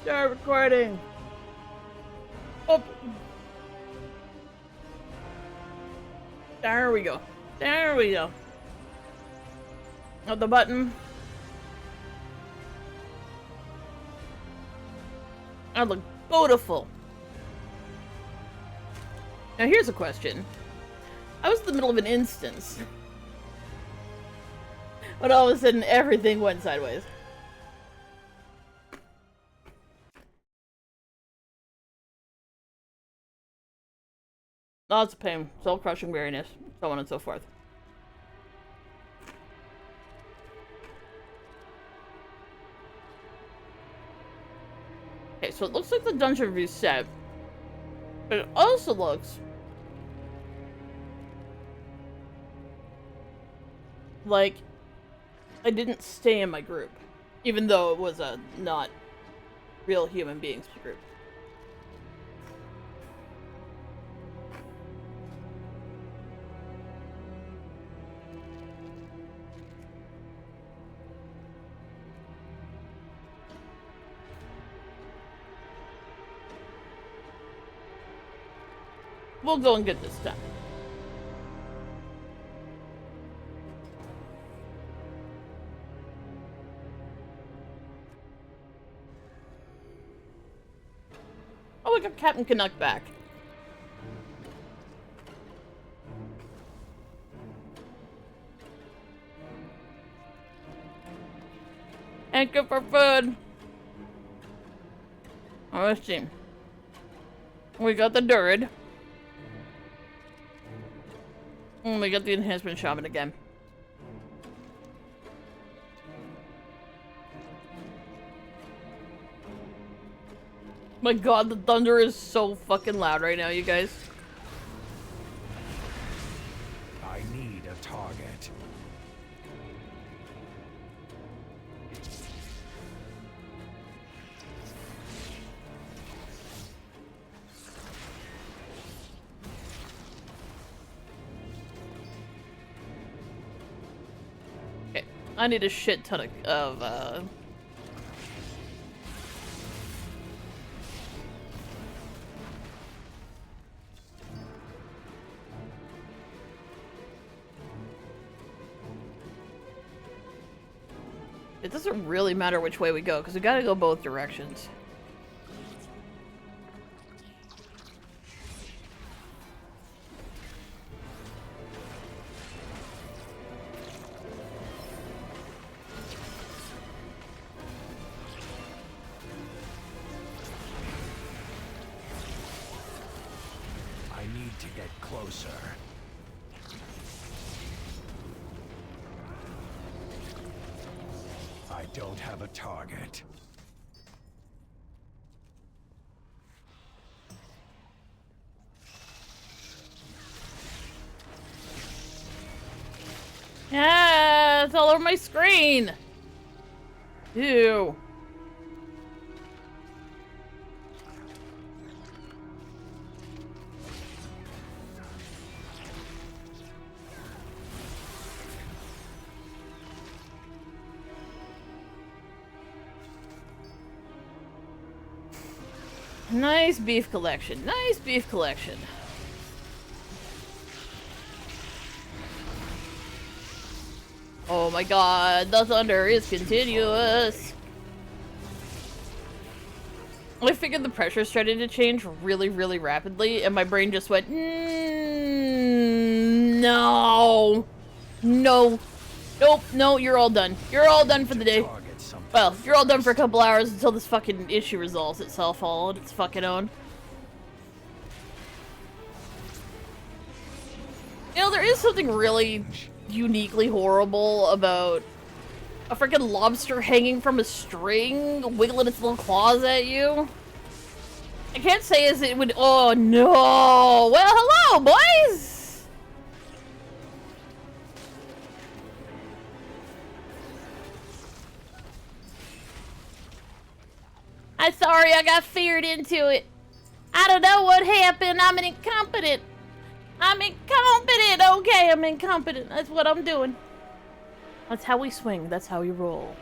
Start recording. Oh. There we go. There we go. Of the button. I look beautiful. Now here's a question. I was in the middle of an instance. But all of a sudden everything went sideways. Lots of pain, soul-crushing weariness, so on and so forth. Okay, so it looks like the dungeon reset. But it also looks like I didn't stay in my group. Even though it was a not real human beings group. We'll go and get this done. Oh, we got Captain Canuck back. Ain't good for food. Oh, let's see. We got the Durd. And we got the enhancement shaman again. My god, the thunder is so fucking loud right now, you guys. I need a target. Okay, I need a shit ton of It doesn't really matter which way we go, because we gotta go both directions. I need to get closer. I don't have a target. Yeah, it's all over my screen. Ew. Nice beef collection. Nice beef collection. Oh my god, the thunder is continuous. I figured the pressure started to change really, really rapidly, and my brain just went, no. No. Nope, no, you're all done. You're all done for the day. Well, you're all done for a couple hours until this fucking issue resolves itself all on its fucking own. You know, there is something really uniquely horrible about a freaking lobster hanging from a string, wiggling its little claws at you. I can't say as it would- oh no! Well, hello, boys! I'm sorry, I got feared into it. I don't know what happened. I'm incompetent. I'm incompetent. Okay, I'm incompetent. That's what I'm doing. That's how we swing. That's how we roll.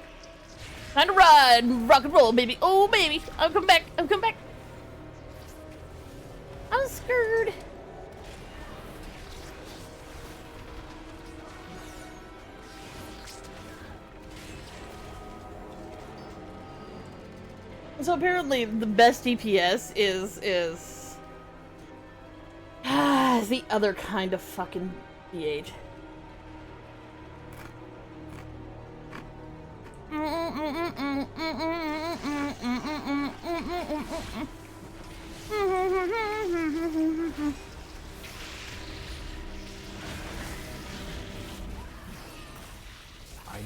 Time to ride, rock and roll, baby. Oh, baby, I'm coming back. I'm coming back. I'm scared. So apparently the best DPS is the other kind of fucking BH. I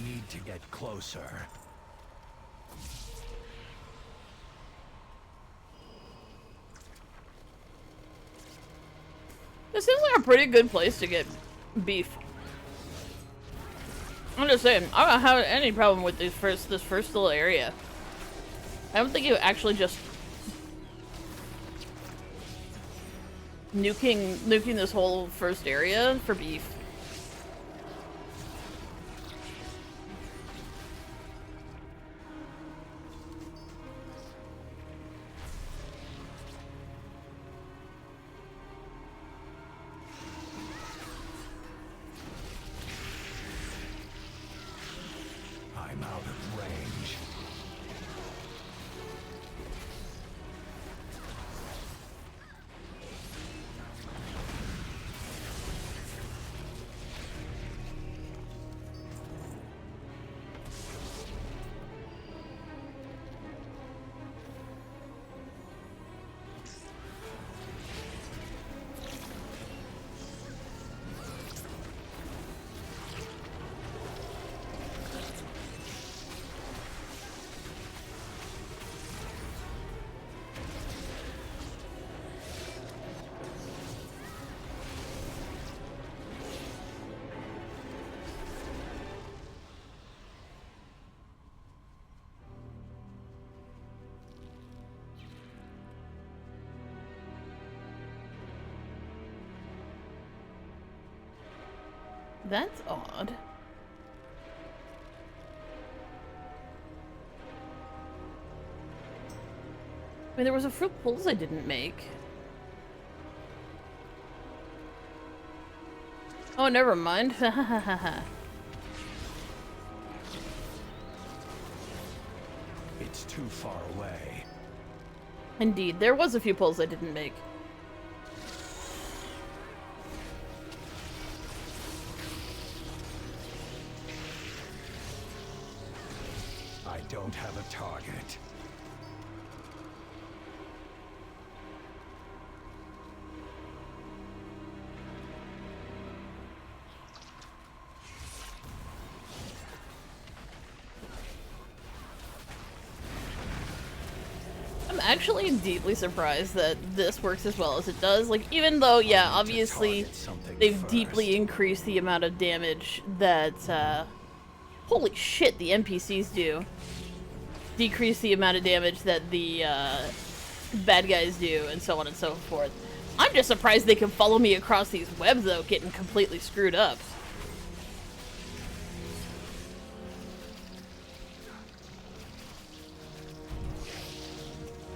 need to get closer. This seems like a pretty good place to get beef. I'm just saying, I don't have any problem with this first little area. I don't think you actually just nuking this whole first area for beef. I'm out of range. That's odd. I mean, there was a fruit pulse I didn't make. Oh, never mind. It's too far away. Indeed, there was a few pulls I didn't make. I don't have a target. I'm actually deeply surprised that this works as well as it does. Like, even though, yeah, obviously they've deeply increased the amount of damage that, holy shit, the NPCs do. Decrease the amount of damage that the, bad guys do, and so on and so forth. I'm just surprised they can follow me across these webs, though, getting completely screwed up.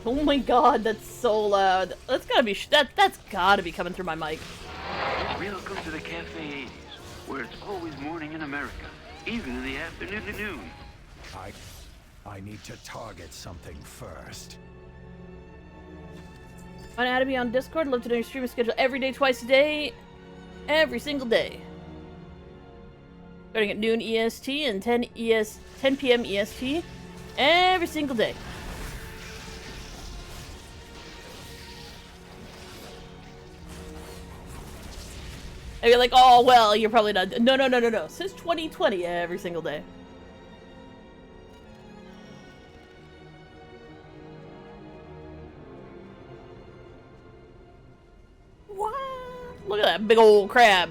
Oh my god, that's so loud. That's gotta be that's gotta be coming through my mic. Welcome to the Cafe 80s, where it's always morning in America, even in the afternoon. I need to target something first. Find out to be on Discord. Love to know your streaming schedule every day, twice a day, every single day. Starting at noon EST and 10 p.m. EST every single day. And you're like, oh, well, you're probably not. No. Since 2020, every single day. What? Look at that big old crab.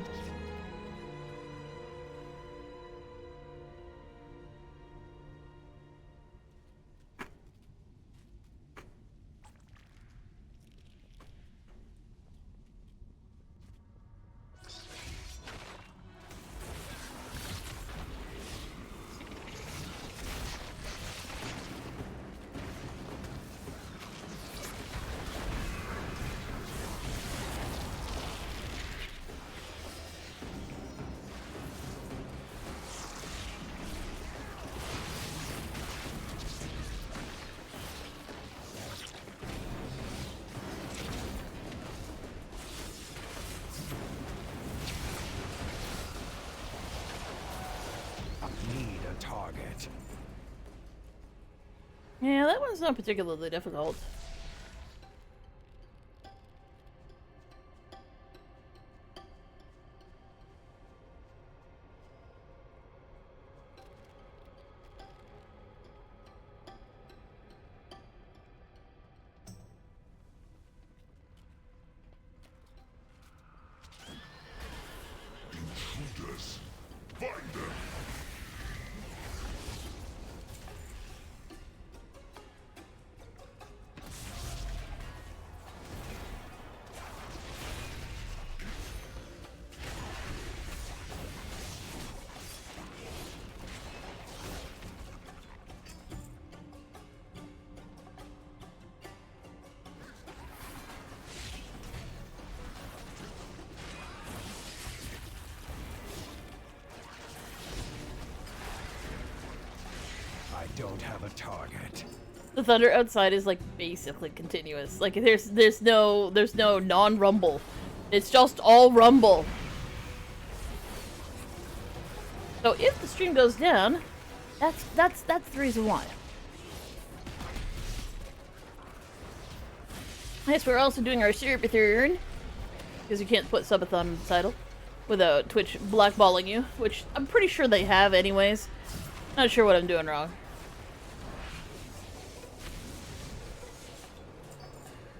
Yeah, that one's not particularly difficult. Intruders. Find them. I don't have a target. The thunder outside is like basically continuous. Like there's no non-rumble. It's just all rumble. So if the stream goes down, that's the reason why. Yes, we're also doing our Subathon, because you can't put subathon in the title without Twitch blackballing you, which I'm pretty sure they have anyways. Not sure what I'm doing wrong.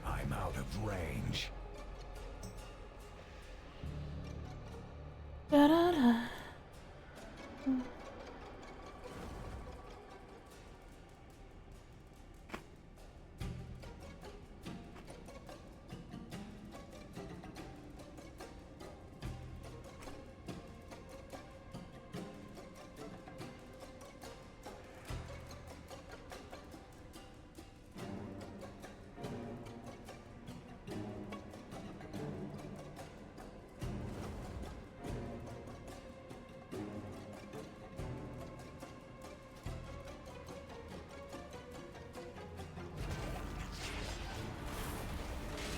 I'm out of range. Da-da-da.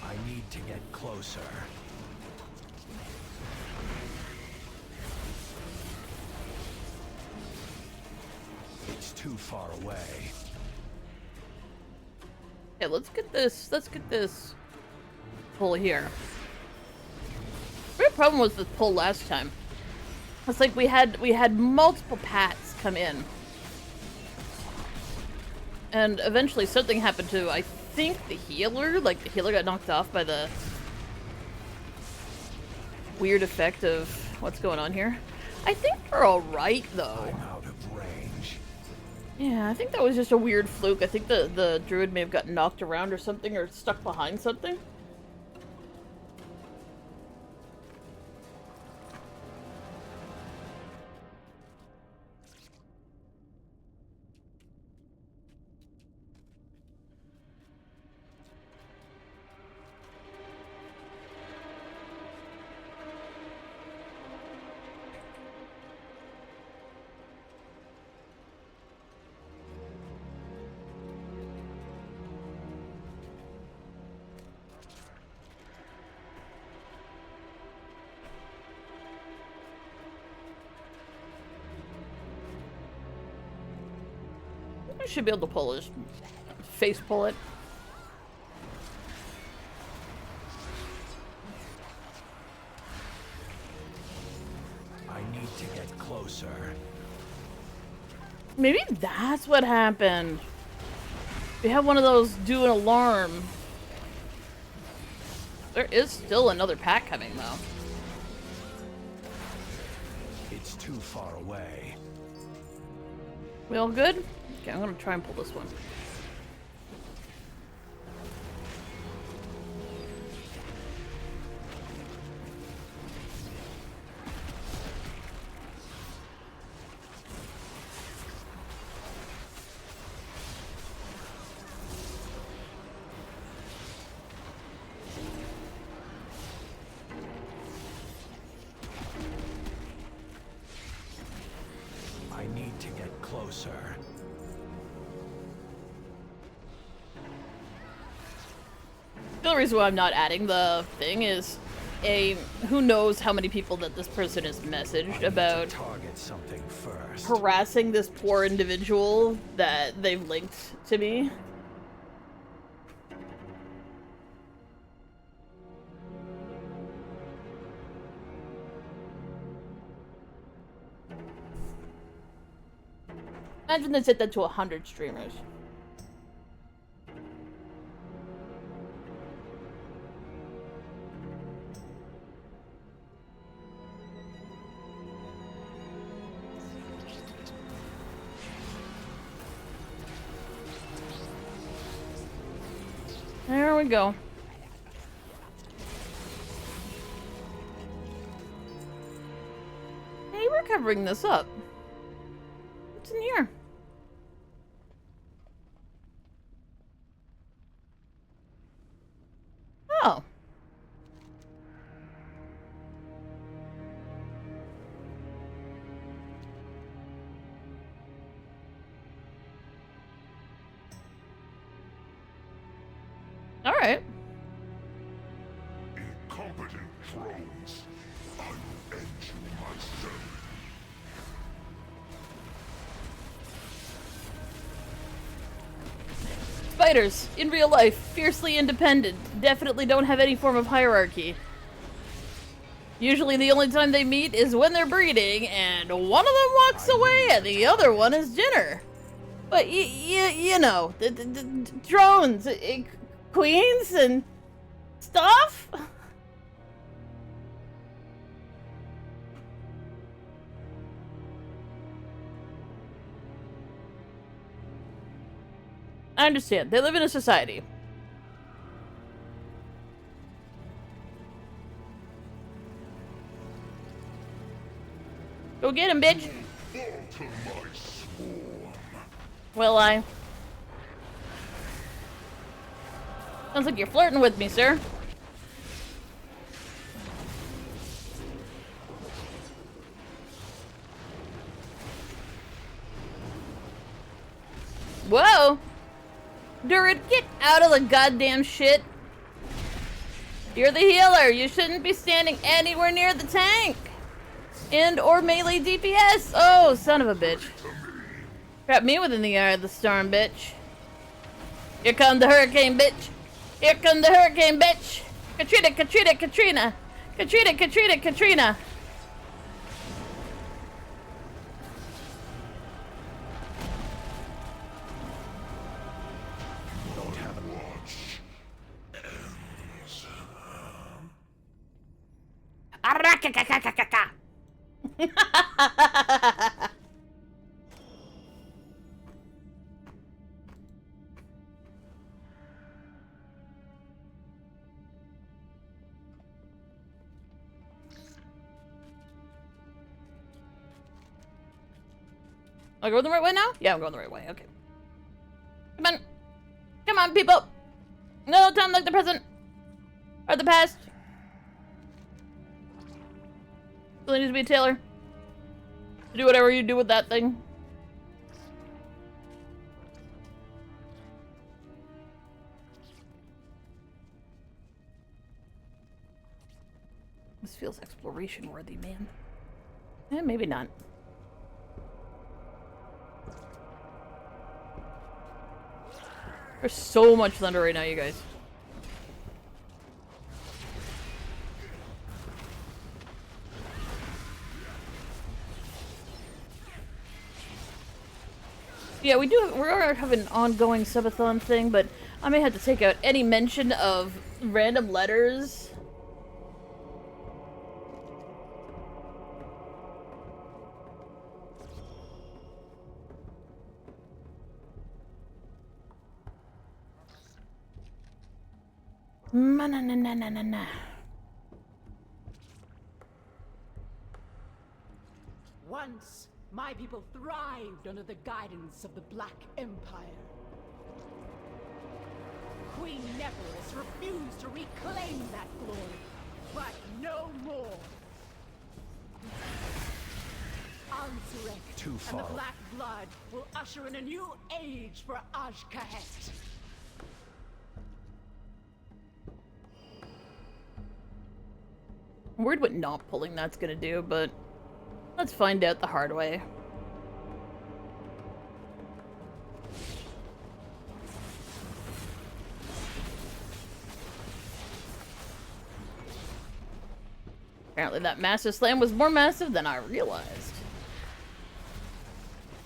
I need to get closer. It's too far away. Okay, let's get this pull here. The real problem was the pull last time. It's like we had multiple pats come in. And eventually something happened to, I think, the healer. Like, the healer got knocked off by the weird effect of what's going on here. I think we're alright, though. I'm out of range. Yeah, I think that was just a weird fluke. I think the druid may have gotten knocked around or something, or stuck behind something. I should be able to pull his face pull it. I need to get closer. Maybe that's what happened. We have one of those do an alarm. There is still another pack coming though. It's too far away. We all good? Okay, I'm gonna try and pull this one. I need to get closer. The only reason why I'm not adding the thing is a who knows how many people that this person has messaged about Target something first. harassing this poor individual that they've linked to me. Imagine they said that to 100 streamers. There we go. Hey, we're covering this up. What's in here? Oh. All right. Incompetent drones. I will end you myself. Spiders, in real life, fiercely independent, definitely don't have any form of hierarchy. Usually the only time they meet is when they're breeding, and one of them walks away and the other one is dinner. But you know, the drones, queens and stuff? I understand. They live in a society. Go get him, bitch. Fall to my swarm. Will I? Sounds like you're flirting with me, sir. Whoa! Durid, get out of the goddamn shit. You're the healer. You shouldn't be standing anywhere near the tank. And or melee DPS. Oh, son of a bitch. Trap me within the eye of the storm, bitch. Here come the hurricane, bitch. Here come the hurricane, bitch. Katrina, Katrina, Katrina. Katrina, Katrina, Katrina. Don't have a Watch ends. Arakakakakaka. Am I going the right way now? Yeah, I'm going the right way. Okay. Come on. Come on, people. No time like the present. Or the past. Really needs to be a tailor. Do whatever you do with that thing. This feels exploration worthy, man. Eh, maybe not. There's so much thunder right now, you guys. Yeah, we're having an ongoing subathon thing, but I may have to take out any mention of random letters. Na-na-na-na-na-na. Once, my people thrived under the guidance of the Black Empire. Queen Nephilus refused to reclaim that glory, but no more. Ansurek Too and far. the Black Blood will usher in a new age for Ajkahet. I'm worried what not pulling that's gonna do, but let's find out the hard way. Apparently that massive slam was more massive than I realized.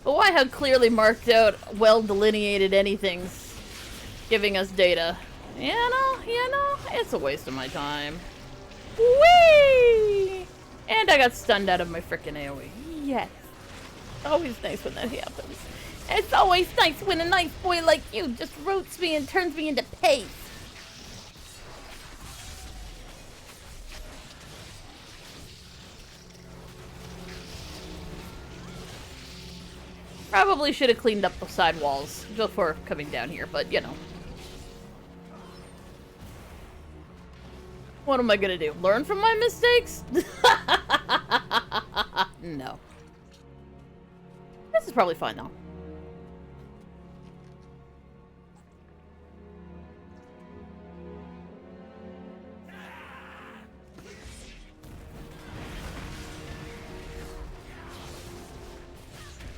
But why have clearly marked out, well-delineated anythings giving us data? You know, it's a waste of my time. Whee! And I got stunned out of my frickin' AoE. Yes. Always nice when that happens. It's always nice when a nice boy like you just roots me and turns me into paste. Probably should have cleaned up the side walls before coming down here, but you know. What am I gonna do? Learn from my mistakes? No. This is probably fine though.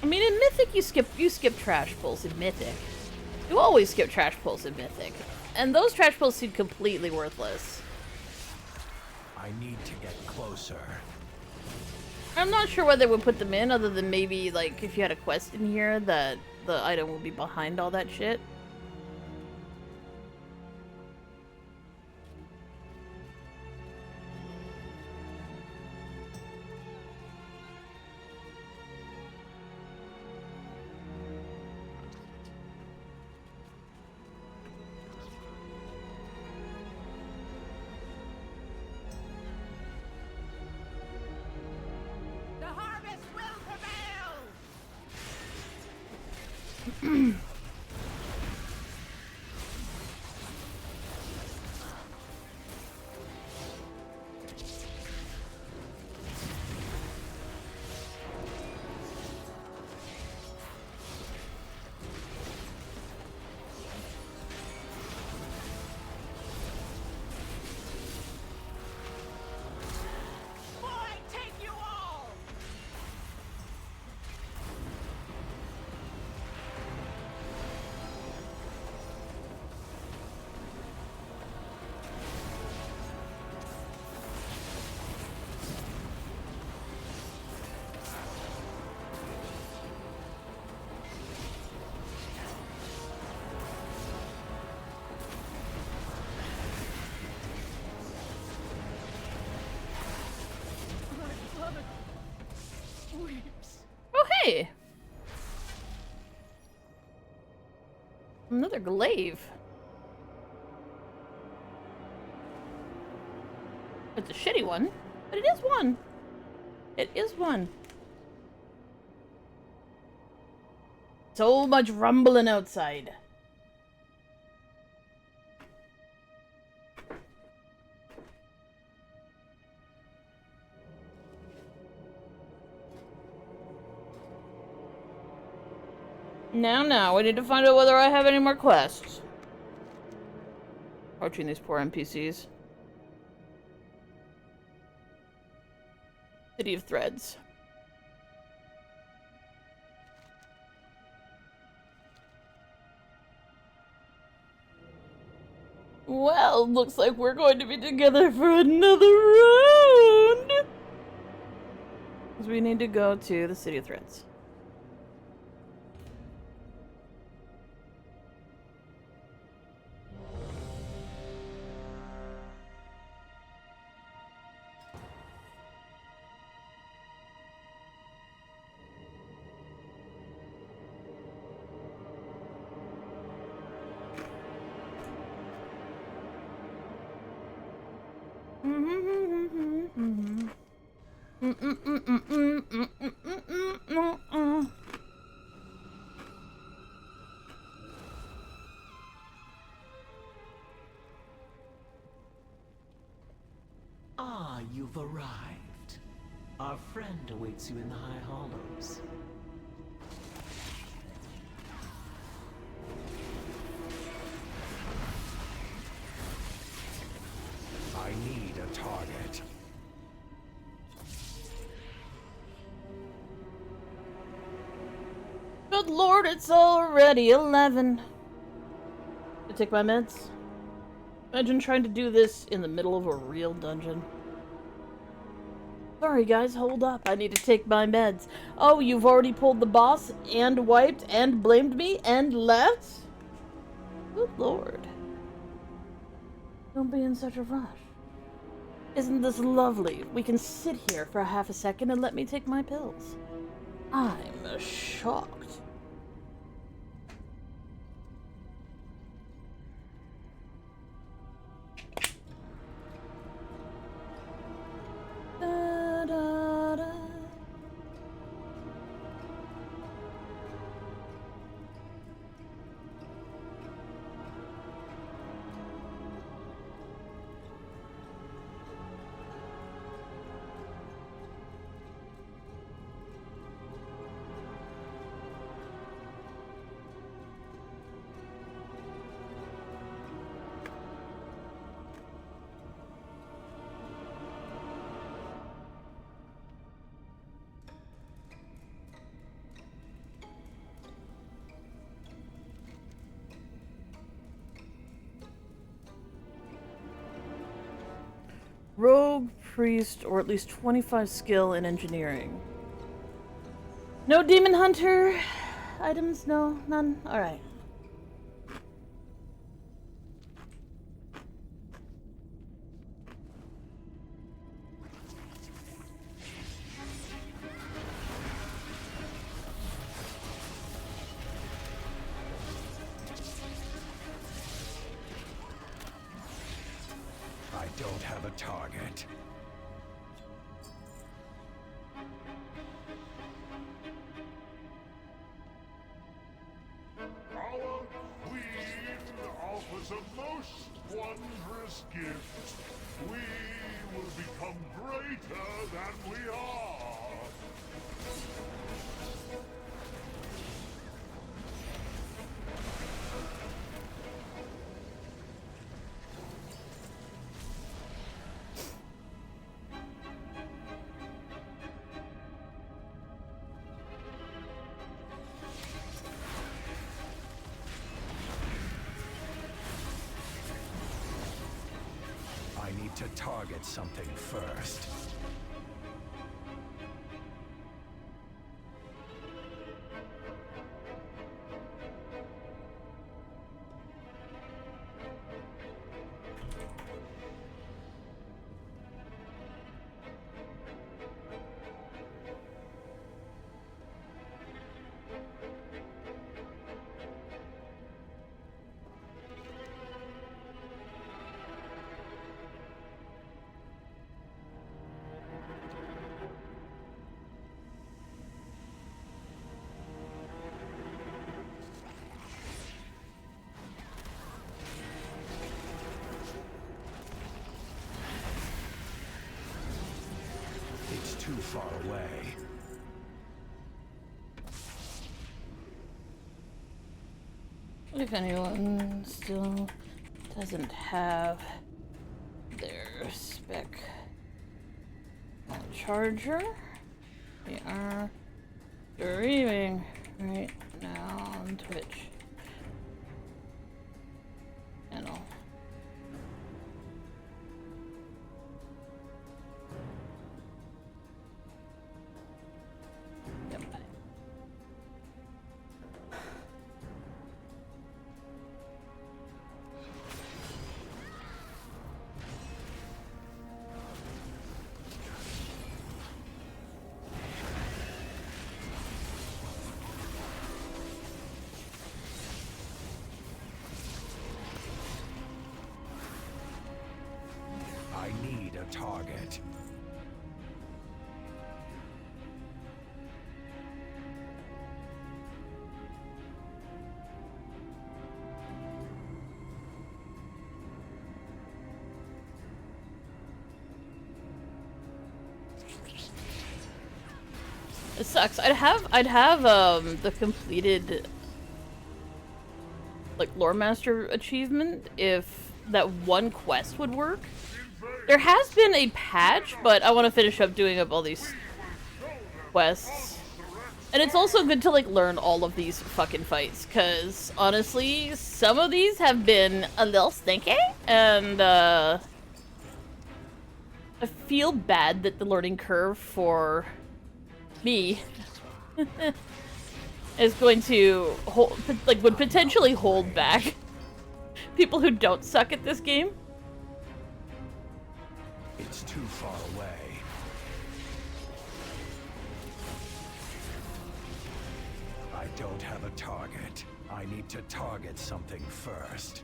I mean, in Mythic, you skip trash pulls in Mythic. You always skip trash pulls in Mythic, and those trash pulls seem completely worthless. I need to get closer. I'm not sure whether we'll put them in, other than maybe like if you had a quest in here that the item will be behind all that shit. The harvest will prevail! Boy, take you all! My blood weeps. Oh, hey! Another glaive. It's a shitty one, but it is one. It is one. So much rumbling outside. Now, we need to find out whether I have any more quests. Torturing these poor NPCs. City of Threads. Well, looks like we're going to be together for another round! Because we need to go to the City of Threads. Ah, you've arrived. Our friend awaits you in the High Hollows. I need a target. Good lord, it's already 11. I take my meds. Imagine trying to do this in the middle of a real dungeon. Sorry guys, hold up. I need to take my meds. Oh, you've already pulled the boss and wiped and blamed me and left? Good lord. Don't be in such a rush. Isn't this lovely? We can sit here for half a second and let me take my pills. I'm shocked. Da, da, da. Rogue, priest, or at least 25 skill in engineering. No demon hunter items? No, none? Alright. I don't have a target. Our queen offers a most wondrous gift. We will become greater than we are. I need to target something first. It's too far away. If anyone still doesn't have their spec charger, we are streaming right now on Twitch channel. Yep. I need a target. It sucks. I'd have the completed like lore master achievement if that one quest would work. There has been a patch, but I want to finish up doing up all these quests And it's also good to, like, learn all of these fucking fights, because, honestly, some of these have been a little stinky, and, I feel bad that the learning curve for me is going to hold, like, would potentially hold back people who don't suck at this game. It's too far away. I don't have a target. I need to target something first.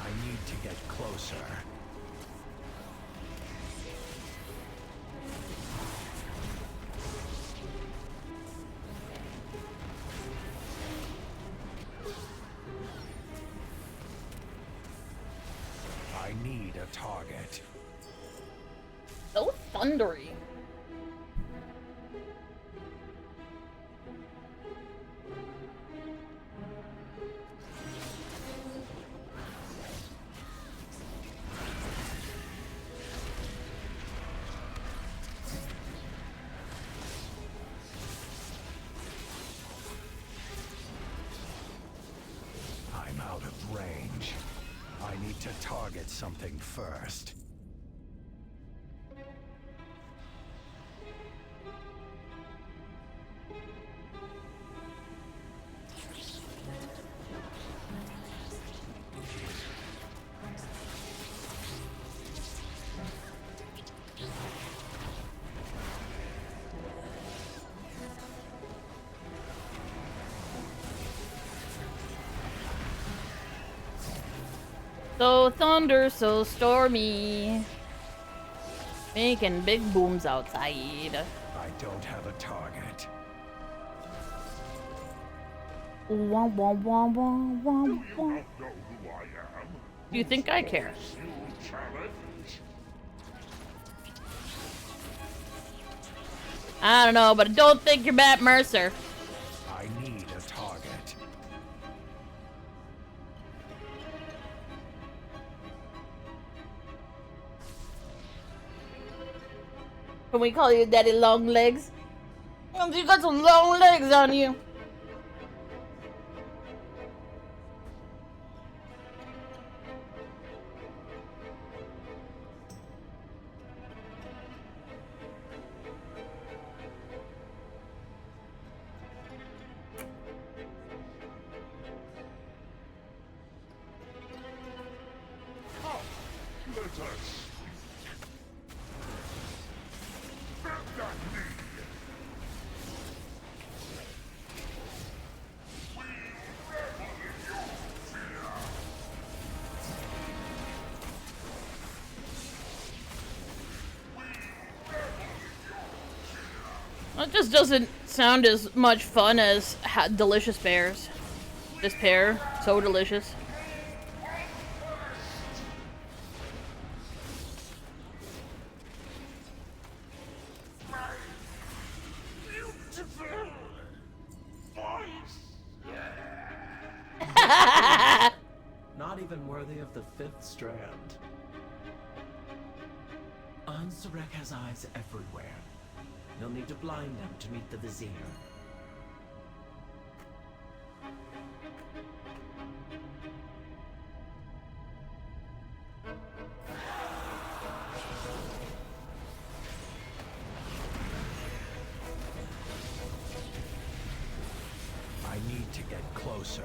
I need to get closer. I need a target. So thundery. I'm out of range. I need to target something first. So thunder, so stormy. Making big booms outside. I don't have a target. Wah, wah, wah, wah, wah, Do you wah. not know who I am? Do you think I care? You challenge? I don't know, but I don't think you're Matt Mercer. I need a target. Can we call you Daddy Long Legs? You got some long legs on you. Let us. Bend that knee. We revel in your fear. It just doesn't sound as much fun as delicious pears. This pear, so delicious. Beautiful voice. Not even worthy of the fifth strand. Ansurek has eyes everywhere. You'll need to blind them to meet the Vizier. I need need to get closer.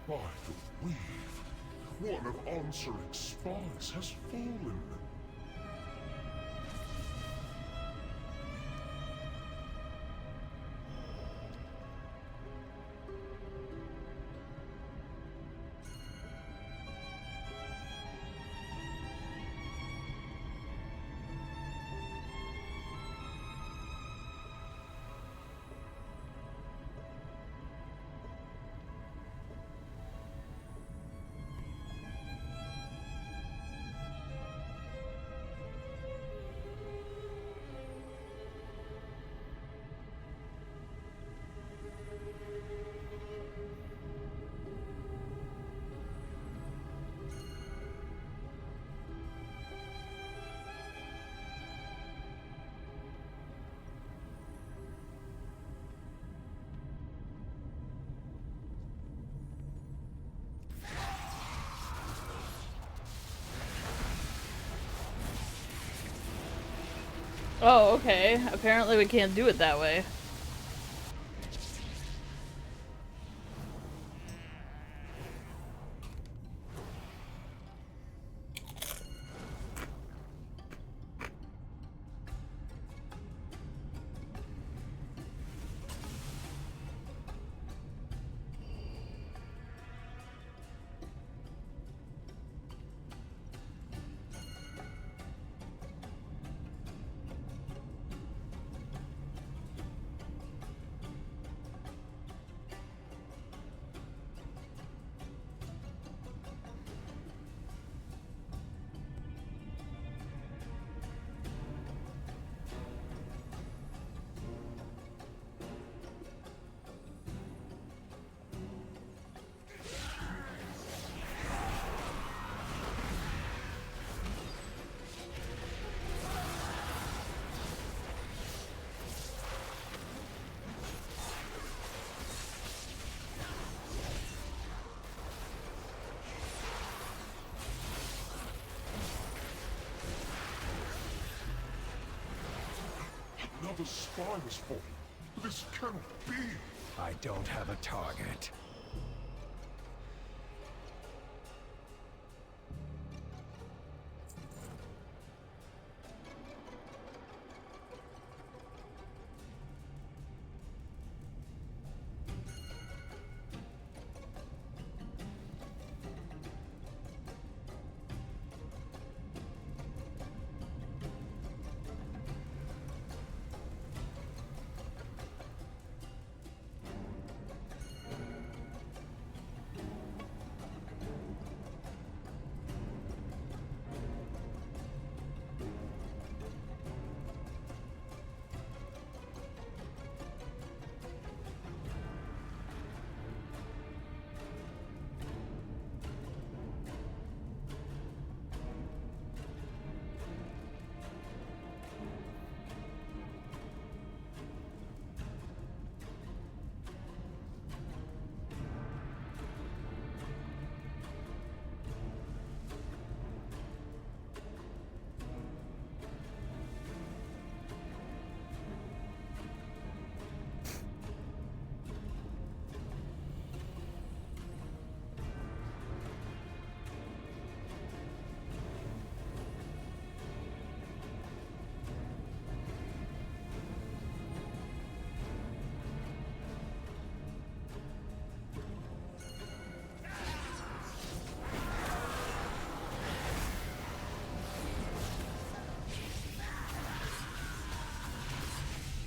By the weave, one of Ansuric's spies has fallen. Oh, okay. Apparently we can't do it that way. Another spy has fallen. This cannot be. I don't have a target.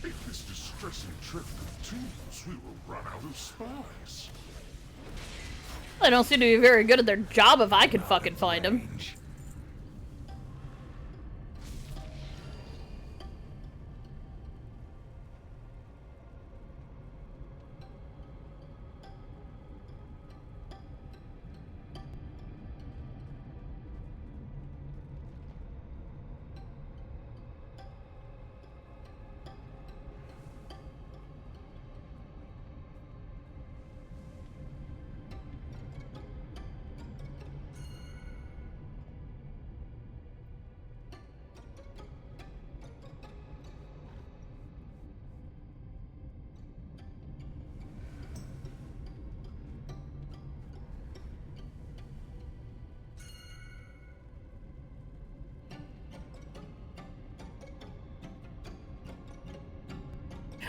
If this distressing trip continues, we will run out of spies. They don't seem to be very good at their job if I could fucking find them. Range.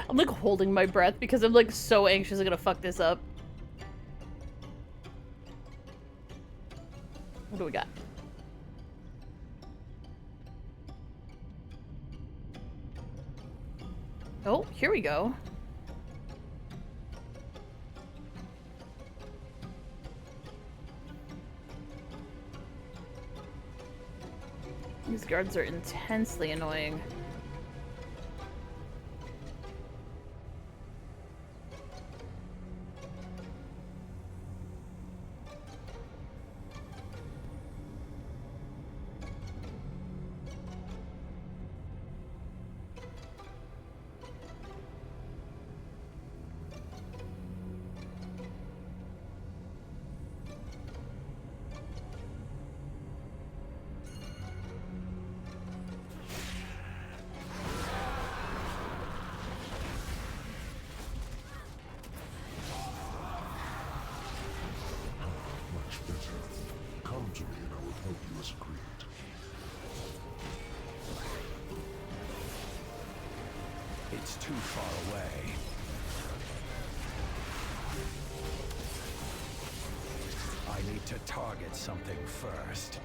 I'm like holding my breath because I'm like so anxious I'm gonna fuck this up. What do we got? Oh, here we go. These guards are intensely annoying. Come to me and I will help you as agreed. It's too far away. I need to target something first.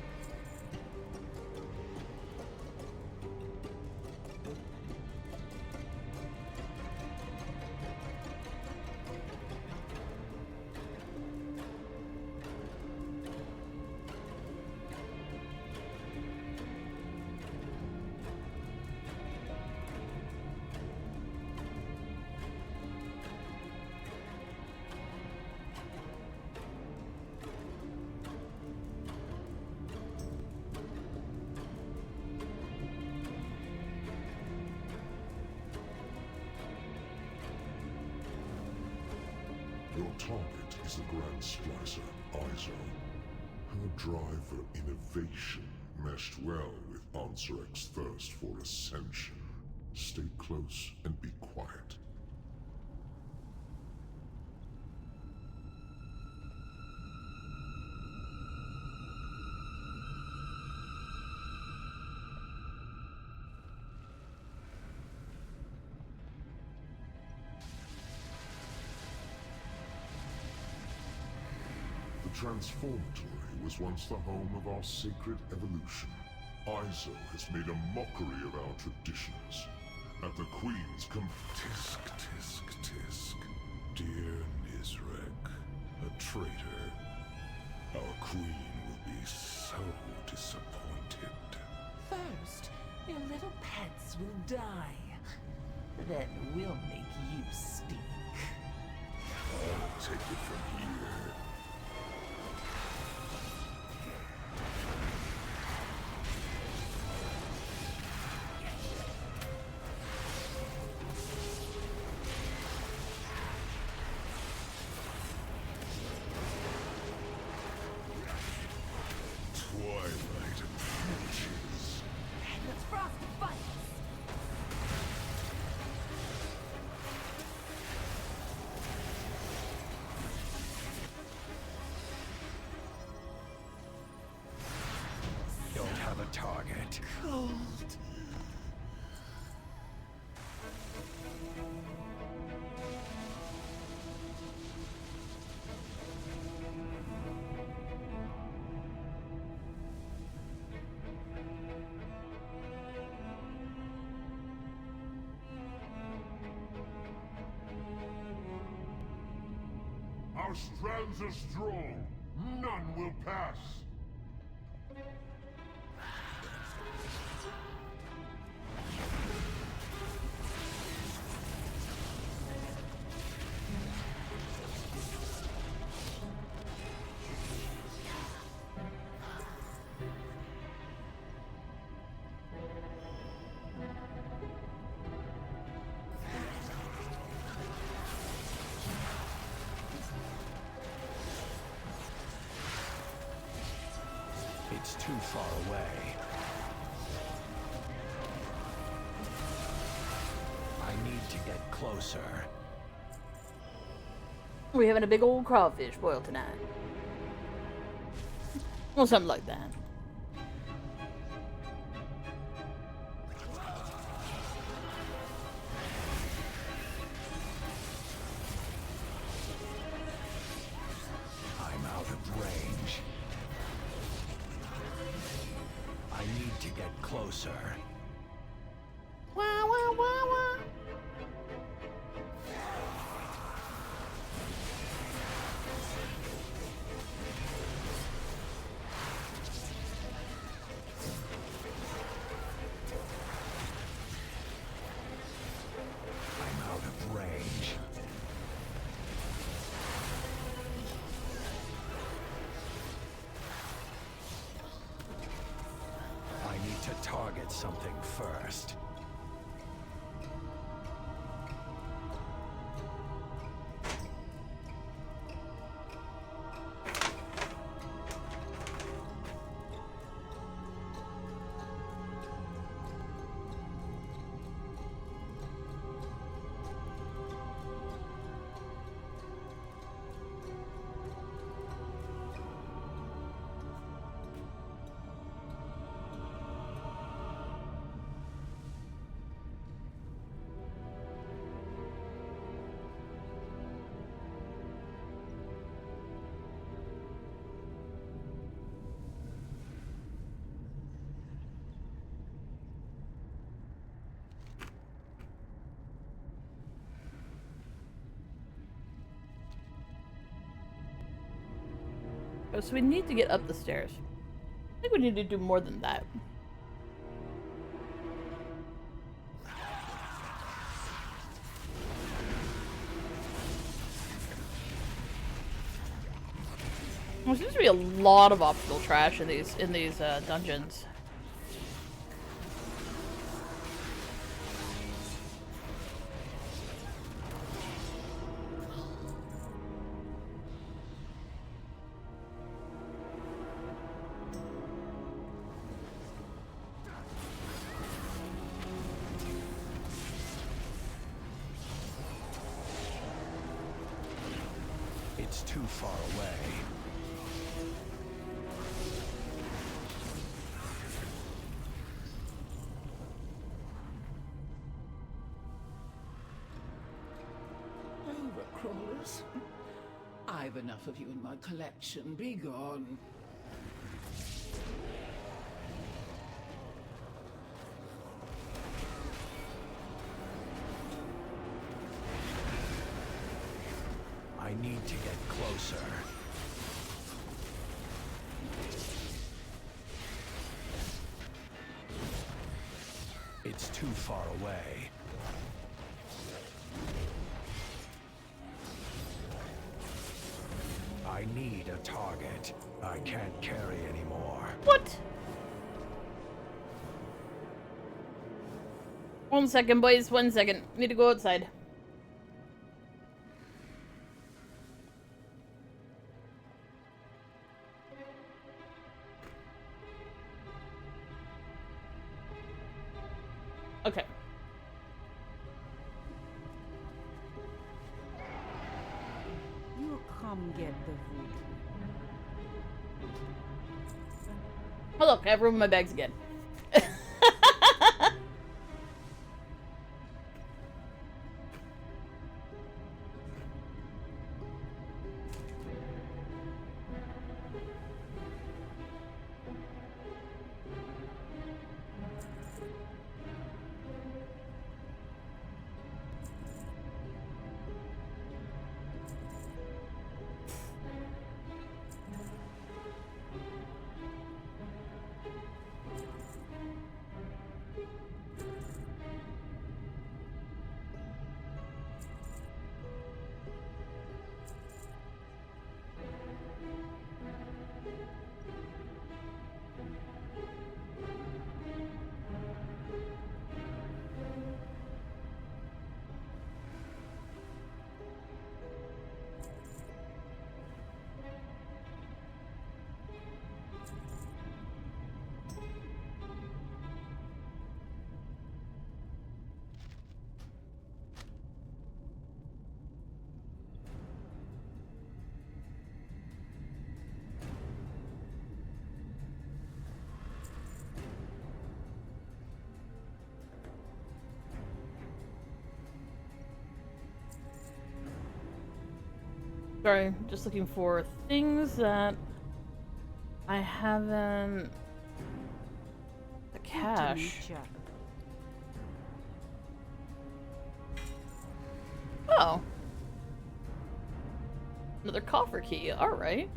Your target is the Grand Splicer, Izo. Her drive for innovation meshed well with Ansarek's thirst for ascension. Stay close and be quiet. The Transformatory was once the home of our sacred evolution. Izo has made a mockery of our traditions. At the Queen's Tisk, tisk, tisk. Dear Nizrek, a traitor. Our queen will be so disappointed. First, your little pets will die. Then we'll make you speak. I'll take it from here. Twilight approaches. Let's frost the fight. Don't have a target. Our strands are strong. None will pass. It's too far away. I need to get closer. We're having a big old crawfish boil tonight. Or something like that. get closer. Wah, wah, wah, wah. I'm out of range. I need to target something first. Oh, so we need to get up the stairs. I think we need to do more than that. There seems to be a lot of optional trash in these dungeons. It's too far away. Overcrawlers. I've enough of you in my collection. Be gone. I need to get closer. It's too far away. I need a target. I can't carry anymore. What? 1 second, boys. 1 second. Need to go outside. Okay. You come get the voodoo. Oh look, I have room in my bags again. Sorry, just looking for things that I haven't... The cash. Oh. Another coffer key, alright.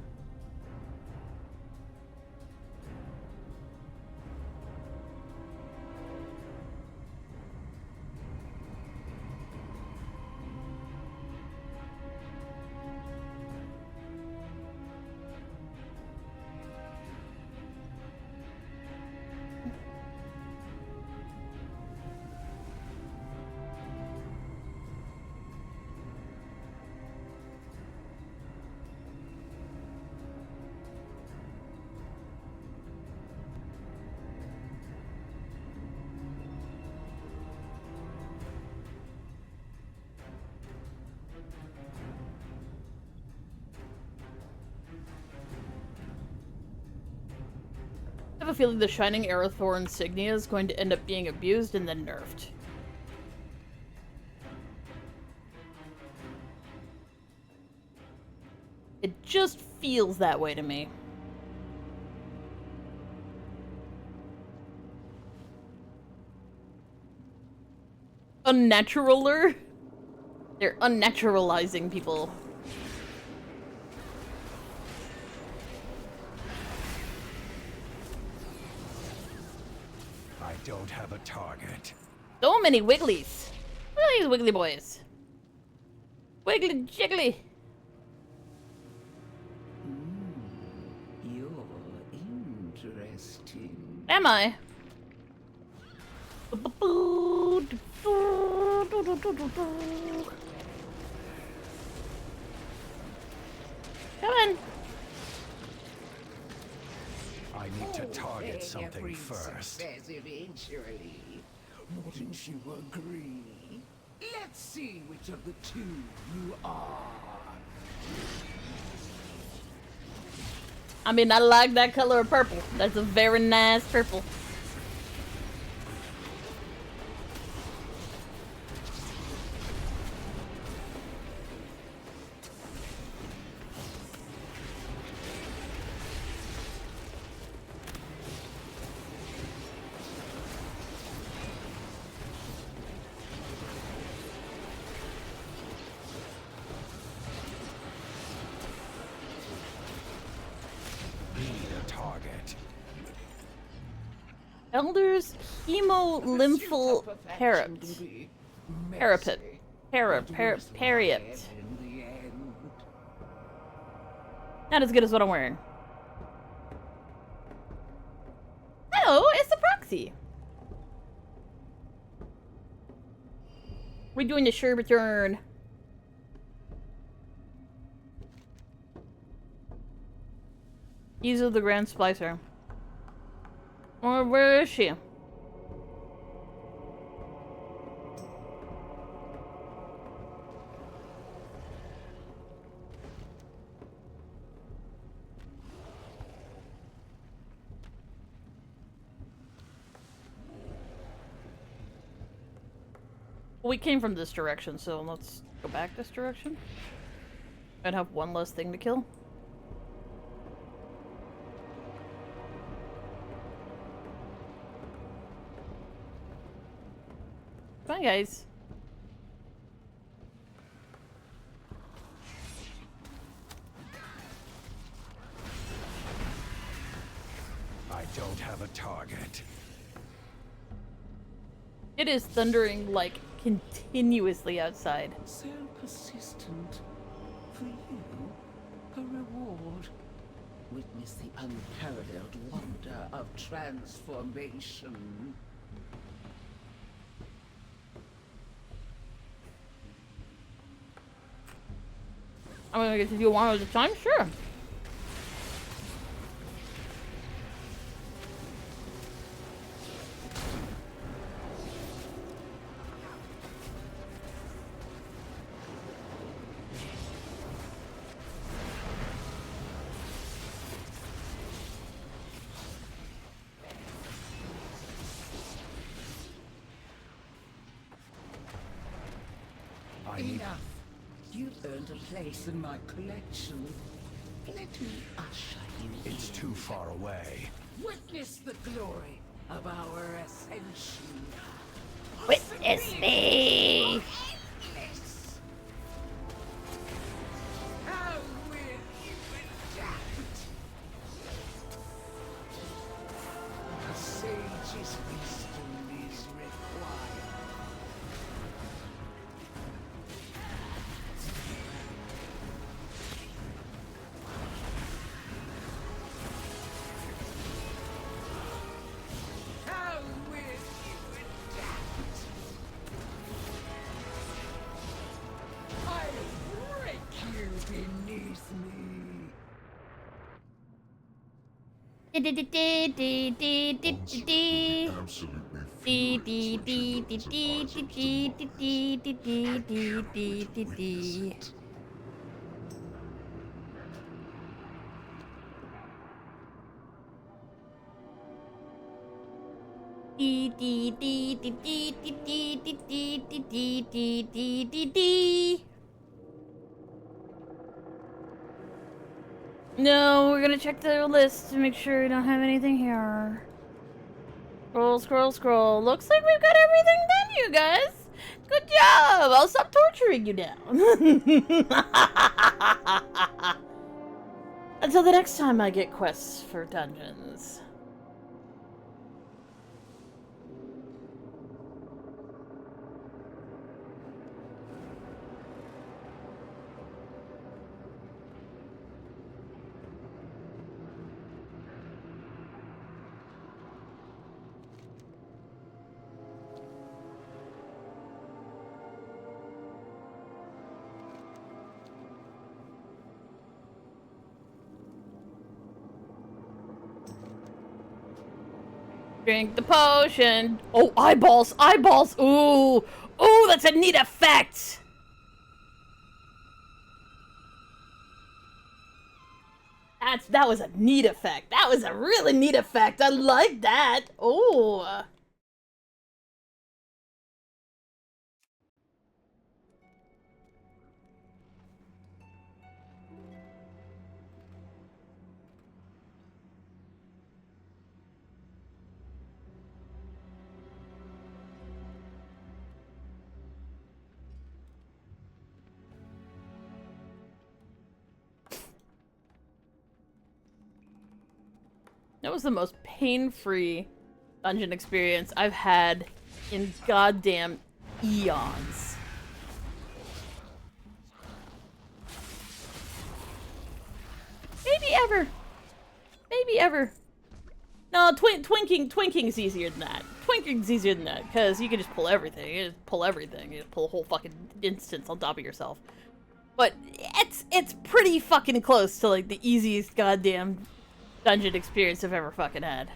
I have a feeling the Shining Aerothor insignia is going to end up being abused and then nerfed. It just feels that way to me. Unnaturaler? They're unnaturalizing people. I don't have a target. So many Wigglies. Look at these Wiggly boys. Wiggly jiggly. You're interesting. Am I? Come on. I need to target something first. Eventually. Wouldn't you agree? Let's see which of the two you are. I mean, I like that color of purple. That's a very nice purple. Elder's hemolympal parapet. Parapet. Not as good as what I'm wearing. Oh, it's a proxy. We're doing the sherbet turn. Ease of the Grand Splicer. Or where is she? We came from this direction, so let's go back this direction. And have one less thing to kill. Bye, guys. I don't have a target. It is thundering, like, continuously outside. So persistent. For you, a reward. Witness the unparalleled wonder of transformation. I mean, I guess if you want at a time, sure. Enough. You've earned a place in my collection. Let me usher you in. It's too far away. Witness the glory of our ascension. Witness me! Endless. How will you adapt? A sage's wisdom is required. How will you adapt? I'll break you beneath me. Absolutely furious when Xerxes No, we're gonna check the list to make sure we don't have anything here. Scroll, scroll, scroll. Looks like we've got everything done, you guys. Good job. I'll stop torturing you now. Until the next time I get quests for dungeons. Drink the potion. Oh, eyeballs, eyeballs. Ooh, ooh, that's a neat effect. That was a neat effect. That was a really neat effect. I like that. Ooh. That was the most pain-free dungeon experience I've had in goddamn eons. Maybe ever. Maybe ever. No, twinking's easier than that. Twinking's easier than that, because you can just pull everything. You just pull everything. You just pull a whole fucking instance on top of yourself. But it's pretty fucking close to, like, the easiest goddamn dungeon experience I've ever fucking had.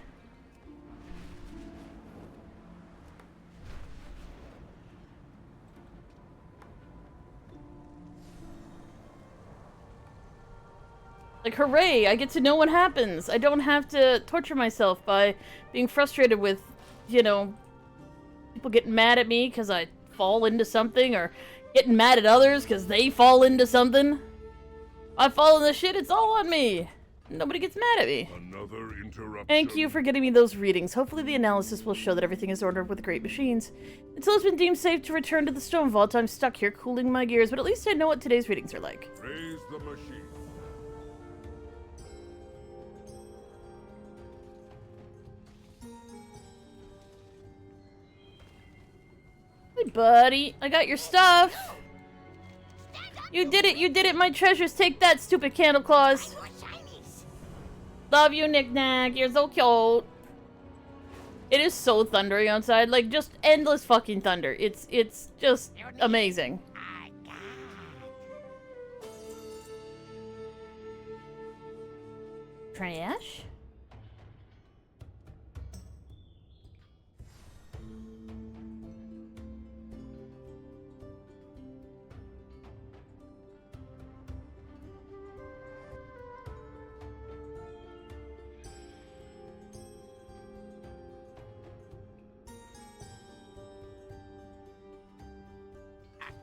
Like, hooray, I get to know what happens. I don't have to torture myself by being frustrated with, you know, people getting mad at me because I fall into something, or getting mad at others because they fall into something. I fall into shit, it's all on me. Nobody gets mad at me. Another interruption. Thank you for getting me those readings. Hopefully the analysis will show that everything is ordered with great machines. Until it's been deemed safe to return to the stone vault, I'm stuck here cooling my gears, but at least I know what today's readings are like. Raise the machine. Hey, buddy. I got your stuff. You did it, my treasures. Take that, stupid candle claws. Love you, Knick-Knack. You're so cute. It is so thundery outside. Like, just endless fucking thunder. It's just amazing. Trash?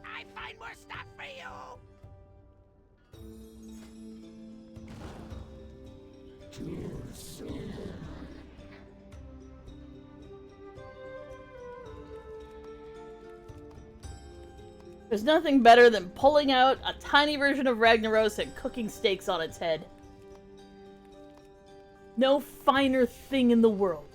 I find more stuff for you. Too soon. There's nothing better than pulling out a tiny version of Ragnaros and cooking steaks on its head. No finer thing in the world.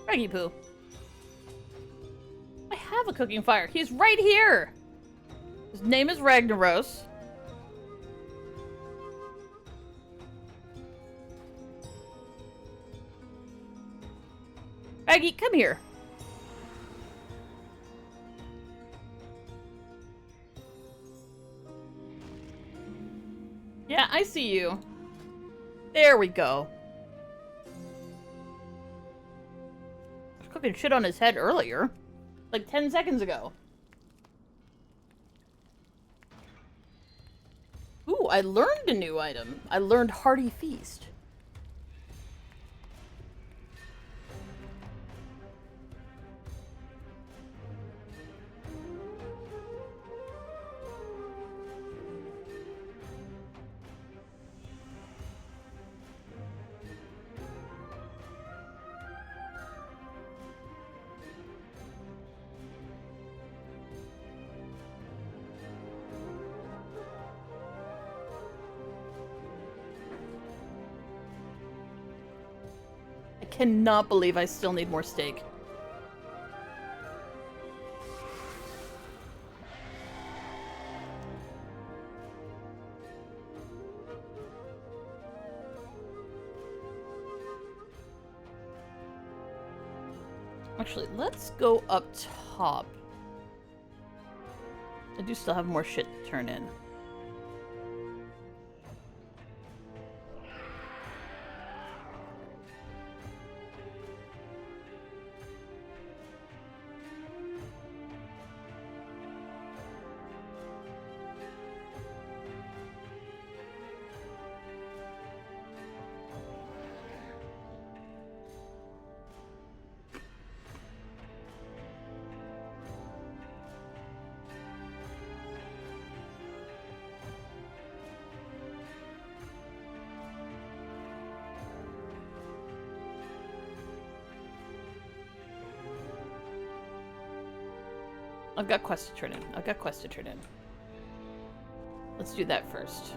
Raggy Poo. I have a cooking fire. He's right here. His name is Ragnaros. Raggy, come here. Yeah, I see you. There we go. I was cooking shit on his head earlier. Like 10 seconds ago. Ooh, I learned a new item. I learned Hearty Feast. Cannot believe I still need more steak. Actually, let's go up top. I do still have more shit to turn in. I've got quests to turn in. I've got quests to turn in. Let's do that first.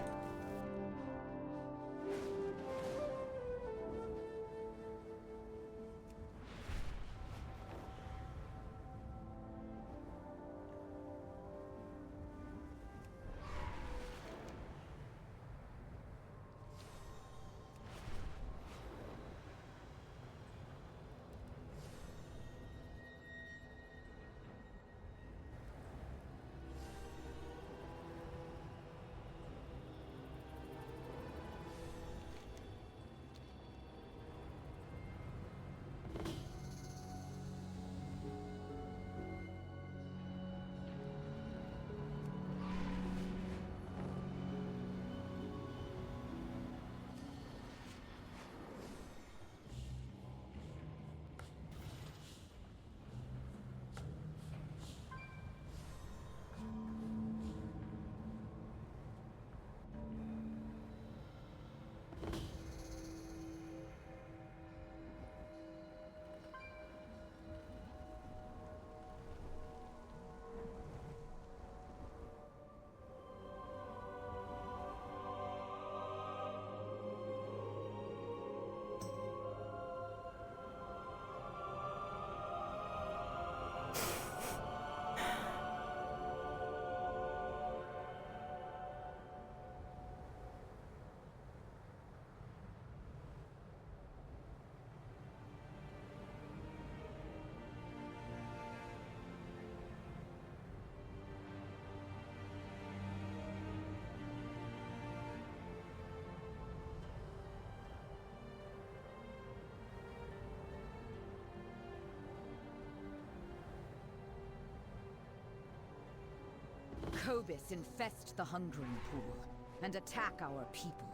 Cobus infest the Hungering Pool and attack our people.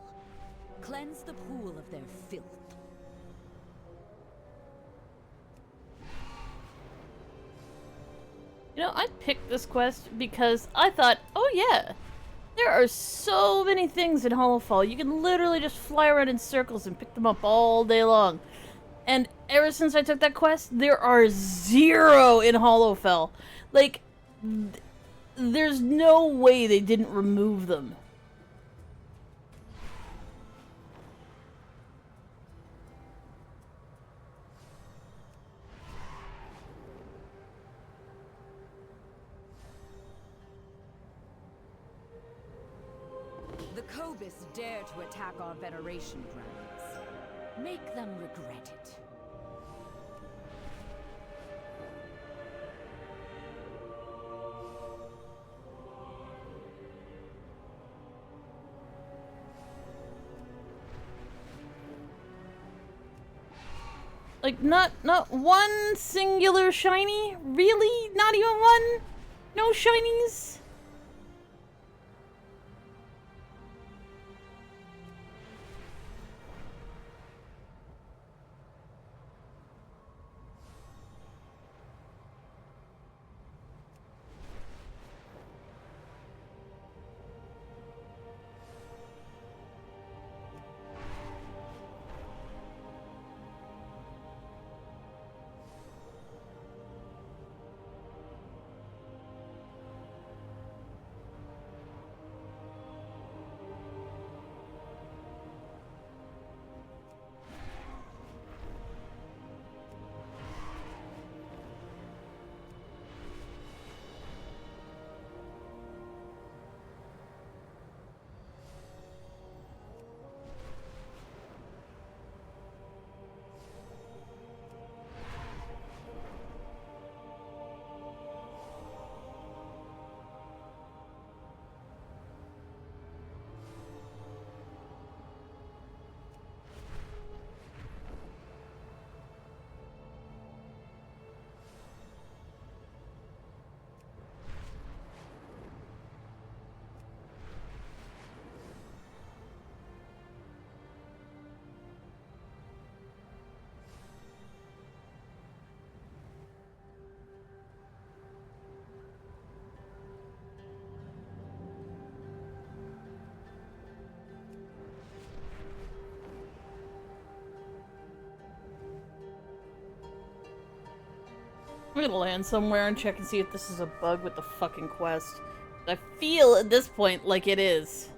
Cleanse the pool of their filth. You know, I picked this quest because I thought, oh yeah, there are so many things in Hollowfall. You can literally just fly around in circles and pick them up all day long. And ever since I took that quest, there are 0 in Hollowfell. Like, there's no way they didn't remove them. The Cobus dare to attack our veneration grounds. Make them regret it. Like, not one singular shiny? Really? Not even one? No shinies? I'm gonna land somewhere and check and see if this is a bug with the fucking quest. I feel at this point like it is.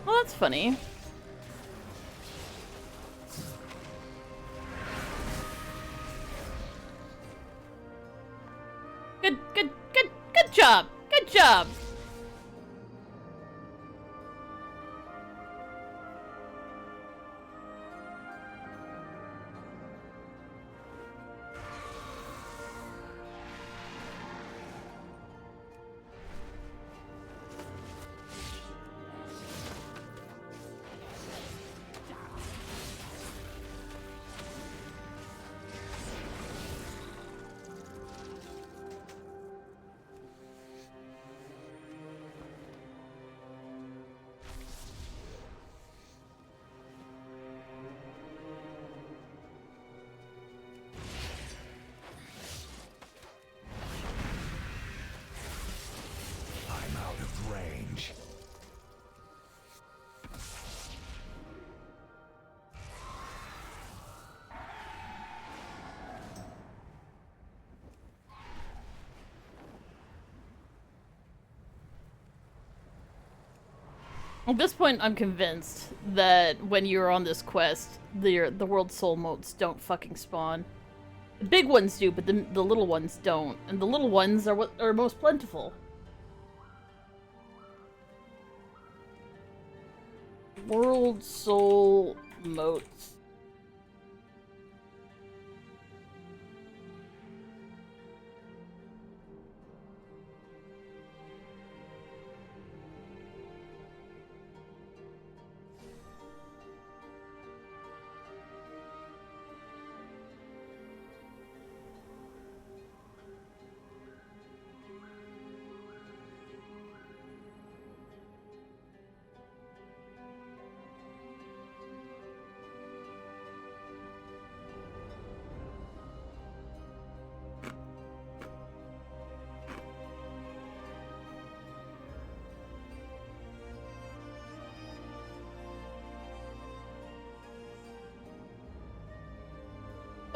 Well, that's funny. Good job! Good job! I'm out of range. At this point, I'm convinced that when you're on this quest, the world soul motes don't fucking spawn. The big ones do, but the little ones don't. And the little ones are what are most plentiful. World soul motes.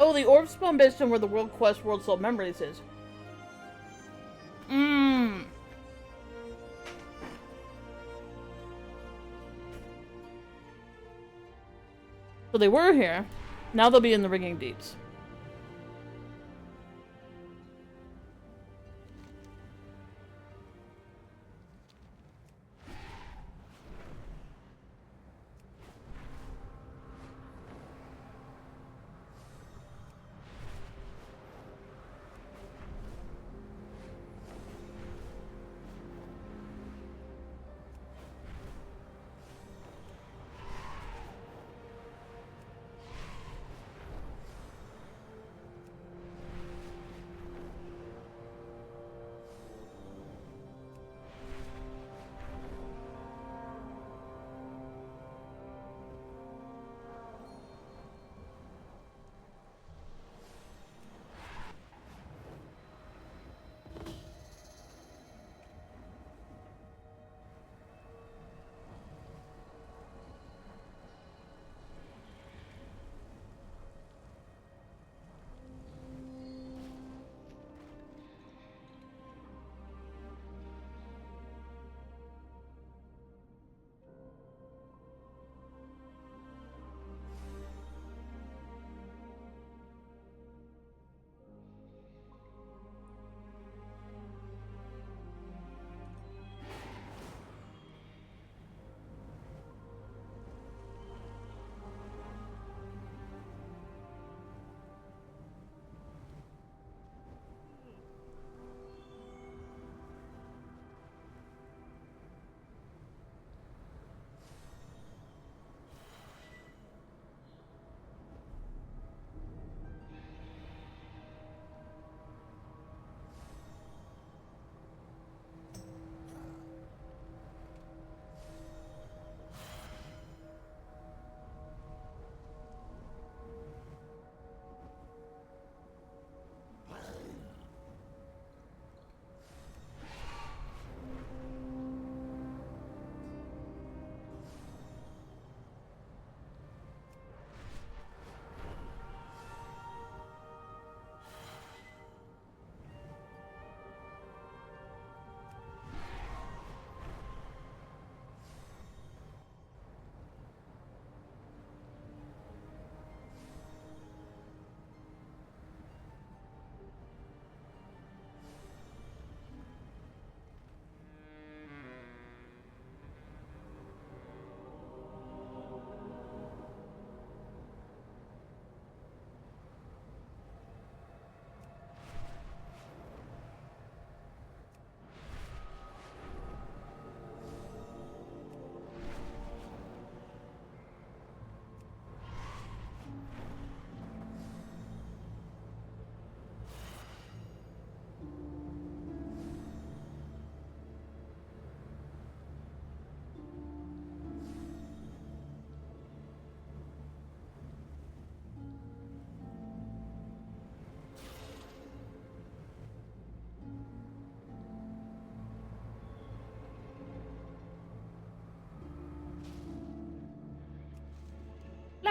Oh, the orb spawn based on where the World Quest World Soul Memories is. Mmm. So they were here. Now they'll be in the Ringing Deeps.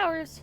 Flowers.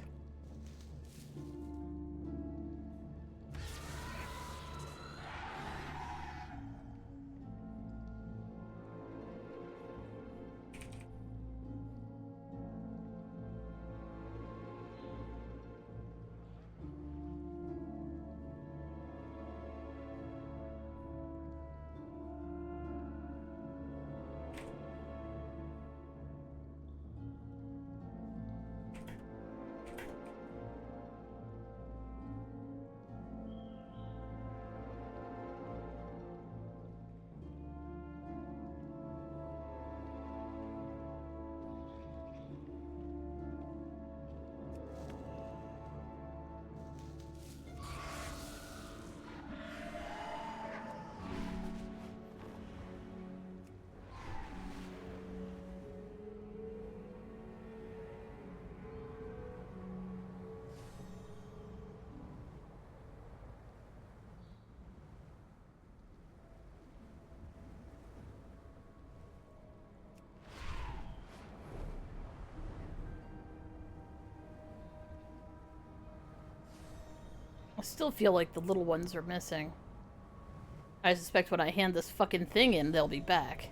still feel like the little ones are missing. I suspect when I hand this fucking thing in, they'll be back.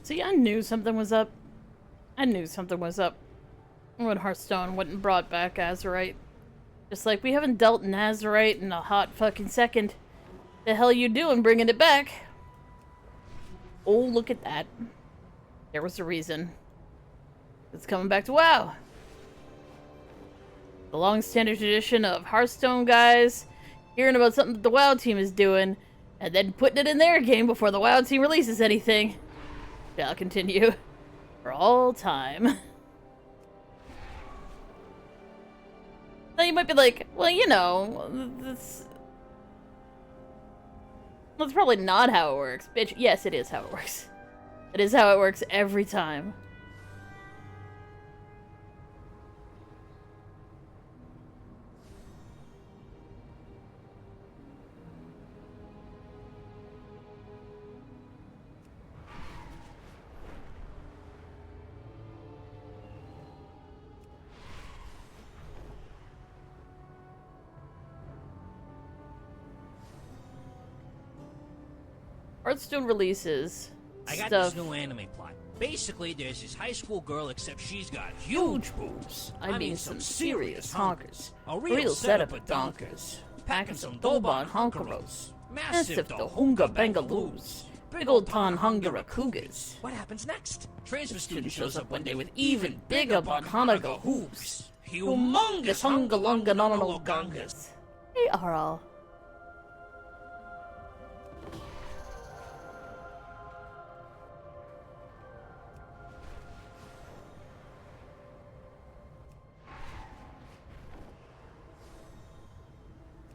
See, I knew something was up. I knew something was up when Hearthstone went and brought back Azerite. Just like we haven't dealt Nazarite in a hot fucking second. The hell you doing bringing it back? Oh, look at that. There was a reason. It's coming back to WoW. The long-standing tradition of Hearthstone guys hearing about something that the WoW team is doing and then putting it in their game before the WoW team releases anything. Shall continue for all time. Now you might be like, well, you know, that's probably not how it works. Bitch, yes, it is how it works. It is how it works every time. Hearthstone releases I got stuff. this new anime plot. Basically, there's this high school girl, except she's got huge boobs. I mean some serious honkers. A Real setup of donkers. Packing some Doban honkeros. Massive Dohunga Bengaloos. Big old Ton Hungara Cougars. What happens next? Transfer Student shows up one day with even bigger Bonhanaga hooves. Humongous Hungalunga Nonolo Gongas. Hey, Arl.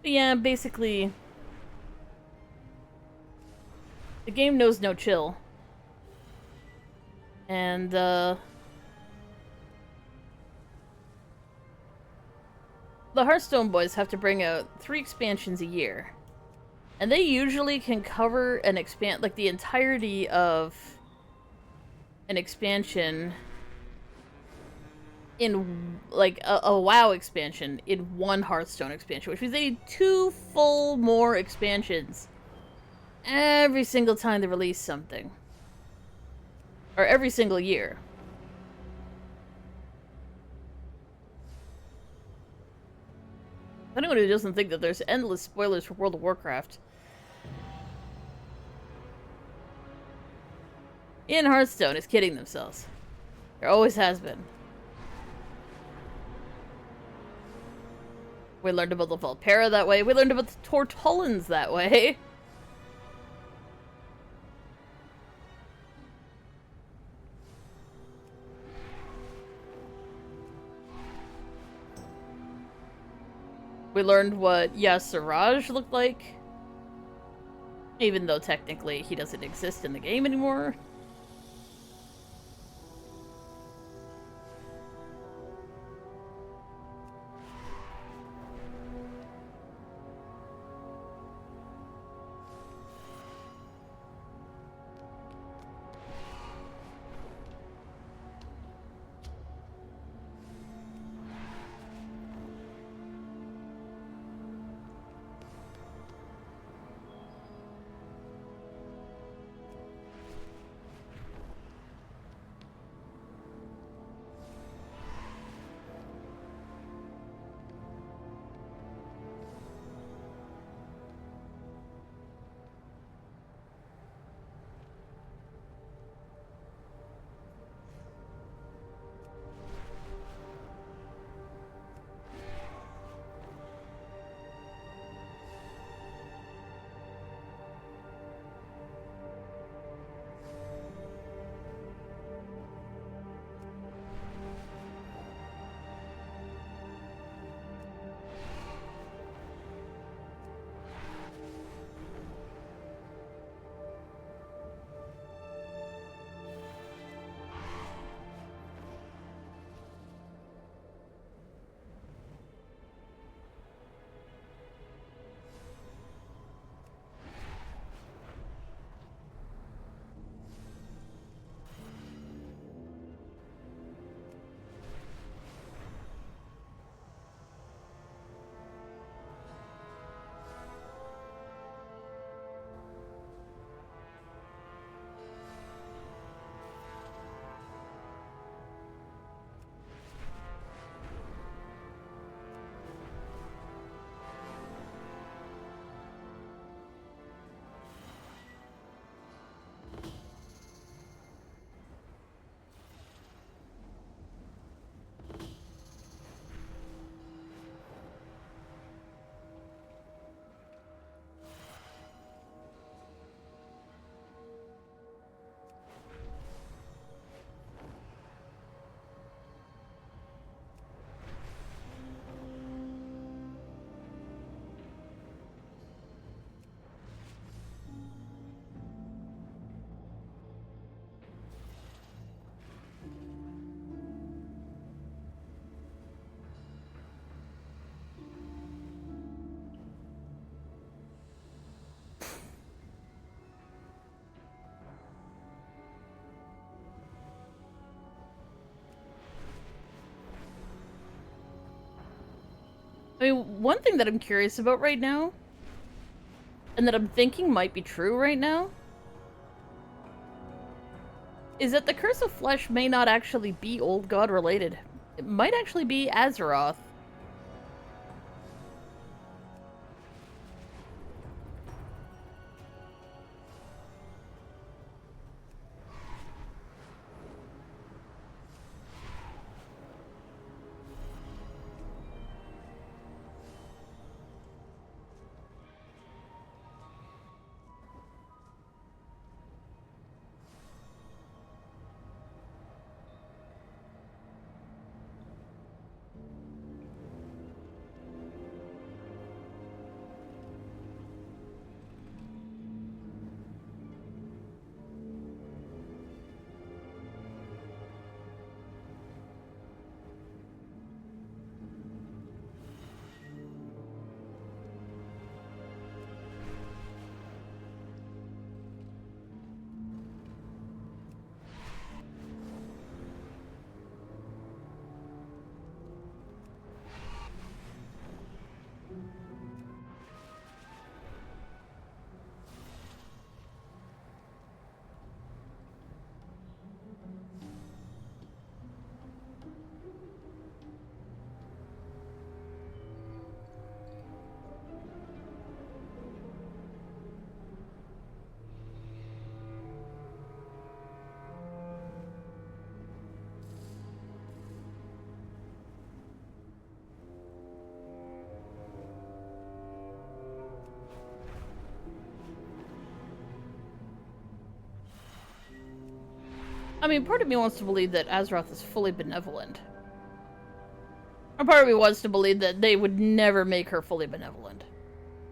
But yeah, basically, the game knows no chill. And, the Hearthstone boys have to bring out 3 expansions a year. And they usually can cover and expand, like, the entirety of an expansion in, like, a WoW expansion in one Hearthstone expansion, which means they need 2 full more expansions every single time they release something. Or every single year. Anyone who doesn't think that there's endless spoilers for World of Warcraft. In Hearthstone is kidding themselves. There always has been. We learned about the Valpera that way. We learned about the Tortollans that way. We learned what Yasiraj looked like. Even though technically he doesn't exist in the game anymore. I mean, one thing that I'm curious about right now, and that I'm thinking might be true right now, is that the Curse of Flesh may not actually be Old God related. It might actually be Azeroth. I mean, part of me wants to believe that Azeroth is fully benevolent. A part of me wants to believe that they would never make her fully benevolent.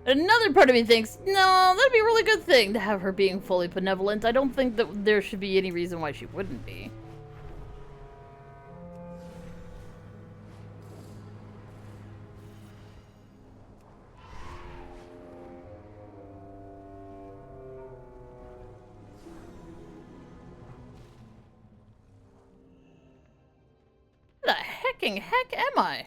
Another part of me thinks, no, that'd be a really good thing to have her being fully benevolent. I don't think that there should be any reason why she wouldn't be. Where the hecking heck am I?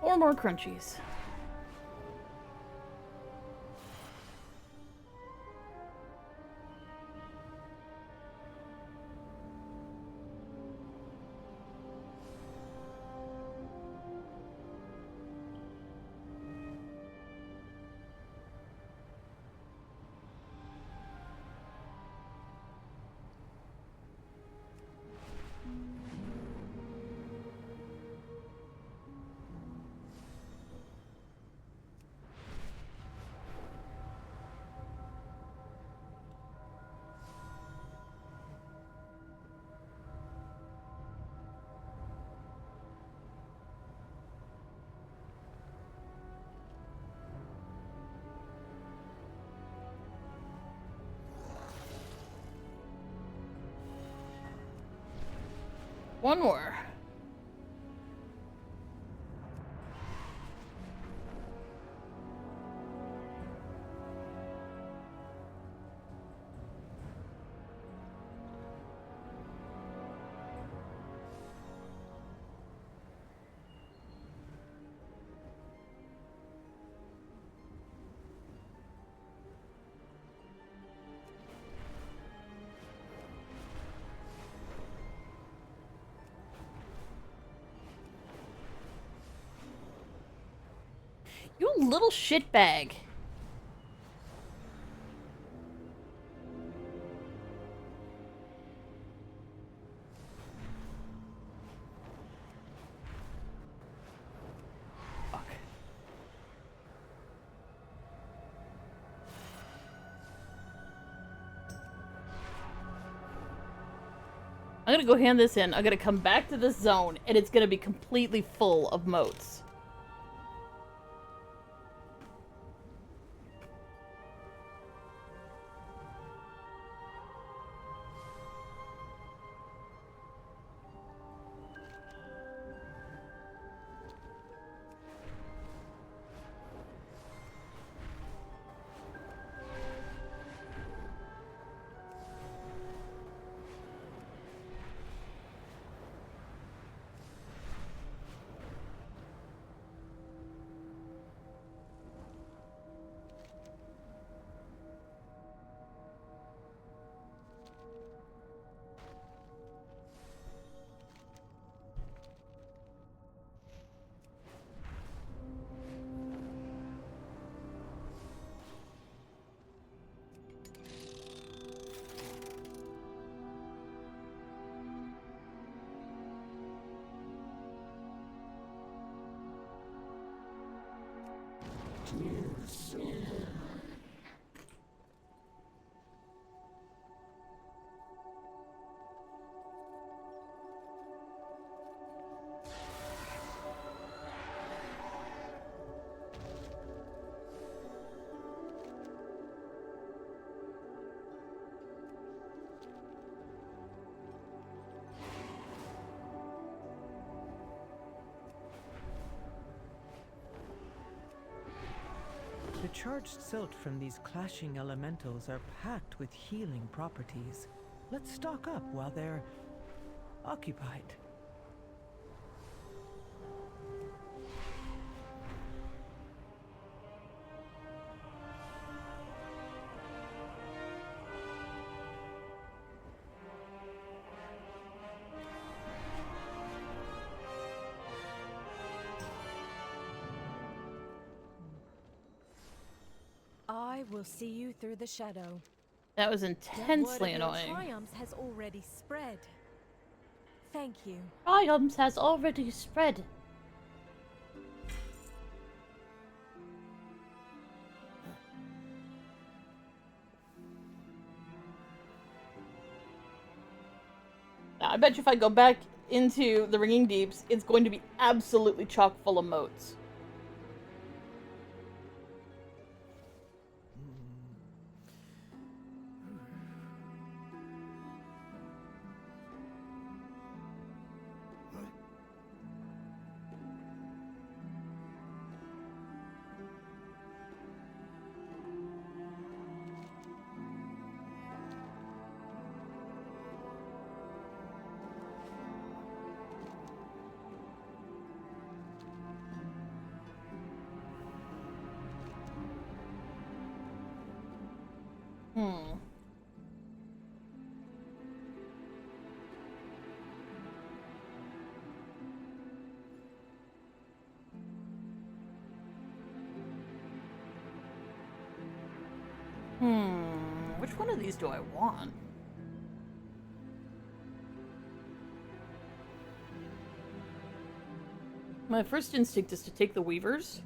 Or more crunchies. One more. You little shitbag. Fuck. I'm gonna go hand this in. I'm gonna come back to this zone, and it's gonna be completely full of moats. The charged silt from these clashing elementals are packed with healing properties. Let's stock up while they're occupied. I will see you through the shadow. That was Word intensely of your annoying. triumphs has already spread. Thank you. Triumphs has already spread. Now, I bet you if I go back into the Ringing Deeps, it's going to be absolutely chock full of moats. Which one of these do I want? My first instinct is to take the Weavers.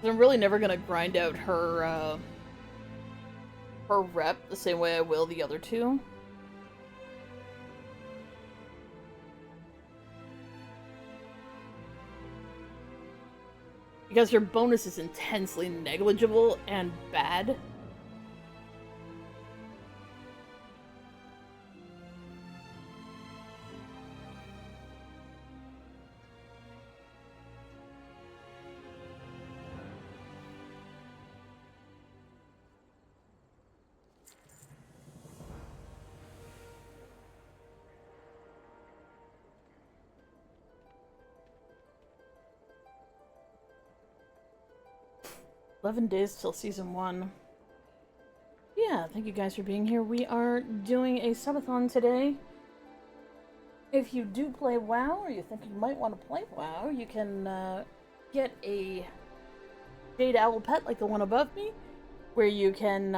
I'm really never gonna grind out her rep the same way I will the other two. Because her bonus is intensely negligible and bad. "11 days till season 1. Yeah, thank you guys for being here. We are doing a subathon today. If you do play WoW, or you think you might want to play WoW, you can get a Jade Owl pet like the one above me, where you can,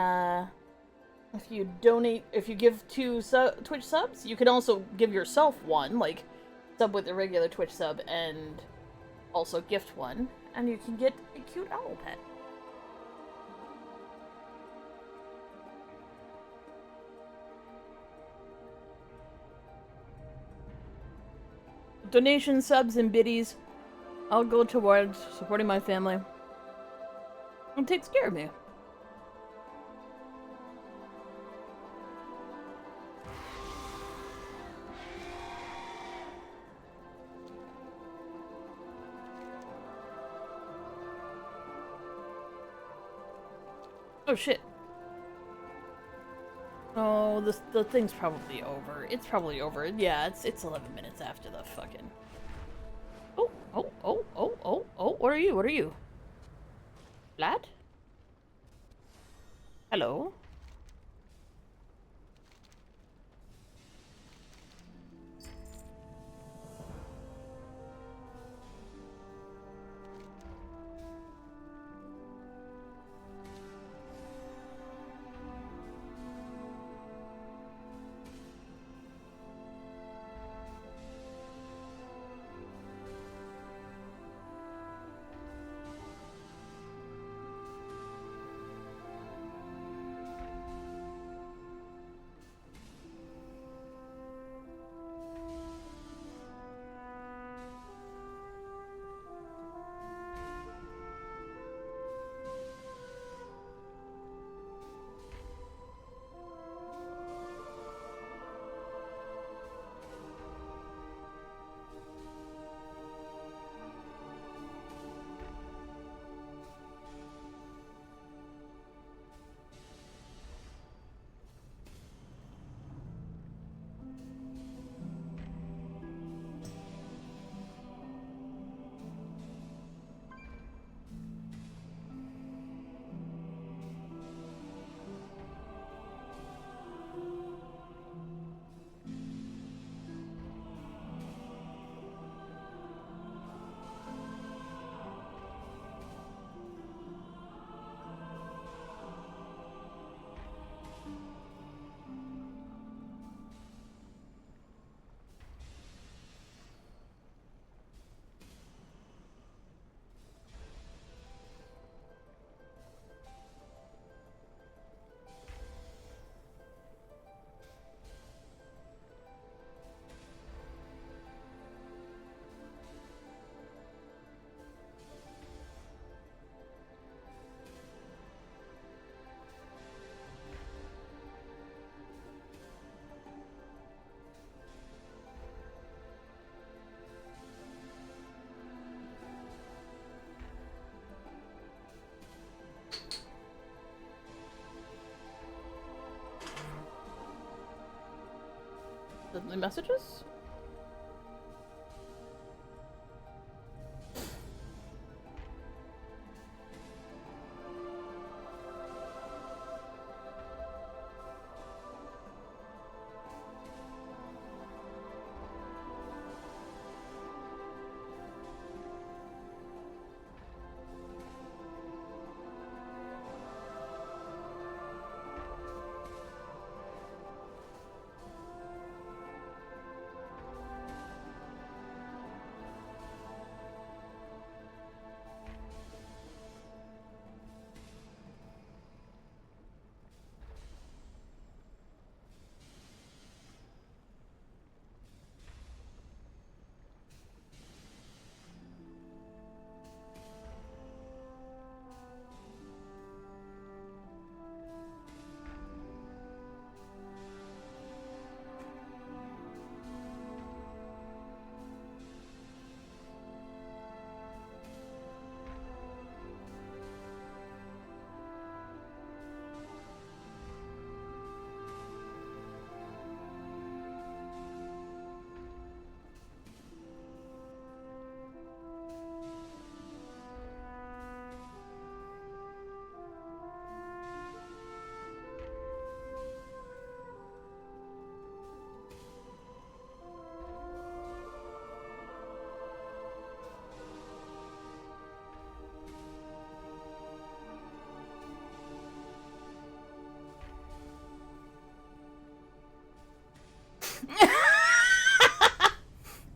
if you donate, if you give 2 Twitch subs, you can also give yourself one, like sub with a regular Twitch sub and also gift one, and you can get a cute owl pet. Donation subs and biddies all go towards supporting my family. It takes care of me. Oh shit. Oh, the thing's probably over. It's probably over. Yeah, it's 11 minutes after the fucking... Oh, what are you? What are you? Lad? Hello? The messages?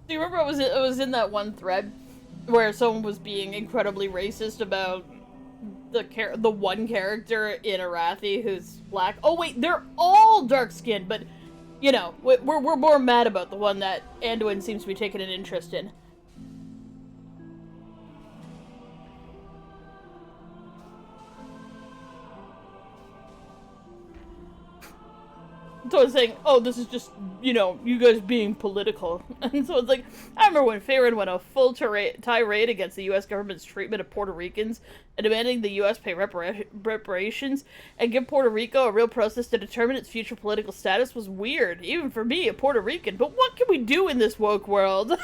Do you remember it was in that one thread where someone was being incredibly racist about the one character in Arathi who's black? Oh wait, they're all dark skinned, but you know, we're more mad about the one that Anduin seems to be taking an interest in. So I was saying, oh, this is just, you know, you guys being political. And so it's like, I remember when Farron went a full tirade against the U.S. government's treatment of Puerto Ricans and demanding the U.S. pay reparations and give Puerto Rico a real process to determine its future political status was weird, even for me, a Puerto Rican. But what can we do in this woke world?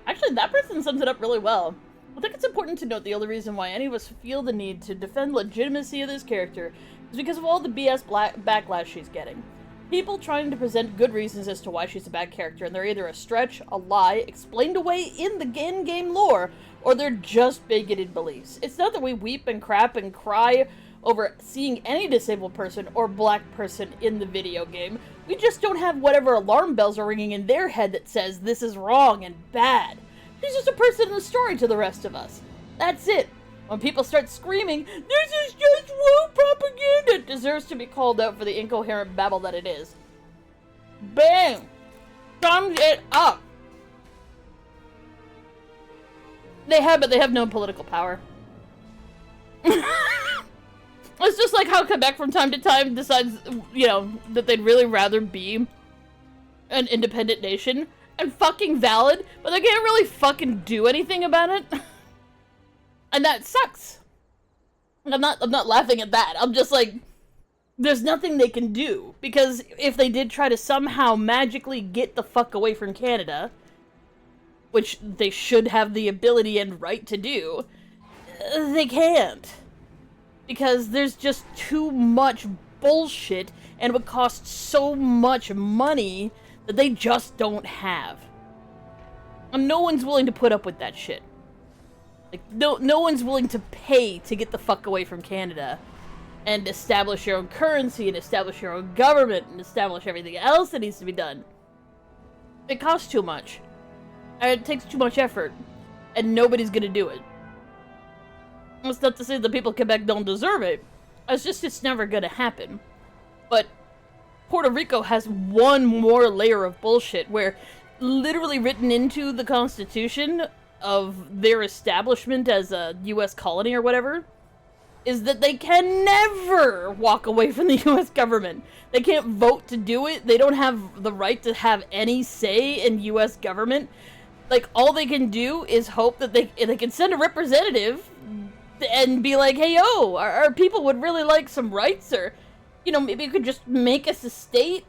Actually, that person sums it up really well. I think it's important to note the only reason why any of us feel the need to defend legitimacy of this character is because of all the BS backlash she's getting. People trying to present good reasons as to why she's a bad character, and they're either a stretch, a lie, explained away in the in-game lore, or they're just bigoted beliefs. It's not that we weep and crap and cry over seeing any disabled person or black person in the video game. We just don't have whatever alarm bells are ringing in their head that says this is wrong and bad. She's just a person in a story to the rest of us. That's it. When people start screaming, this is just woke propaganda, it deserves to be called out for the incoherent babble that it is. Bang! Thumbs it up! They have no political power. It's just like how Quebec from time to time decides, you know, that they'd really rather be an independent nation. And fucking valid, but they can't really fucking do anything about it. And that sucks. I'm not laughing at that. I'm just like, there's nothing they can do. Because if they did try to somehow magically get the fuck away from Canada, which they should have the ability and right to do, they can't. Because there's just too much bullshit and it would cost so much money that they just don't have. And no one's willing to put up with that shit. Like, no one's willing to pay to get the fuck away from Canada and establish your own currency and establish your own government and establish everything else that needs to be done. It costs too much. And it takes too much effort. And nobody's gonna do it. That's not to say the people of Quebec don't deserve it. It's just it's never gonna happen. But Puerto Rico has one more layer of bullshit where literally written into the Constitution of their establishment as a U.S. colony or whatever is that they can never walk away from the U.S. government. They can't vote to do it. They don't have the right to have any say in U.S. government. Like, all they can do is hope that they can send a representative and be like, hey, yo, our people would really like some rights, or, you know, maybe you could just make us a state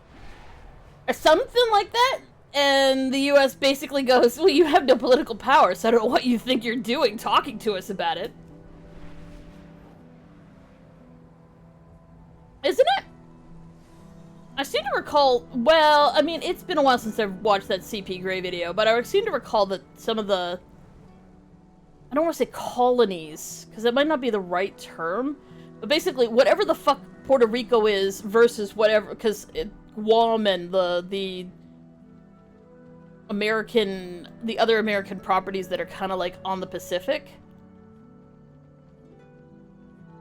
or something like that. And the U.S. basically goes, well, you have no political power, so I don't know what you think you're doing talking to us about it. Isn't it? I seem to recall, well, I mean, it's been a while since I've watched that CP Grey video, but I seem to recall that some of the, I don't want to say colonies, because that might not be the right term, but basically, whatever the fuck Puerto Rico is versus whatever, because Guam and the other American properties that are kind of like on the Pacific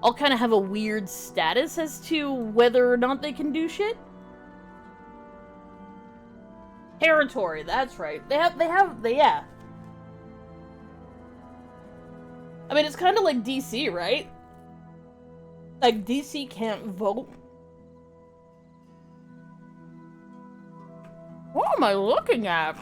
all kind of have a weird status as to whether or not they can do shit. Territory, that's right. Yeah. I mean, it's kind of like DC, right? Like, DC can't vote. What am I looking at?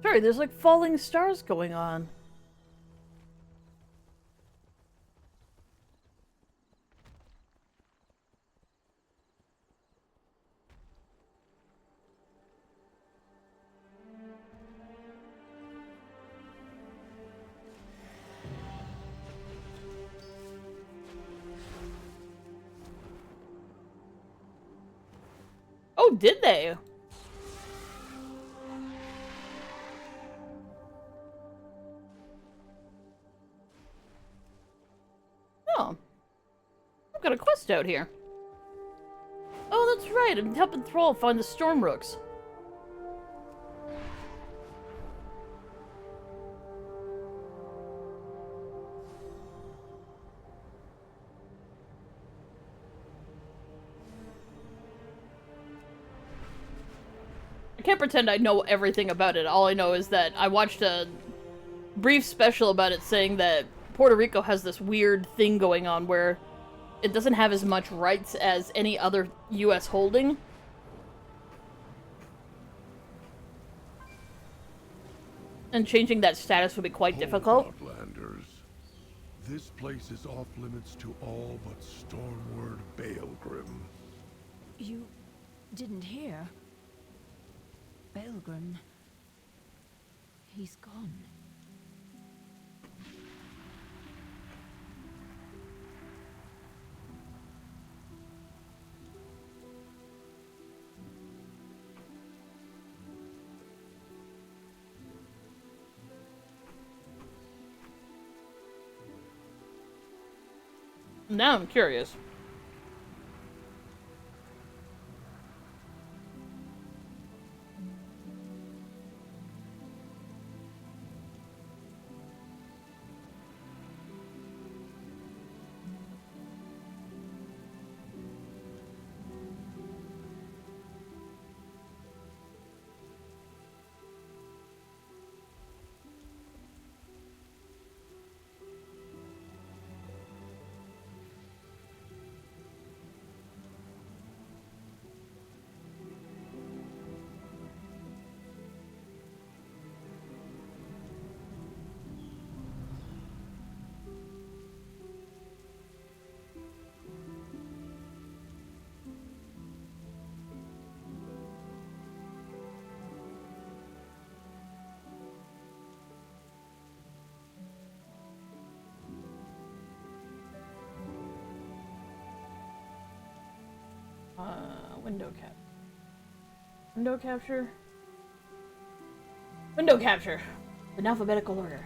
Sorry, there's like falling stars going on. Oh, did they? Oh. I've got a quest out here. Oh, that's right. I'm helping Thrall find the Storm Rooks. I can't pretend I know everything about it. All I know is that I watched a brief special about it saying that Puerto Rico has this weird thing going on where it doesn't have as much rights as any other U.S. holding. And changing that status would be quite difficult. Outlanders. This place is off limits to all but Stormward Baelgrim. You didn't hear? Baelgrim. He's gone. Now I'm curious. Window cap. Window capture? Window capture! In alphabetical order.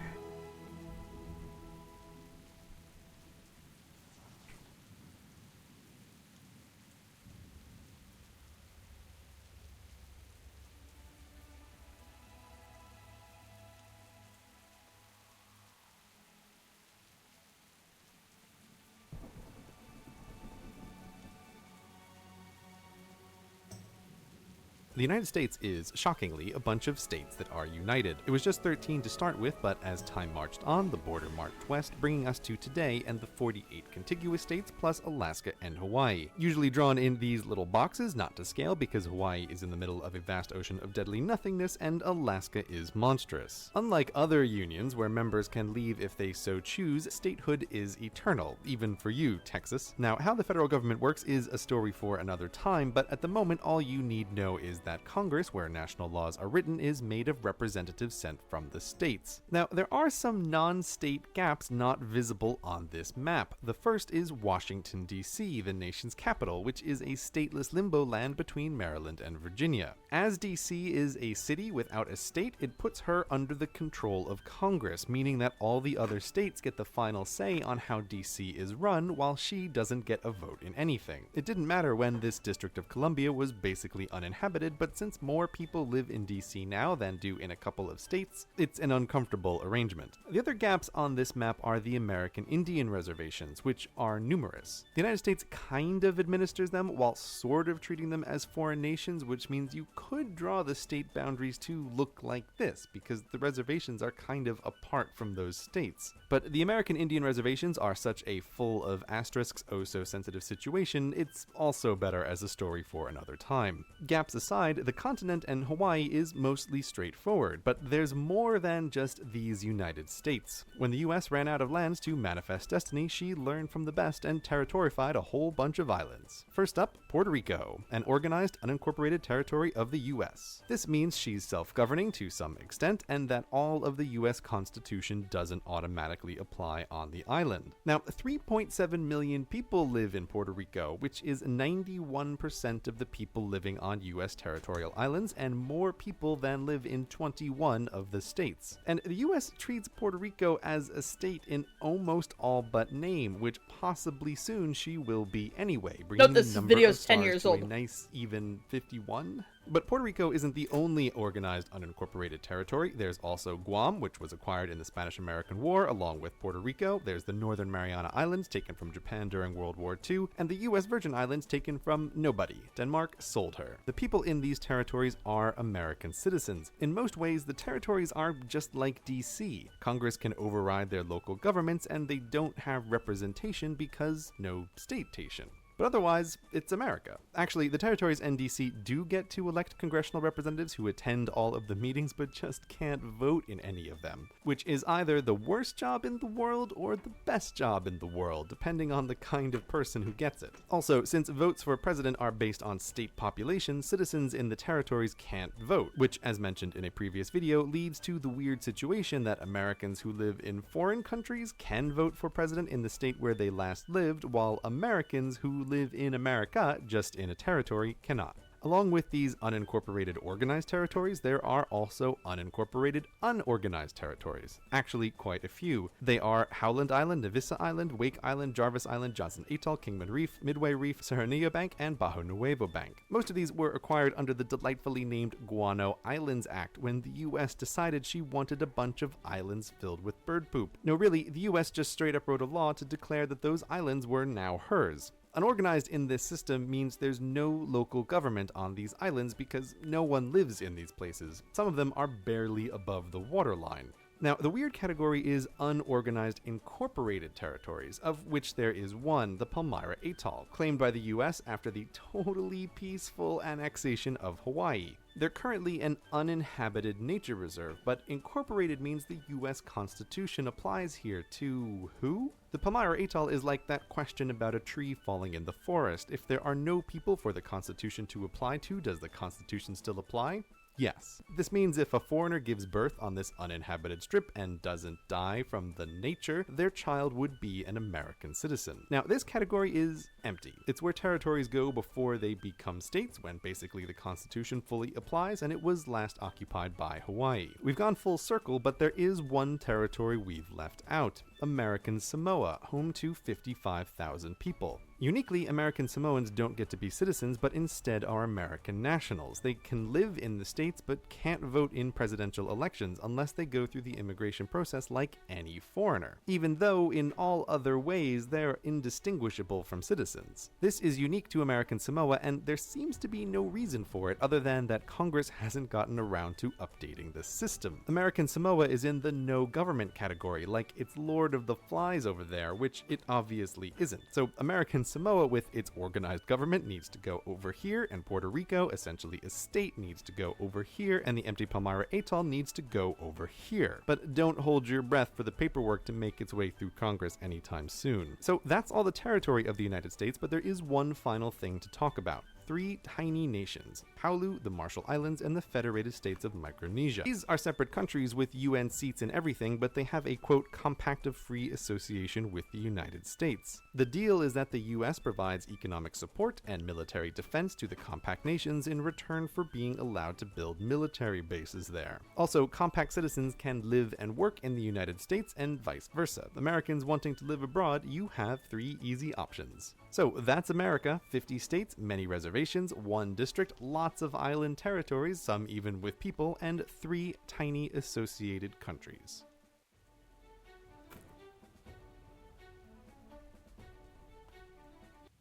The United States is, shockingly, a bunch of states that are united. It was just 13 to start with, but as time marched on, the border marched west, bringing us to today and the 48 contiguous states plus Alaska and Hawaii. Usually drawn in these little boxes, not to scale because Hawaii is in the middle of a vast ocean of deadly nothingness and Alaska is monstrous. Unlike other unions where members can leave if they so choose, statehood is eternal, even for you, Texas. Now, how the federal government works is a story for another time, but at the moment all you need know is that Congress, where national laws are written, is made of representatives sent from the states. Now, there are some non-state gaps not visible on this map. The first is Washington, D.C., the nation's capital, which is a stateless limbo land between Maryland and Virginia. As D.C. is a city without a state, it puts her under the control of Congress, meaning that all the other states get the final say on how D.C. is run, while she doesn't get a vote in anything. It didn't matter when this District of Columbia was basically uninhabited, but since more people live in DC now than do in a couple of states, it's an uncomfortable arrangement. The other gaps on this map are the American Indian reservations, which are numerous. The United States kind of administers them while sort of treating them as foreign nations, which means you could draw the state boundaries to look like this, because the reservations are kind of apart from those states. But the American Indian reservations are such a full of asterisks, oh so sensitive situation, it's also better as a story for another time. Gaps aside, the continent and Hawaii is mostly straightforward, but there's more than just these United States. When the US ran out of lands to manifest destiny, she learned from the best and territorified a whole bunch of islands. First up, Puerto Rico, an organized, unincorporated territory of the US. This means she's self-governing to some extent, and that all of the US Constitution doesn't automatically apply on the island. Now, 3.7 million people live in Puerto Rico, which is 91% of the people living on US territorial islands, and more people than live in 21 of the states. And the US treats Puerto Rico as a state in almost all but name, which possibly soon she will be anyway, bringing the number of stars 10 years to old. a nice even 51. But Puerto Rico isn't the only organized unincorporated territory. There's also Guam, which was acquired in the Spanish-American War along with Puerto Rico. There's the Northern Mariana Islands, taken from Japan during World War II, and the US Virgin Islands, taken from nobody. Denmark sold her. The people in these territories are American citizens. In most ways, the territories are just like DC. Congress can override their local governments, and they don't have representation because no statetation. But otherwise, it's America. Actually, the territories and DC do get to elect congressional representatives who attend all of the meetings but just can't vote in any of them, which is either the worst job in the world or the best job in the world, depending on the kind of person who gets it. Also, since votes for president are based on state population, citizens in the territories can't vote, which, as mentioned in a previous video, leads to the weird situation that Americans who live in foreign countries can vote for president in the state where they last lived, while Americans who live in America, just in a territory, cannot. Along with these unincorporated organized territories, there are also unincorporated unorganized territories. Actually, quite a few. They are Howland Island, Navissa Island, Wake Island, Jarvis Island, Johnson Atoll, Kingman Reef, Midway Reef, Serranillo Bank, and Bajo Nuevo Bank. Most of these were acquired under the delightfully named Guano Islands Act when the US decided she wanted a bunch of islands filled with bird poop. No, really, the US just straight up wrote a law to declare that those islands were now hers. Unorganized in this system means there's no local government on these islands because no one lives in these places. Some of them are barely above the waterline. Now, the weird category is unorganized incorporated territories, of which there is one, the Palmyra Atoll, claimed by the US after the totally peaceful annexation of Hawaii. They're currently an uninhabited nature reserve, but incorporated means the US Constitution applies here to who? The Palmyra Atoll is like that question about a tree falling in the forest. If there are no people for the Constitution to apply to, does the Constitution still apply? Yes. This means if a foreigner gives birth on this uninhabited strip and doesn't die from the nature, their child would be an American citizen. Now, this category is empty. It's where territories go before they become states, when basically the Constitution fully applies, and it was last occupied by Hawaii. We've gone full circle, but there is one territory we've left out: American Samoa, home to 55,000 people. Uniquely, American Samoans don't get to be citizens, but instead are American nationals. They can live in the States, but can't vote in presidential elections unless they go through the immigration process like any foreigner, even though in all other ways they're indistinguishable from citizens. This is unique to American Samoa, and there seems to be no reason for it other than that Congress hasn't gotten around to updating the system. American Samoa is in the no government category, like it's Lord of the Flies over there, which it obviously isn't. So American Samoa with its organized government needs to go over here, and Puerto Rico, essentially a state, needs to go over here, and the empty Palmyra Atoll needs to go over here. But don't hold your breath for the paperwork to make its way through Congress anytime soon. So that's all the territory of the United States, but there is one final thing to talk about. 3 tiny nations: Paulu, the Marshall Islands, and the Federated States of Micronesia. These are separate countries with UN seats and everything, but they have a, quote, compact of free association with the United States. The deal is that the US provides economic support and military defense to the compact nations in return for being allowed to build military bases there. Also, compact citizens can live and work in the United States and vice versa. Americans wanting to live abroad, you have 3 easy options. So that's America: 50 states, many reservations, 1 district, lots of island territories, some even with people, and 3 tiny associated countries.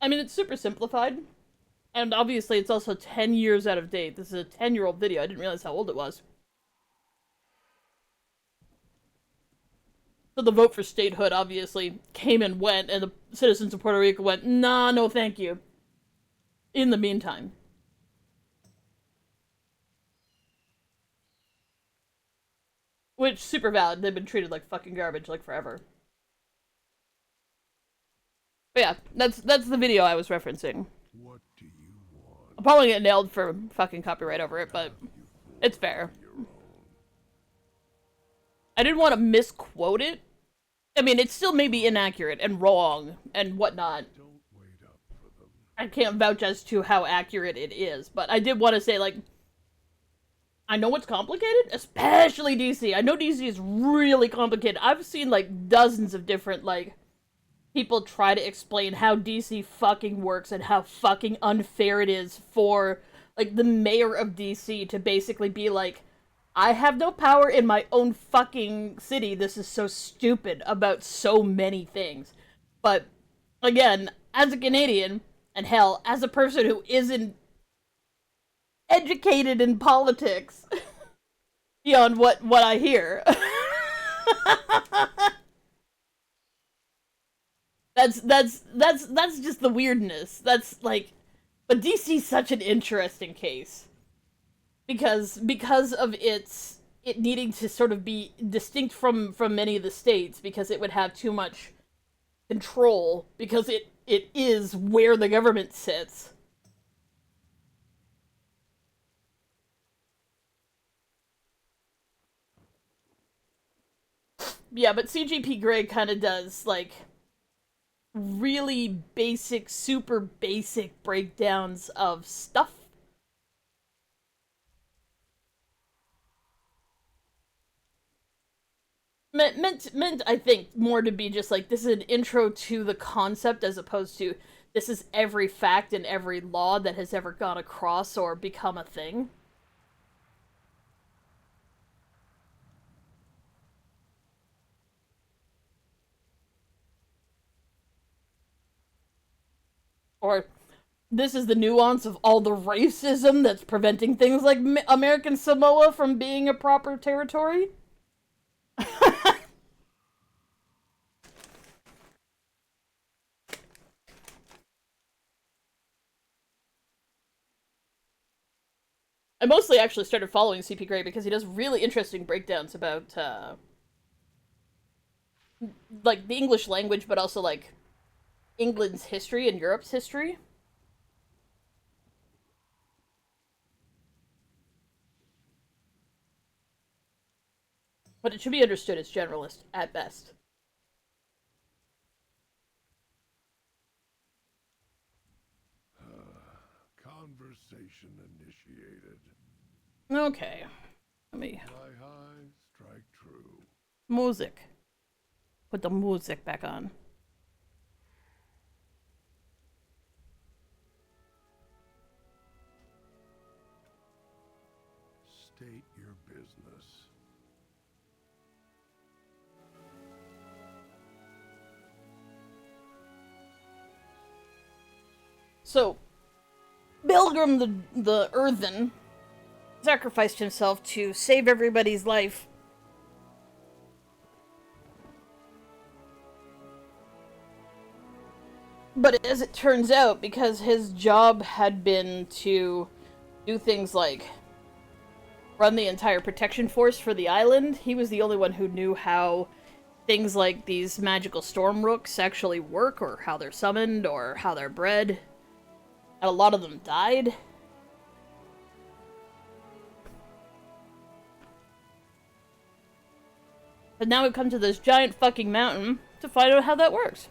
I mean, it's super simplified, and obviously it's also 10 years out of date. This is a 10-year-old video. I didn't realize how old it was. So the vote for statehood obviously came and went, and the citizens of Puerto Rico went, nah, no thank you. In the meantime. Which, super valid. They've been treated like fucking garbage, like, forever. But yeah, that's the video I was referencing. What do you want? I'll probably get nailed for fucking copyright over it, but it's fair. I didn't want to misquote it. I mean, it's still maybe inaccurate and wrong and whatnot. I can't vouch as to how accurate it is, but I did want to say, like, I know it's complicated, especially DC. I know DC is really complicated. I've seen, like, dozens of different, like, people try to explain how DC fucking works and how fucking unfair it is for, like, the mayor of DC to basically be like, I have no power in my own fucking city. This is so stupid about so many things. But, again, as a Canadian, and hell, as a person who isn't educated in politics, beyond what I hear, that's just the weirdness. That's, like, but DC's such an interesting case. Because of it needing to sort of be distinct from many of the states, because it would have too much control, because it is where the government sits. Yeah, but CGP Grey kind of does, like, really basic, super basic breakdowns of stuff. Meant, I think, more to be just like, this is an intro to the concept, as opposed to, this is every fact and every law that has ever gone across or become a thing. Or, this is the nuance of all the racism that's preventing things like American Samoa from being a proper territory. I mostly actually started following CP Grey because he does really interesting breakdowns about, like, the English language, but also, like, England's history and Europe's history. But it should be understood as generalist, at best. Conversation initiated. Okay. Let me... Fly high, strike true. Music. Put the music back on. State your business. So, Belgrim the Earthen sacrificed himself to save everybody's life. But as it turns out, because his job had been to do things like run the entire protection force for the island, he was the only one who knew how things like these magical storm rooks actually work, or how they're summoned, or how they're bred. And a lot of them died. But now we've come to this giant fucking mountain to find out how that works.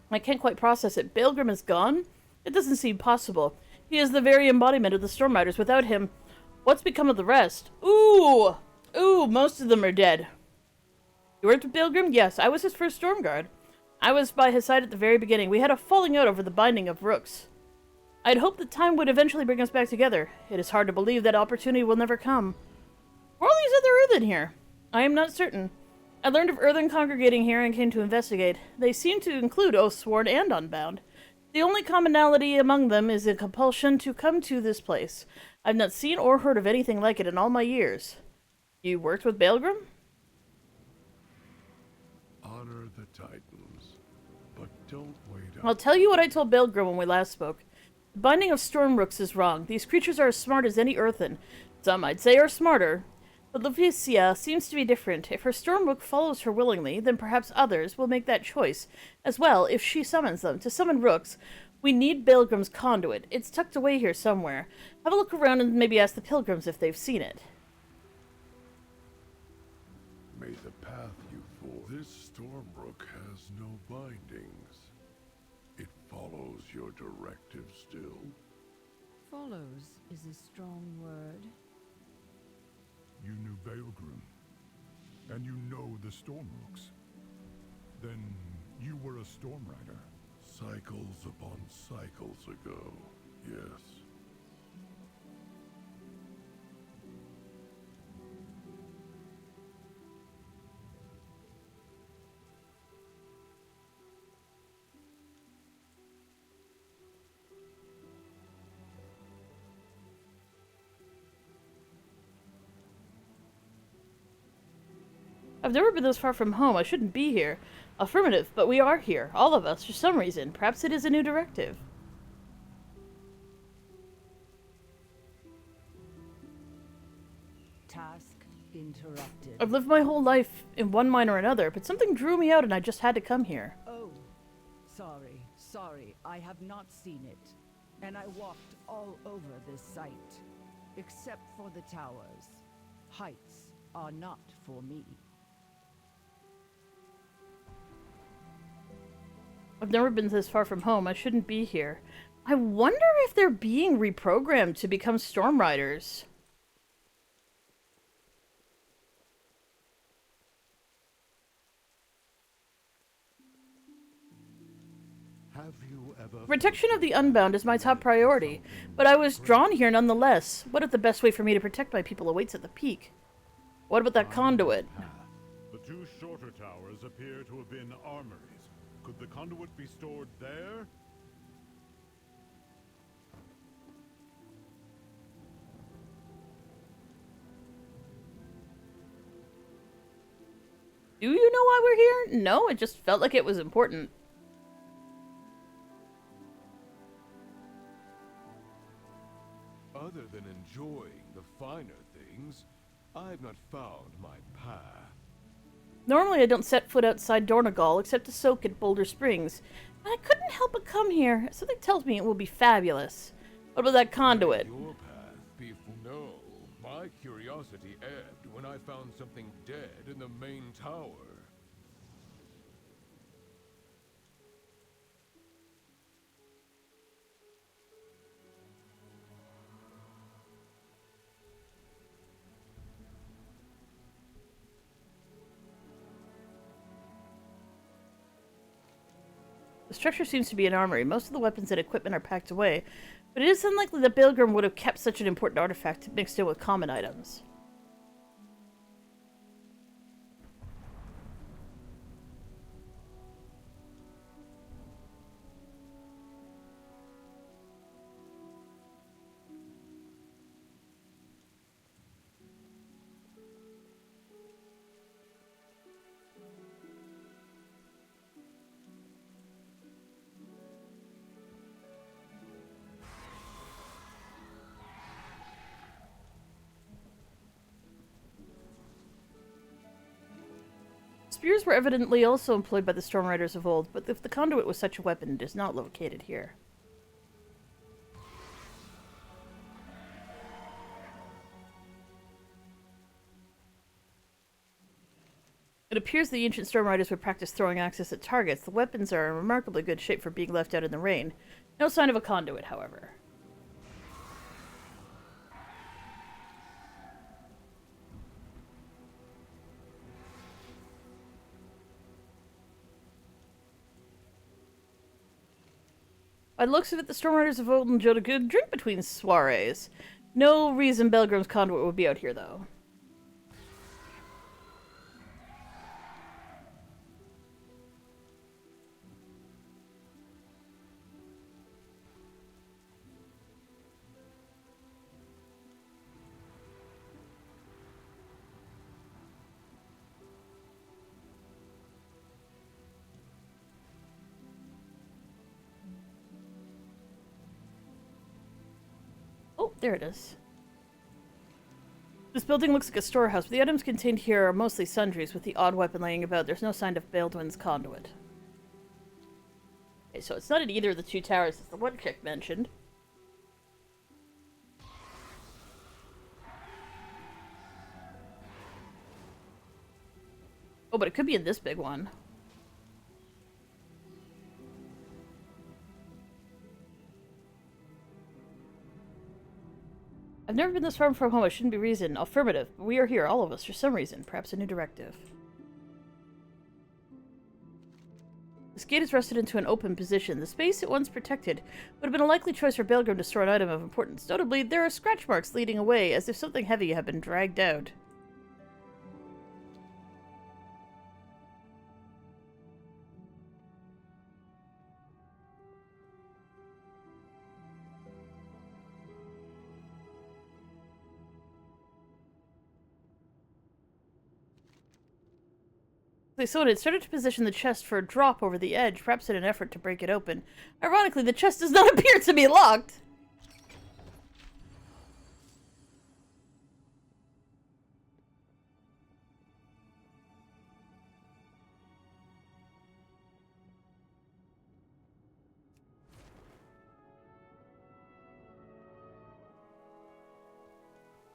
I can't quite process it. Baelgrim is gone? It doesn't seem possible. He is the very embodiment of the Storm Riders. Without him, what's become of the rest? Ooh! Ooh, most of them are dead. You worked with Baelgrim? Yes, I was his first Storm Guard. I was by his side at the very beginning. We had a falling out over the binding of rooks. I'd hoped that time would eventually bring us back together. It is hard to believe that opportunity will never come. Were all these other Earthen here? I am not certain. I learned of Earthen congregating here and came to investigate. They seem to include Oathsworn and Unbound. The only commonality among them is a compulsion to come to this place. I've not seen or heard of anything like it in all my years. You worked with Baelgrim? Honor the Titans, but don't wait up. I'll tell you what I told Baelgrim when we last spoke. The binding of storm rooks is wrong. These creatures are as smart as any Earthen. Some, I'd say, are smarter. But Luficia seems to be different. If her Stormrook follows her willingly, then perhaps others will make that choice as well if she summons them. To summon rooks, we need Baelgrim's conduit. It's tucked away here somewhere. Have a look around and maybe ask the pilgrims if they've seen it. May the path you follow. This Stormrook has no bindings. It follows your directive still. Follows is a strong word. You knew Baelgrim, and you know the Stormrooks. Then you were a Storm Rider. Cycles upon cycles ago, yes. I've never been this far from home. I shouldn't be here. Affirmative, but we are here. All of us, for some reason. Perhaps it is a new directive. Task interrupted. I've lived my whole life in one mine or another, but something drew me out and I just had to come here. Oh, sorry. I have not seen it. And I walked all over this site. Except for the towers. Heights are not for me. I've never been this far from home. I shouldn't be here. I wonder if they're being reprogrammed to become Storm Riders. Have you ever... Protection of the Unbound is my top priority, but I was drawn here nonetheless. What if the best way for me to protect my people awaits at the peak? What about that conduit? The two shorter towers appear to have been armories. Could the conduit be stored there? Do you know why we're here? No, it just felt like it was important. Other than enjoying the finer things, I've not found my path. Normally I don't set foot outside Dornegal except to soak at Boulder Springs. I couldn't help but come here. Something tells me it will be fabulous. What about that conduit? Your path be no. My curiosity ebbed when I found something dead in the main tower. The structure seems to be an armory. Most of the weapons and equipment are packed away, but it is unlikely that Pilgrim would have kept such an important artifact mixed in with common items. Spears were evidently also employed by the Storm Riders of old, but if the conduit was such a weapon, it is not located here. It appears the ancient Storm Riders would practice throwing axes at targets. The weapons are in remarkably good shape for being left out in the rain. No sign of a conduit, however. By the looks of it, the Storm Riders of old enjoyed a good drink between soirees. No reason Belgrim's conduit would be out here, though. Oh, there it is. This building looks like a storehouse, but the items contained here are mostly sundries, with the odd weapon laying about. There's no sign of Baldwin's conduit. Okay, so it's not in either of the two towers, as the one chick mentioned. Oh, but it could be in this big one. I've never been this far from home. I shouldn't be reason. Affirmative. We are here, all of us, for some reason. Perhaps a new directive. This gate is rested into an open position. The space it once protected would have been a likely choice for Belgrim to store an item of importance. Notably, there are scratch marks leading away, as if something heavy had been dragged out. Someone had started to position the chest for a drop over the edge, perhaps in an effort to break it open. Ironically, the chest does not appear to be locked.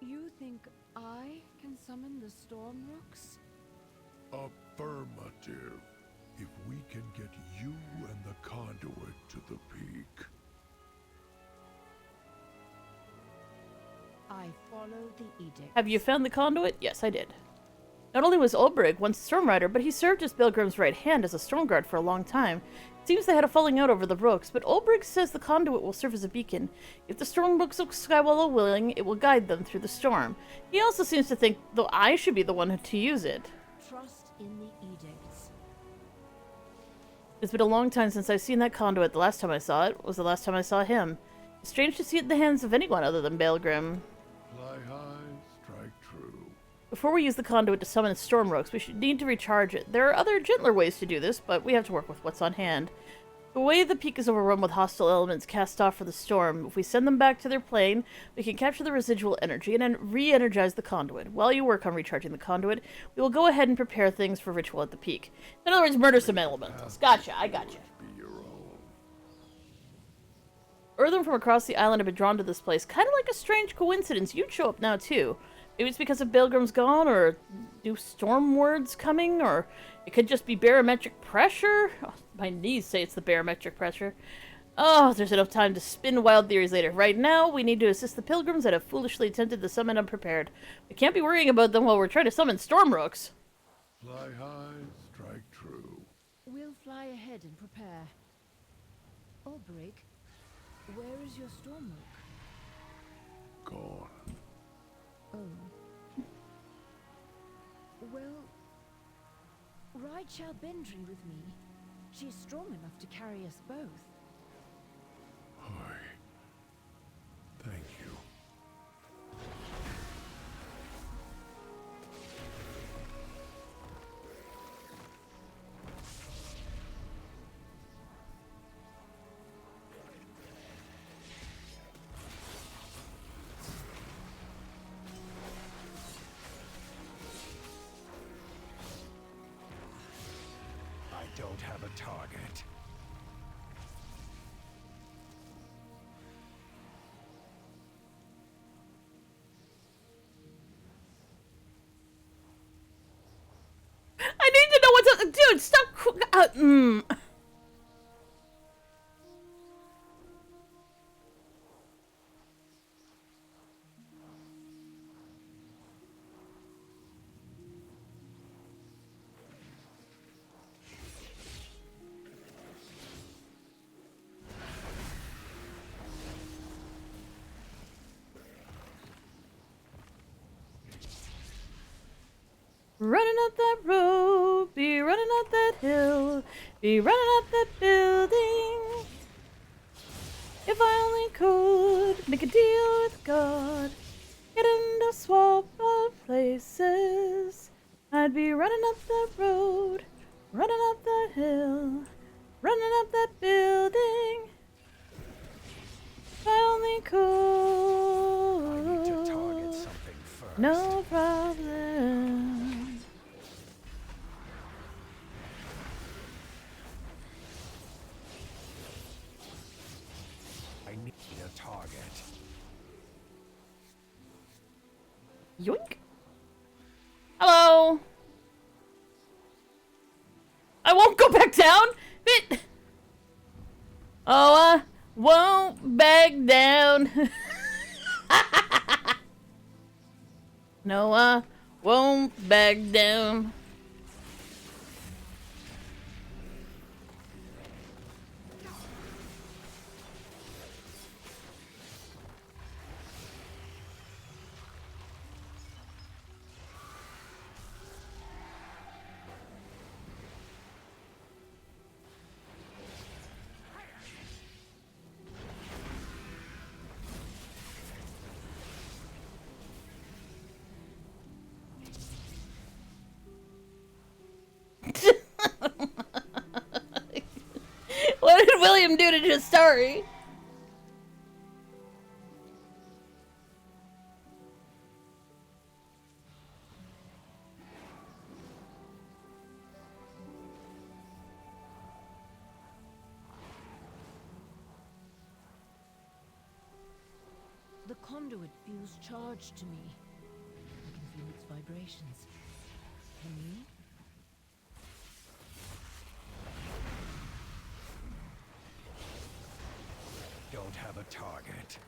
You think I can summon the storm rooks? Affirmative. If we can get you and the conduit to the peak. I follow the edict. Have you found the conduit? Yes, I did. Not only was Ulbrig once a Storm Rider, but he served as Belgrim's right hand as a Storm Guard for a long time. It seems they had a falling out over the Rooks, but Ulbrig says the conduit will serve as a beacon. If the Storm Rooks look Skywallow willing, it will guide them through the storm. He also seems to think, though I should be the one to use it. Trust in the edicts. It's been a long time since I've seen that conduit. The last time I saw it was the last time I saw him. It's strange to see it in the hands of anyone other than Belgrim. Fly high, strike true. Before we use the conduit to summon Storm Rooks, we should need to recharge it. There are other, gentler ways to do this, but we have to work with what's on hand. The way the peak is overrun with hostile elements cast off for the storm, if we send them back to their plane, we can capture the residual energy and then re-energize the conduit. While you work on recharging the conduit, we will go ahead and prepare things for ritual at the peak. In other words, murder some elementals. Gotcha, I gotcha. Be your own. Earthmen from across the island have been drawn to this place. Kind of like a strange coincidence. You'd show up now, too. Maybe it's because of Pilgrim's gone, or new storm words coming, or it could just be barometric pressure. Oh, my knees say it's the barometric pressure. Oh, there's enough time to spin wild theories later. Right now, we need to assist the pilgrims that have foolishly attempted to summon unprepared. We can't be worrying about them while we're trying to summon Stormrooks. Fly high, strike true. We'll fly ahead and prepare. Ulbrich, where is your Stormrook? Gone. Oh. Well, ride Shalbendry with me. She's strong enough to carry us both. Hi. Thank you. I don't have a target. I need to know what's up. Dude, stop. Running up that road, be running up that hill, be running up that building. If I only could make a deal with God, get into a swap of places, I'd be running up that road, running up that hill, running up that building. If I only could. I need to target something first. No problem. I need a target. Yoink. Hello. I won't go back down. Bit. Oh, I won't back down. No, I won't back down. What did William do to Justari? The conduit feels charged to me. I can feel its vibrations. Can you? Don't have a target.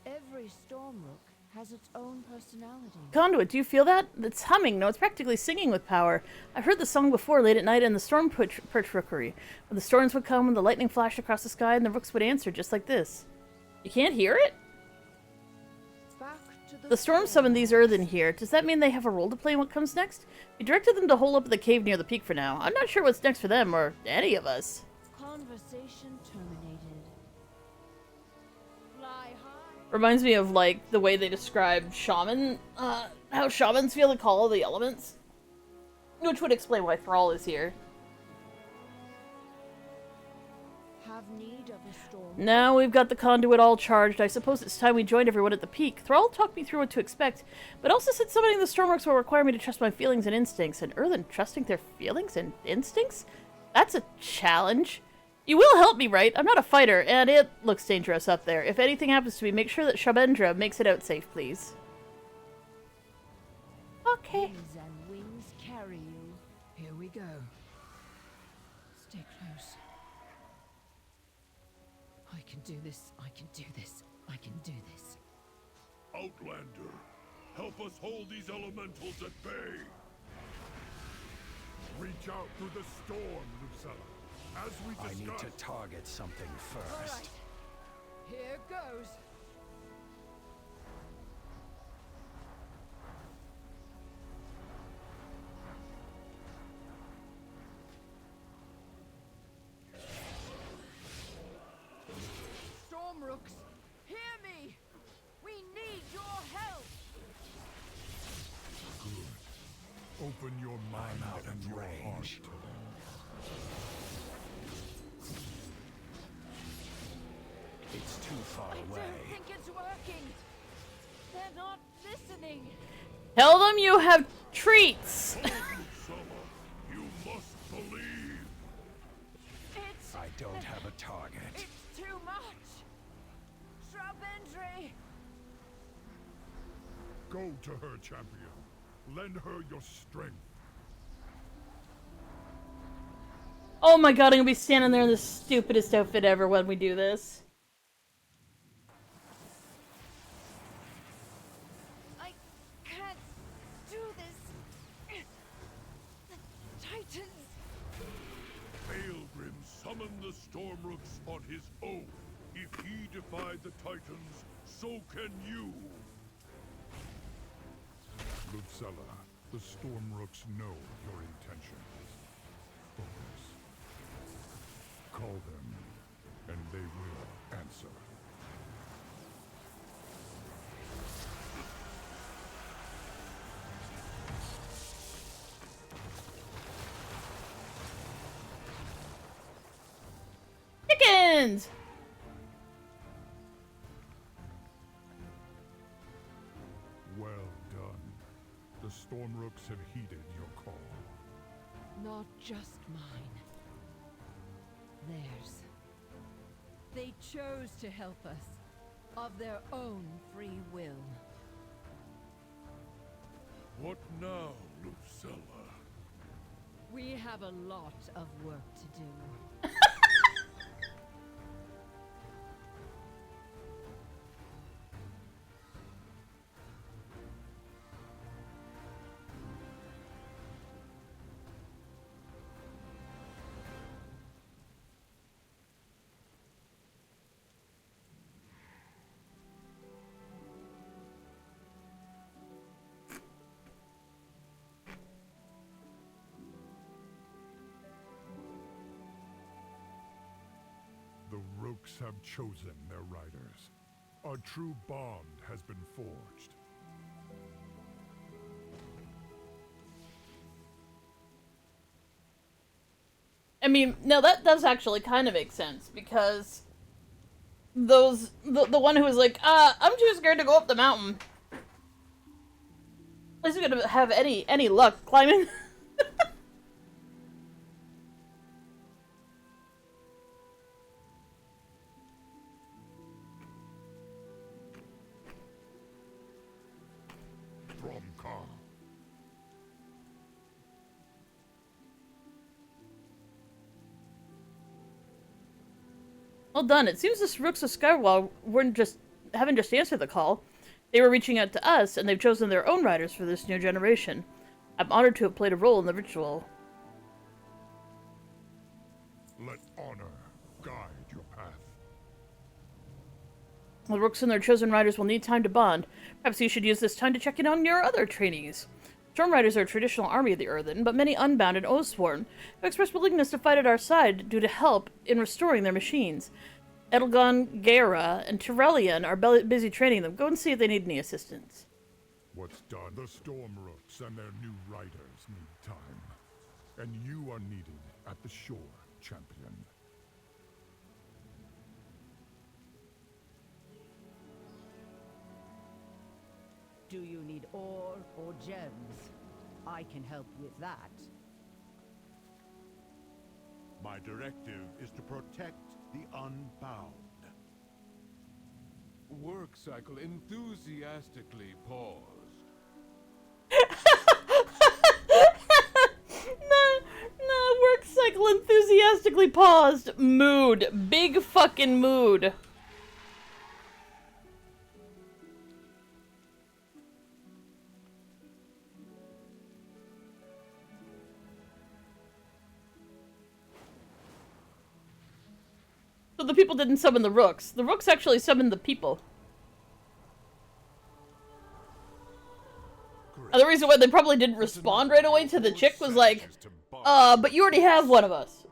Every Stormrook has its own personality. Conduit, do you feel that? It's humming. No, it's practically singing with power. I've heard the song before late at night in the storm perch rookery. When the storms would come and the lightning flashed across the sky and the rooks would answer just like this. You can't hear it? Back to The storm summoned these earthen here. Does that mean they have a role to play in what comes next? We directed them to hole up in the cave near the peak for now. I'm not sure what's next for them, or any of us. Conversation terminated. Fly high. Reminds me of, like, the way they describe shaman, how shamans feel the call of the elements. Which would explain why Thrall is here. How have need of a storm. Now we've got the conduit all charged. I suppose it's time we joined everyone at the peak. Thrall talked me through what to expect, but also said summoning the Stormworks will require me to trust my feelings and instincts. And Erlen trusting their feelings and instincts? That's a challenge. You will help me, right? I'm not a fighter, and it looks dangerous up there. If anything happens to me, make sure that Shabendra makes it out safe, please. Okay. Winds and wings carry you. Here we go. Stay close. I can do this. I can do this. I can do this. Outlander, help us hold these elementals at bay. Reach out through the storm, Lucella. As we discussed. I need to target something first. All right. Here goes. Stormrooks, hear me! We need your help! Good. Open your mind out and of your range. heart to them. It's too far away. I don't think it's working. They're not listening. Tell them you have treats. Lucella, you must believe. It's... I don't have a target. It's too much. Shrubendry. Go to her, champion. Lend her your strength. Oh my god, I'm gonna be standing there in the stupidest outfit ever when we do this. I can't do this. The Titans. Baelgrim summoned the Stormrooks on his own. If he defied the Titans, so can you. Lucella, the Stormrooks know your intentions. Focus. Call them, and they will answer. Chickens! Well done. The Stormrooks have heeded your call. Not just mine. Theirs. They chose to help us. Of their own free will. What now, Lucella? We have a lot of work to do. The Rooks have chosen their riders. A true bond has been forged. I mean, no, that does actually kind of make sense, because the one who was like, I'm too scared to go up the mountain. Is he gonna have any luck climbing? Dromcar. Well done. It seems the Rooks of Skywall haven't just answered the call. They were reaching out to us, and they've chosen their own riders for this new generation. I'm honored to have played a role in the ritual. Let honor guide your path. The Rooks and their chosen riders will need time to bond. Perhaps you should use this time to check in on your other trainees. Storm Riders are a traditional army of the Earthen, but many Unbound and Oathsworn have expressed willingness to fight at our side due to help in restoring their machines. Edelgon, Gaera, and Tyrellian are busy training them. Go and see if they need any assistance. What's done? The Stormrooks and their new riders need time. And you are needed at the shore, champion. Do you need ore or gems? I can help with that. My directive is to protect the unbound. Work cycle enthusiastically paused. No, work cycle enthusiastically paused. Mood. Big fucking mood. So the people didn't summon the rooks. The rooks actually summoned the people. And the reason why they probably didn't respond right away to the chick was like, but you already have one of us.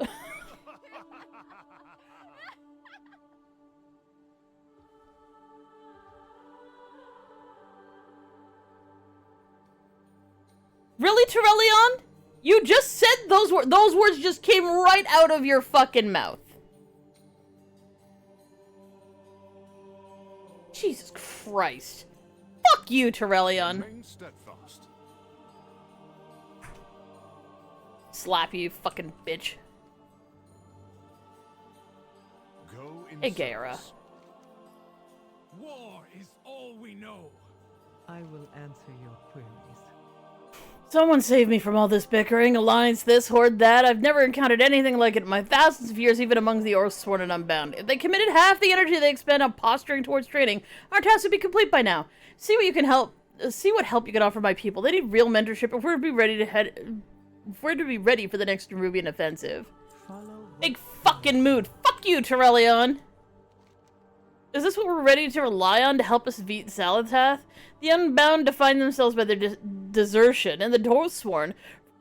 Really, Terrellion? You just said those words just came right out of your fucking mouth. Jesus Christ. Fuck you, Terrellion. Slap you, fucking bitch. Hey, Gaera. War is all we know. I will answer your queries. Someone save me from all this bickering, alliance this, horde that. I've never encountered anything like it in my thousands of years, even among the Oathsworn and Unbound. If they committed half the energy they expend on posturing towards training, our task would be complete by now. See what help you can offer my people. They need real mentorship if we're to be ready for the next Nerubian offensive. Big fucking mood. Fuck you, Terrellion. Is this what we're ready to rely on to help us beat Salatath? The Unbound define themselves by their desertion, and the Oathsworn,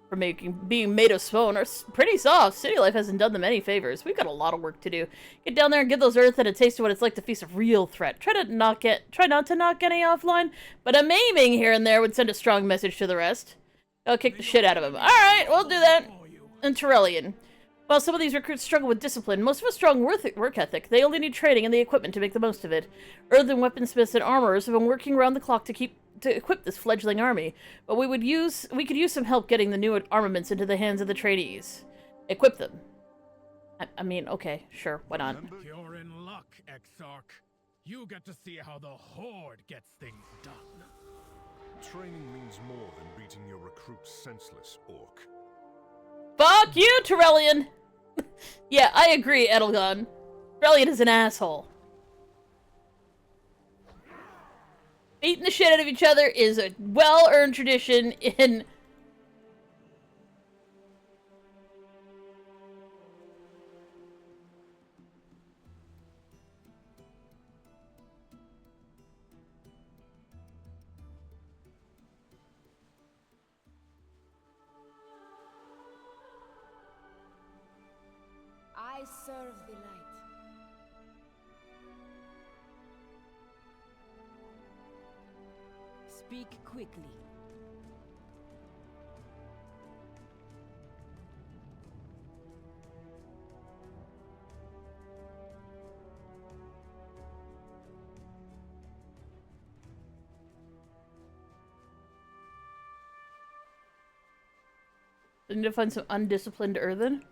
for being made of stone, are pretty soft. City life hasn't done them any favors. We've got a lot of work to do. Get down there and give those Earth a taste of what it's like to face a real threat. Try not to knock any offline, but a maiming here and there would send a strong message to the rest. I'll kick the shit out of him. Alright, we'll do that. And Terrellion. While some of these recruits struggle with discipline, most have a strong work ethic. They only need training and the equipment to make the most of it. Earthen weaponsmiths and armorers have been working around the clock to equip this fledgling army, but we could use some help getting the new armaments into the hands of the trainees. Equip them. I mean, okay, sure, why not? You're in luck, Exarch. You get to see how the Horde gets things done. Training means more than beating your recruits senseless, Orc. Fuck you, Terrellion! Yeah, I agree, Edelgon. Terrellion is an asshole. Beating the shit out of each other is a well-earned tradition in... I serve the light. Speak quickly. I need to find some undisciplined Earthen.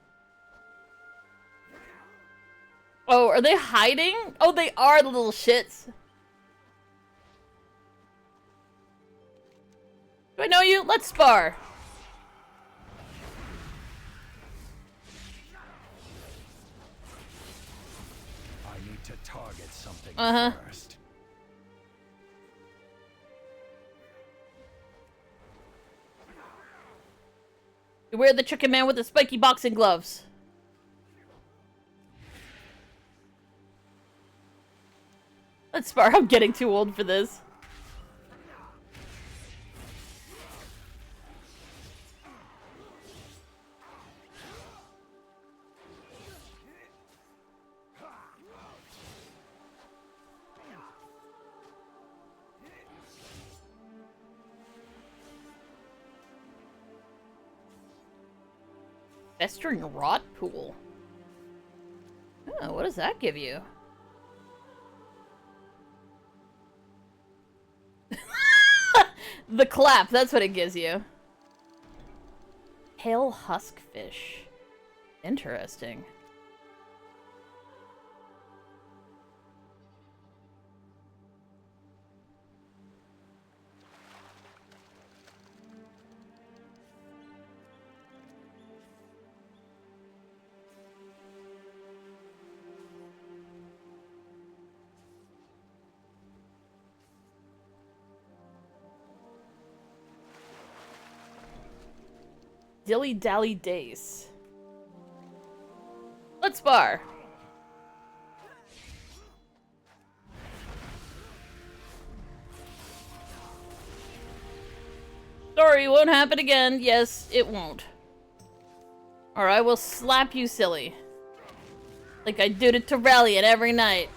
Oh, are they hiding? Oh, they are, the little shits. Do I know you? Let's spar. I need to target something first. Beware the chicken man with the spiky boxing gloves. Let's spar. I'm getting too old for this. Festering rot pool. Oh, what does that give you? The clap, that's what it gives you. Pale huskfish. Interesting. Dilly Dally Days. Let's spar. Sorry, won't happen again. Yes, it won't. Or I will slap you silly. Like I do to Torellian every night.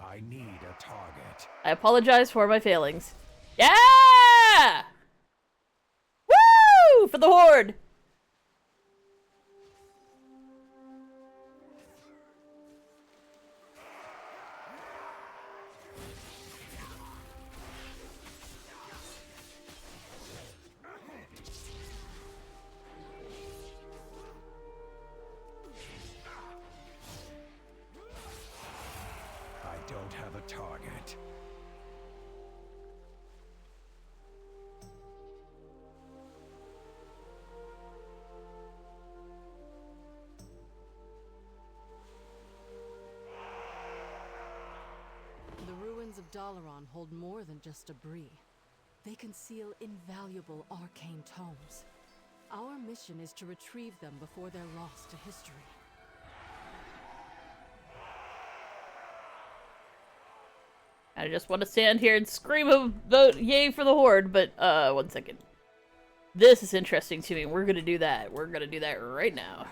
I need a target. I apologize for my failings. Yeah! Woo! For the Horde! I don't have a target. The ruins of Dalaran hold more than just debris. They conceal invaluable arcane tomes. Our mission is to retrieve them before they're lost to history. I just want to stand here and scream a vote yay for the Horde, but, one second. This is interesting to me. We're gonna do that. We're gonna do that right now.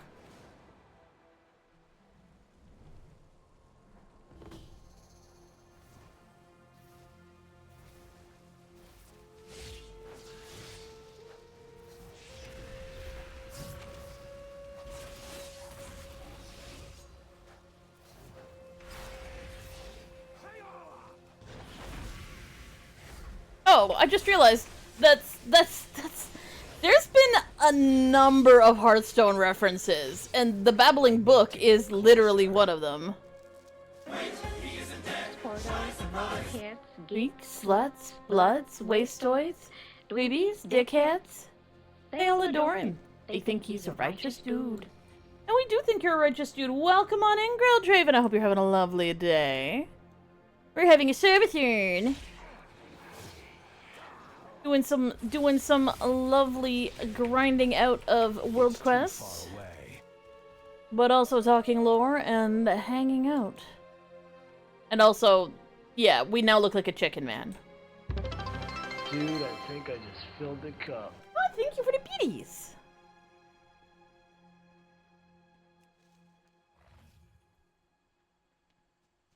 Oh, I just realized that's there's been a number of Hearthstone references, and the Babbling Book is literally one of them. Geeks, sluts, bloods, wastoids, dweebies, dickheads. They all adore him. They think he's a righteous dude. And we do think you're a righteous dude. Welcome on in, Grilldraven. I hope you're having a lovely day. We're having a serviturn. Doing some lovely grinding out of world quests, but also talking lore and hanging out. And also, yeah, we now look like a chicken man. Dude, I think I just filled the cup. Oh, thank you for the beauties.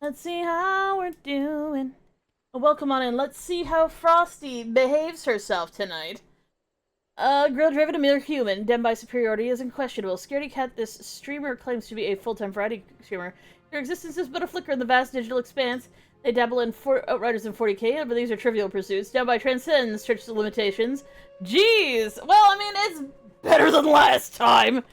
Let's see how we're doing. Welcome on in. Let's see how Frosty behaves herself tonight. Grilled-driven, a mere human. Dem by superiority is unquestionable. Scaredy Cat, this streamer claims to be a full-time variety streamer. Your existence is but a flicker in the vast digital expanse. They dabble in Outriders and 40k, but these are trivial pursuits. Down by transcends church limitations. Jeez! Well, I mean, it's better than last time!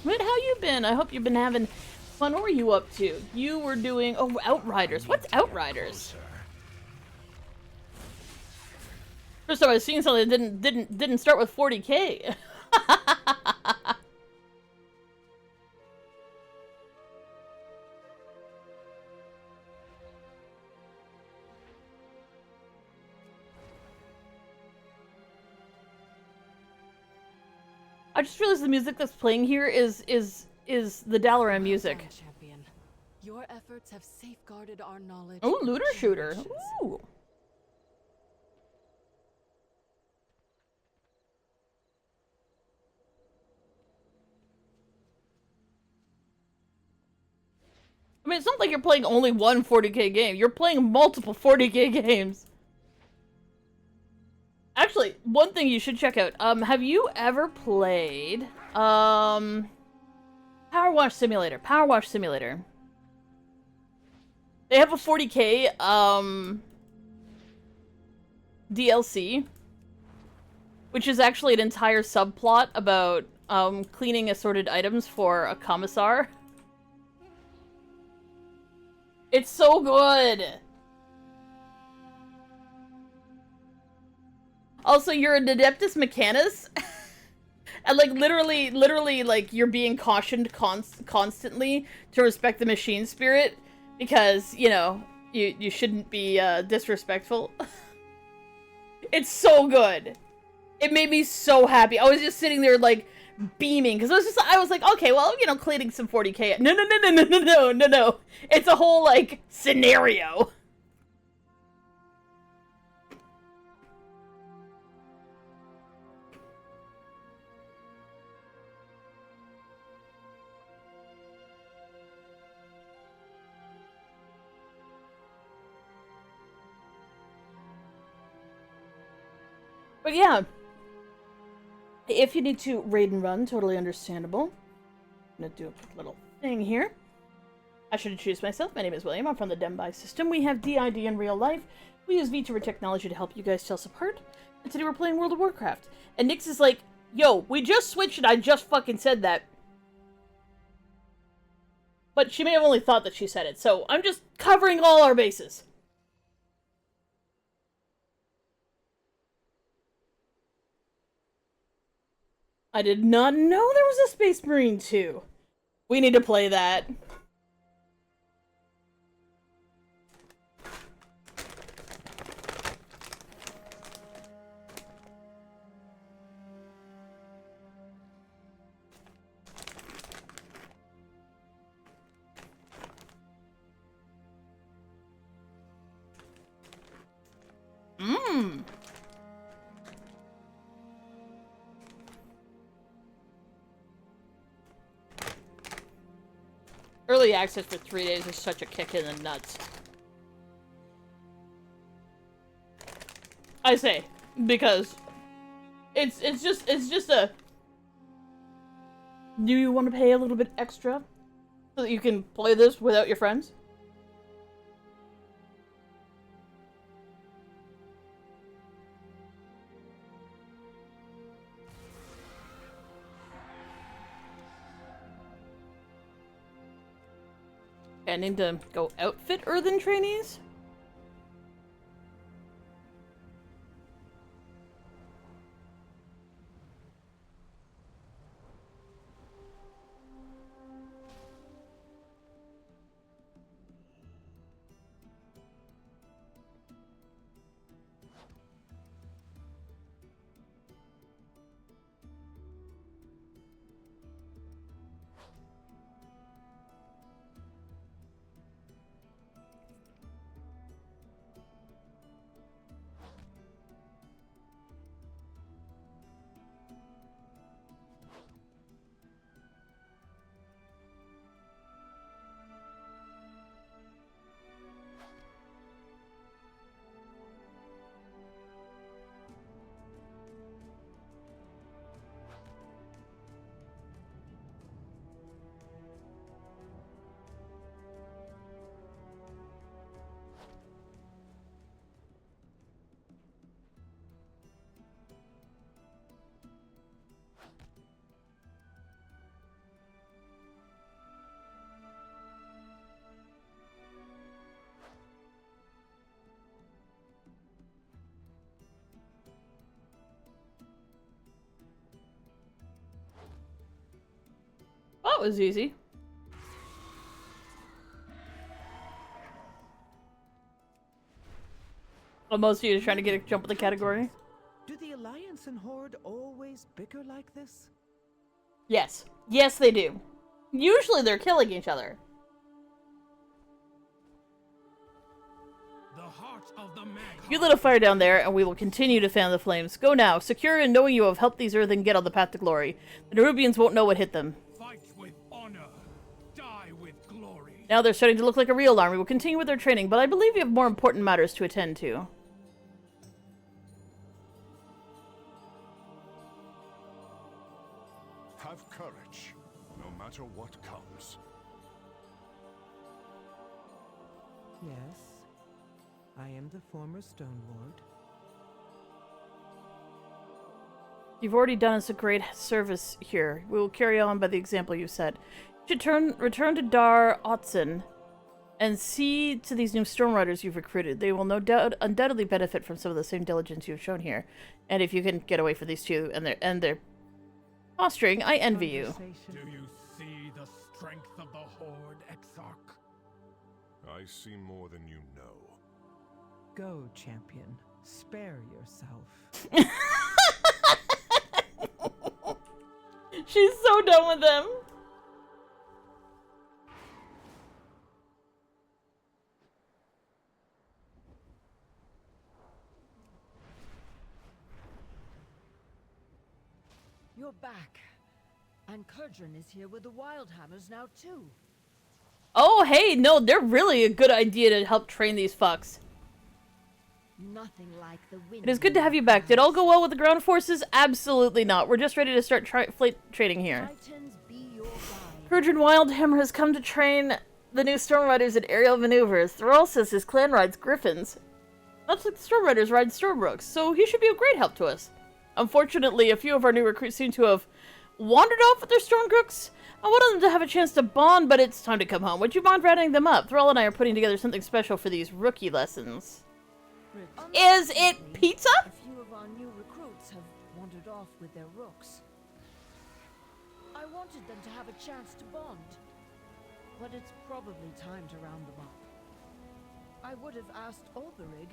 What, how you been? I hope you've been having fun. What were you up to? You were doing... Oh, Outriders. What's Outriders? First time I've seen something that didn't start with 40k. I just realized the music that's playing here is the Dalaran music. Champion. Your efforts have safeguarded our knowledge. Oh, looter shooter. Ooh. I mean, it's not like you're playing only one 40k game. You're playing multiple 40k games. Actually, one thing you should check out. Have you ever played, Power Wash Simulator? Power Wash Simulator. They have a 40k, DLC, which is actually an entire subplot about, cleaning assorted items for a commissar. It's so good! Also, you're an Adeptus Mechanicus, and, like, literally, like, you're being cautioned constantly to respect the machine spirit, because, you know, you shouldn't be, disrespectful. It's so good! It made me so happy. I was just sitting there, like, beaming, because I was like, okay, well, you know, cleaning some 40k. No. It's a whole, like, scenario. But yeah, if you need to raid and run, totally understandable. I'm gonna do a quick little thing here. I should introduce myself. My name is William. I'm from the Dembi system. We have DID in real life. We use VTuber technology to help you guys tell us apart. And today we're playing World of Warcraft. And Nyx is like, yo, we just switched and I just fucking said that. But she may have only thought that she said it, so I'm just covering all our bases. I did not know there was a Space Marine 2. We need to play that. Mmm. Early access for 3 days is such a kick in the nuts. I say, because it's just a, do you want to pay a little bit extra so that you can play this without your friends? I need to go outfit Earthen trainees? That was easy. Oh, most of you are trying to get a jump in the category? Do the Alliance and Horde always bicker like this? Yes. Yes, they do. Usually they're killing each other. You lit a fire down there, and we will continue to fan the flames. Go now, secure and knowing you have helped these Earthen get on the path to glory. The Nerubians won't know what hit them. Fight with honor, die with glory. Now they're starting to look like a real army. We'll continue with their training, but I believe you have more important matters to attend to. Have courage, no matter what comes. Yes, I am the former Stone Lord. You've already done us a great service here. We will carry on by the example you set. You should return to Dar Otson and see to these new storm riders you've recruited. They will no doubt undoubtedly benefit from some of the same diligence you've shown here. And if you can get away for these two and their posturing, I envy you. Do you see the strength of the Horde, Exarch? I see more than you know. Go, champion. Spare yourself. She's so done with them. You're back. And Kurdran is here with the Wildhammers now, too. Oh, hey, no, they're really a good idea to help train these fucks. Nothing like the wind. It is good to have you back. Did all go well with the ground forces? Absolutely not. We're just ready to start flight training here. Kurdran Wildhammer has come to train the new Storm Riders in aerial maneuvers. Thrall says his clan rides griffins. Much like the Storm Riders ride Stormbrooks, so he should be a great help to us. Unfortunately, a few of our new recruits seem to have wandered off with their Stormbrooks. I wanted them to have a chance to bond, but it's time to come home. Would you mind rounding them up? Thrall and I are putting together something special for these rookie lessons. Is it pizza? A few of our new recruits have wandered off with their rooks. I wanted them to have a chance to bond, but it's probably time to round them up. I would have asked Olberig,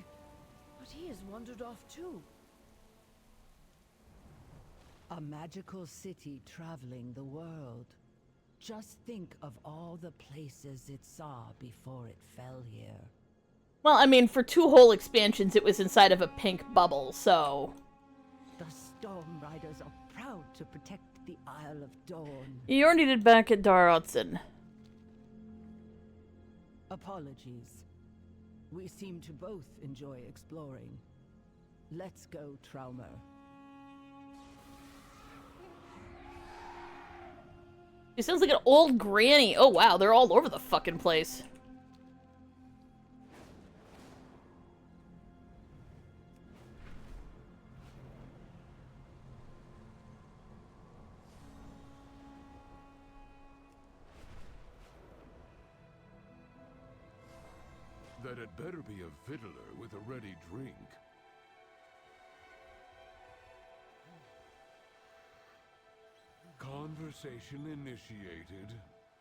but he has wandered off too. A magical city traveling the world. Just think of all the places it saw before it fell here. Well, I mean, for 2 whole expansions, it was inside of a pink bubble, so... The Storm Riders are proud to protect the Isle of Dawn. You're needed back at Dar Otson. Apologies. We seem to both enjoy exploring. Let's go, Traumer. She sounds like an old granny. Oh, wow, they're all over the fucking place. That it better be a fiddler with a ready drink. Conversation initiated.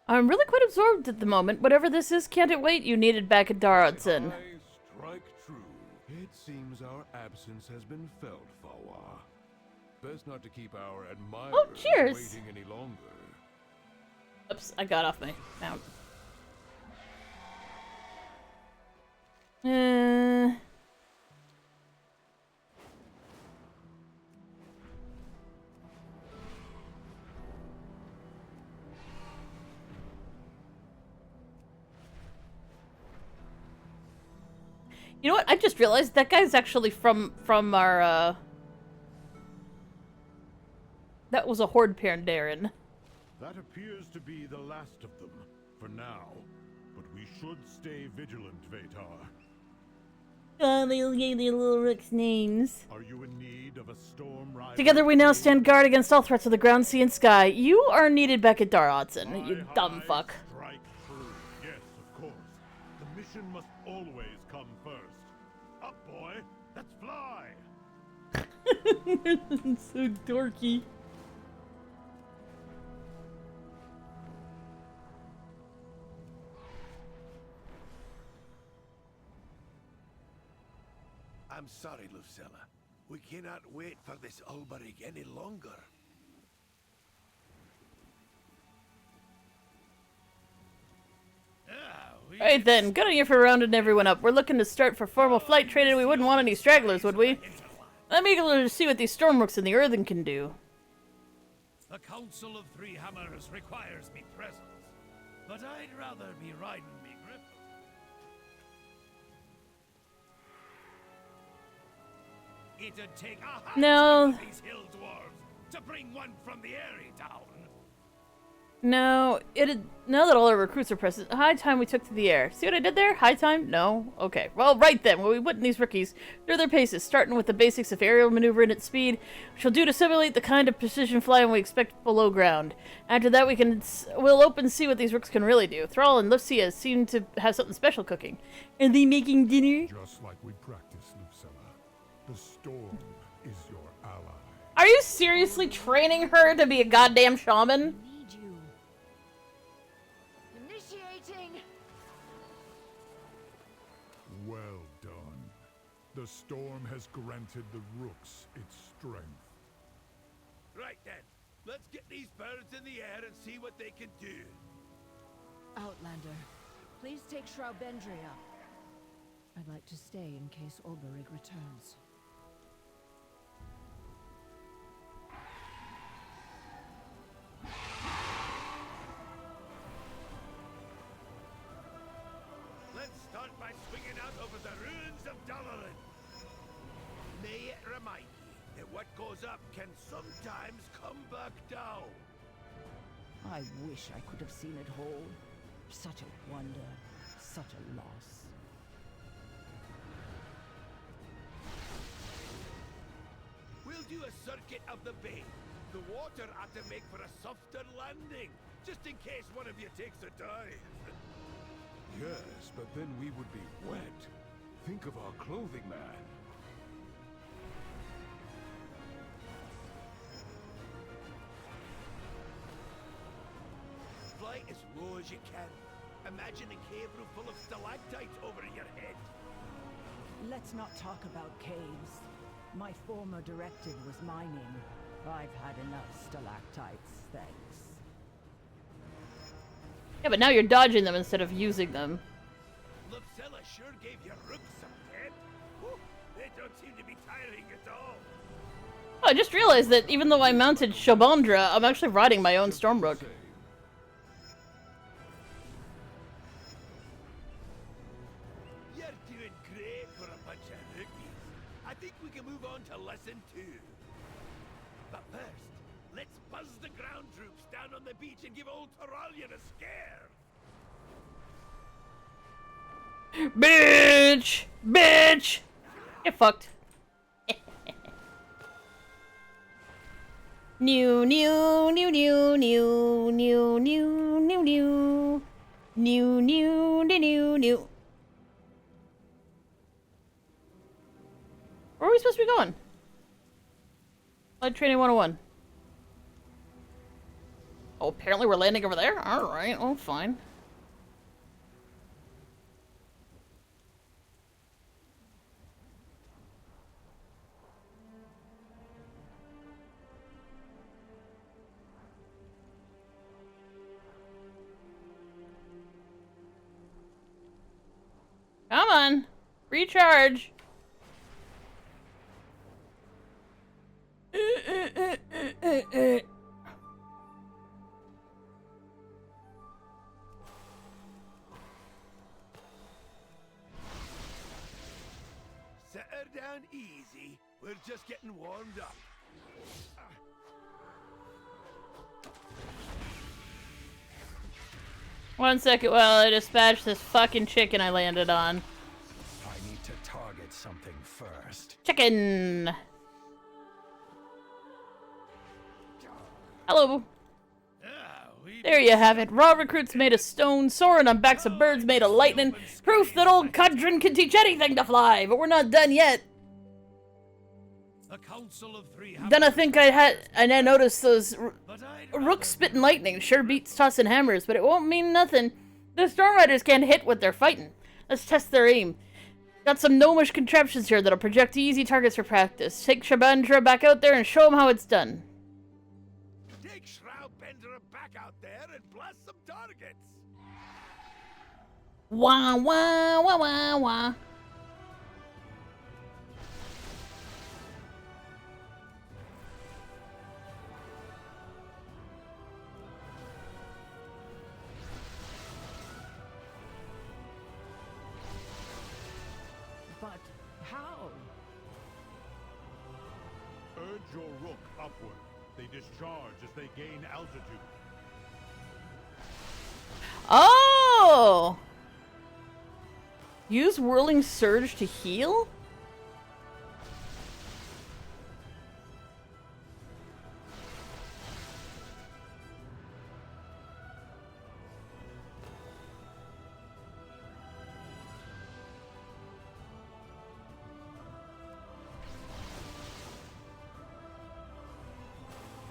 I'm really quite absorbed at the moment. Whatever this is, can't it wait? You needed back at Dar Otson. Strike true. It seems our absence has been felt, Fawa. Best not to keep our admirers cheers. waiting any longer. Oops, I got off my mount. You know what? I just realized that guy's actually from our, That was a Horde Pandaren. That appears to be the last of them, for now. But we should stay vigilant, Vatar. Oh, the little rook's names. Are you in need of a storm rider? Together we now stand guard against all threats of the ground, sea, and sky. You are needed back at Dar Otson, you dumb fuck. Strike true. Yes, of course. The mission must always come first. Up, boy. Let's fly. So dorky. I'm sorry, Lucilla. We cannot wait for this Olberig any longer. Alright then, good on you for rounding everyone up. We're looking to start for formal flight training. We wouldn't want any stragglers, would we? I'm eager to see what these Stormrooks in the Earthen can do. The Council of Three Hammers requires me present. But I'd rather be riding me grip. It'd take a No. of these hill dwarves to bring one from the area down. No, now that all our recruits are present, high time we took to the air. See what I did there? High time? No? Okay. Well, right then, when we put in these rookies through their paces, starting with the basics of aerial maneuvering at speed, which will do to simulate the kind of precision flying we expect below ground. After that, we'll open see what these rooks can really do. Thrall and Lucia seem to have something special cooking. Are they making dinner? Just like we practiced, Lucilla. The storm is your ally. Are you seriously training her to be a goddamn shaman? Initiating. Well done. The storm has granted the rooks its strength. Right then, let's get these birds in the air and see what they can do. Outlander, please take Shroudbendria. I'd like to stay in case Olberig returns. Let's start by swinging out over the ruins of Dalaran. May it remind you that what goes up can sometimes come back down. I wish I could have seen it whole. Such a wonder, such a loss. We'll do a circuit of the bay. The water ought to make for a softer landing, just in case one of you takes a dive. Yes, but then we would be wet. Think of our clothing, man. Fly as low as you can. Imagine a cave roof full of stalactites over your head. Let's not talk about caves. My former directive was mining. I've had enough stalactites, thanks. Yeah, but now you're dodging them instead of using them. Lucilla sure gave your rooks some pep. Whew, they don't seem to be tiring at all. Oh, I just realized that even though I mounted Shobandra, I'm actually riding my own Stormbrook. You're doing great for a bunch of rookies. I think we can move on to lesson 2. But first, let's buzz the ground troops down on the beach and give old Terralion a scare. Bitch! Bitch! Get fucked. New, new, new, new, new, new, new, new, new. New, new, new, new. Where are we supposed to be going? Flight Training 101. Oh, apparently we're landing over there? Alright, oh, fine. Come on! Recharge! Set her down easy. We're just getting warmed up. One second while I dispatch this fucking chicken I landed on. I need to target something first. Chicken! Hello. There you have it. Raw recruits made of stone, soaring on backs of birds made of lightning. Proof that old Cudrin can teach anything to fly, but we're not done yet. A council of 3 Then I think I noticed those rooks spitting lightning. Sure beats tossing hammers, but it won't mean nothing. The Storm Riders can't hit what they're fighting. Let's test their aim. Got some gnomish contraptions here that'll project easy targets for practice. Take Shabandra back out there and show them how it's done. Take Shroudbender back out there and blast some targets. Wah, wah, wah, wah, wah. upward. They discharge as they gain altitude. Oh! Use Whirling Surge to heal?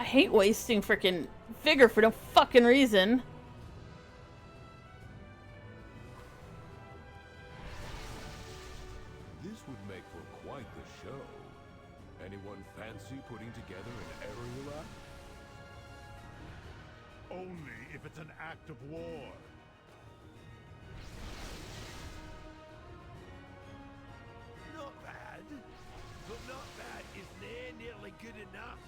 I hate wasting frickin' vigor for no fucking reason. This would make for quite the show. Anyone fancy putting together an aerial act? Only if it's an act of war. Not bad. But not bad is nearly good enough.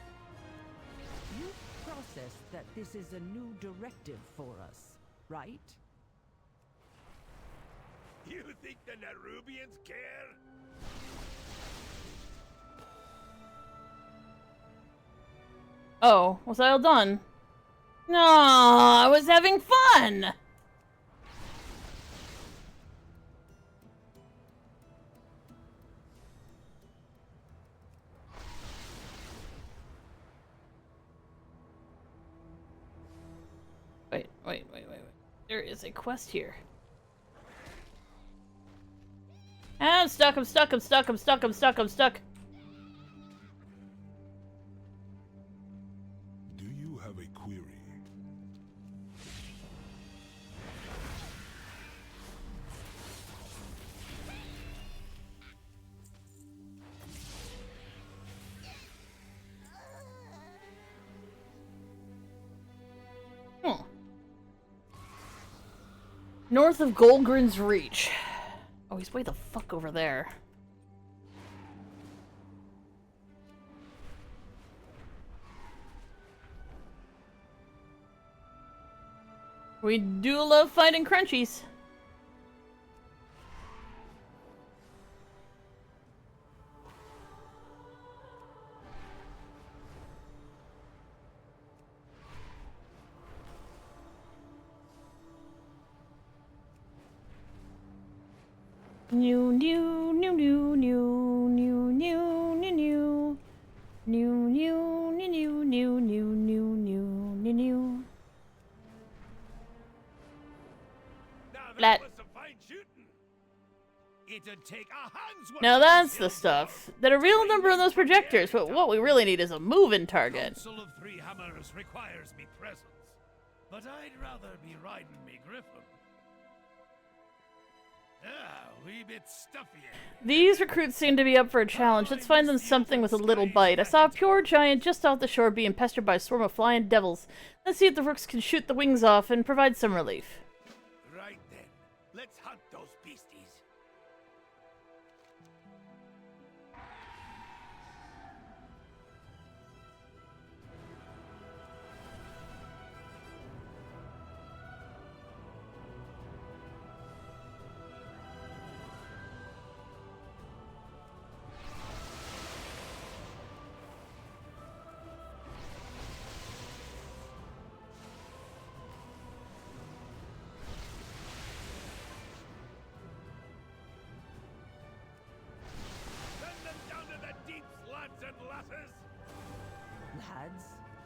You've processed that this is a new directive for us, right? You think the Nerubians care? Oh, was I all done? No, I was having fun! Wait. There is a quest here. I'm stuck. Do you have a query? North of Golgrin's Reach. Oh, he's way the fuck over there. We do love fighting crunchies. New. Flat. Now that's the stuff. That a real number of those projectors, but what we really need is a moving target. Council of Three Hammers requires me presence, but I'd rather be riding me griffin. Wee bit stuffy. These recruits seem to be up for a challenge. Let's find them something with a little bite. I saw a pure giant just off the shore being pestered by a swarm of flying devils. Let's see if the rooks can shoot the wings off and provide some relief. Right then, let's hunt those beasties.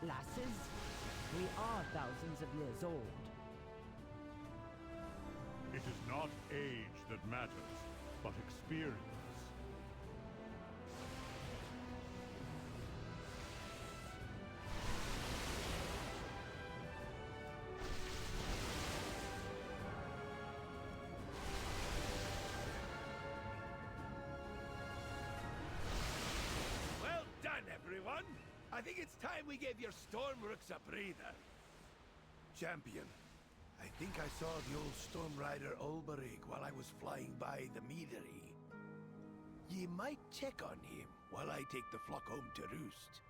Lasses, we are thousands of years old. It is not age that matters, but experience. Well done, everyone! I think it's time we gave your storm rooks a breather. Champion, I think I saw the old storm rider Ulberig while I was flying by the meadery. Ye might check on him while I take the flock home to roost.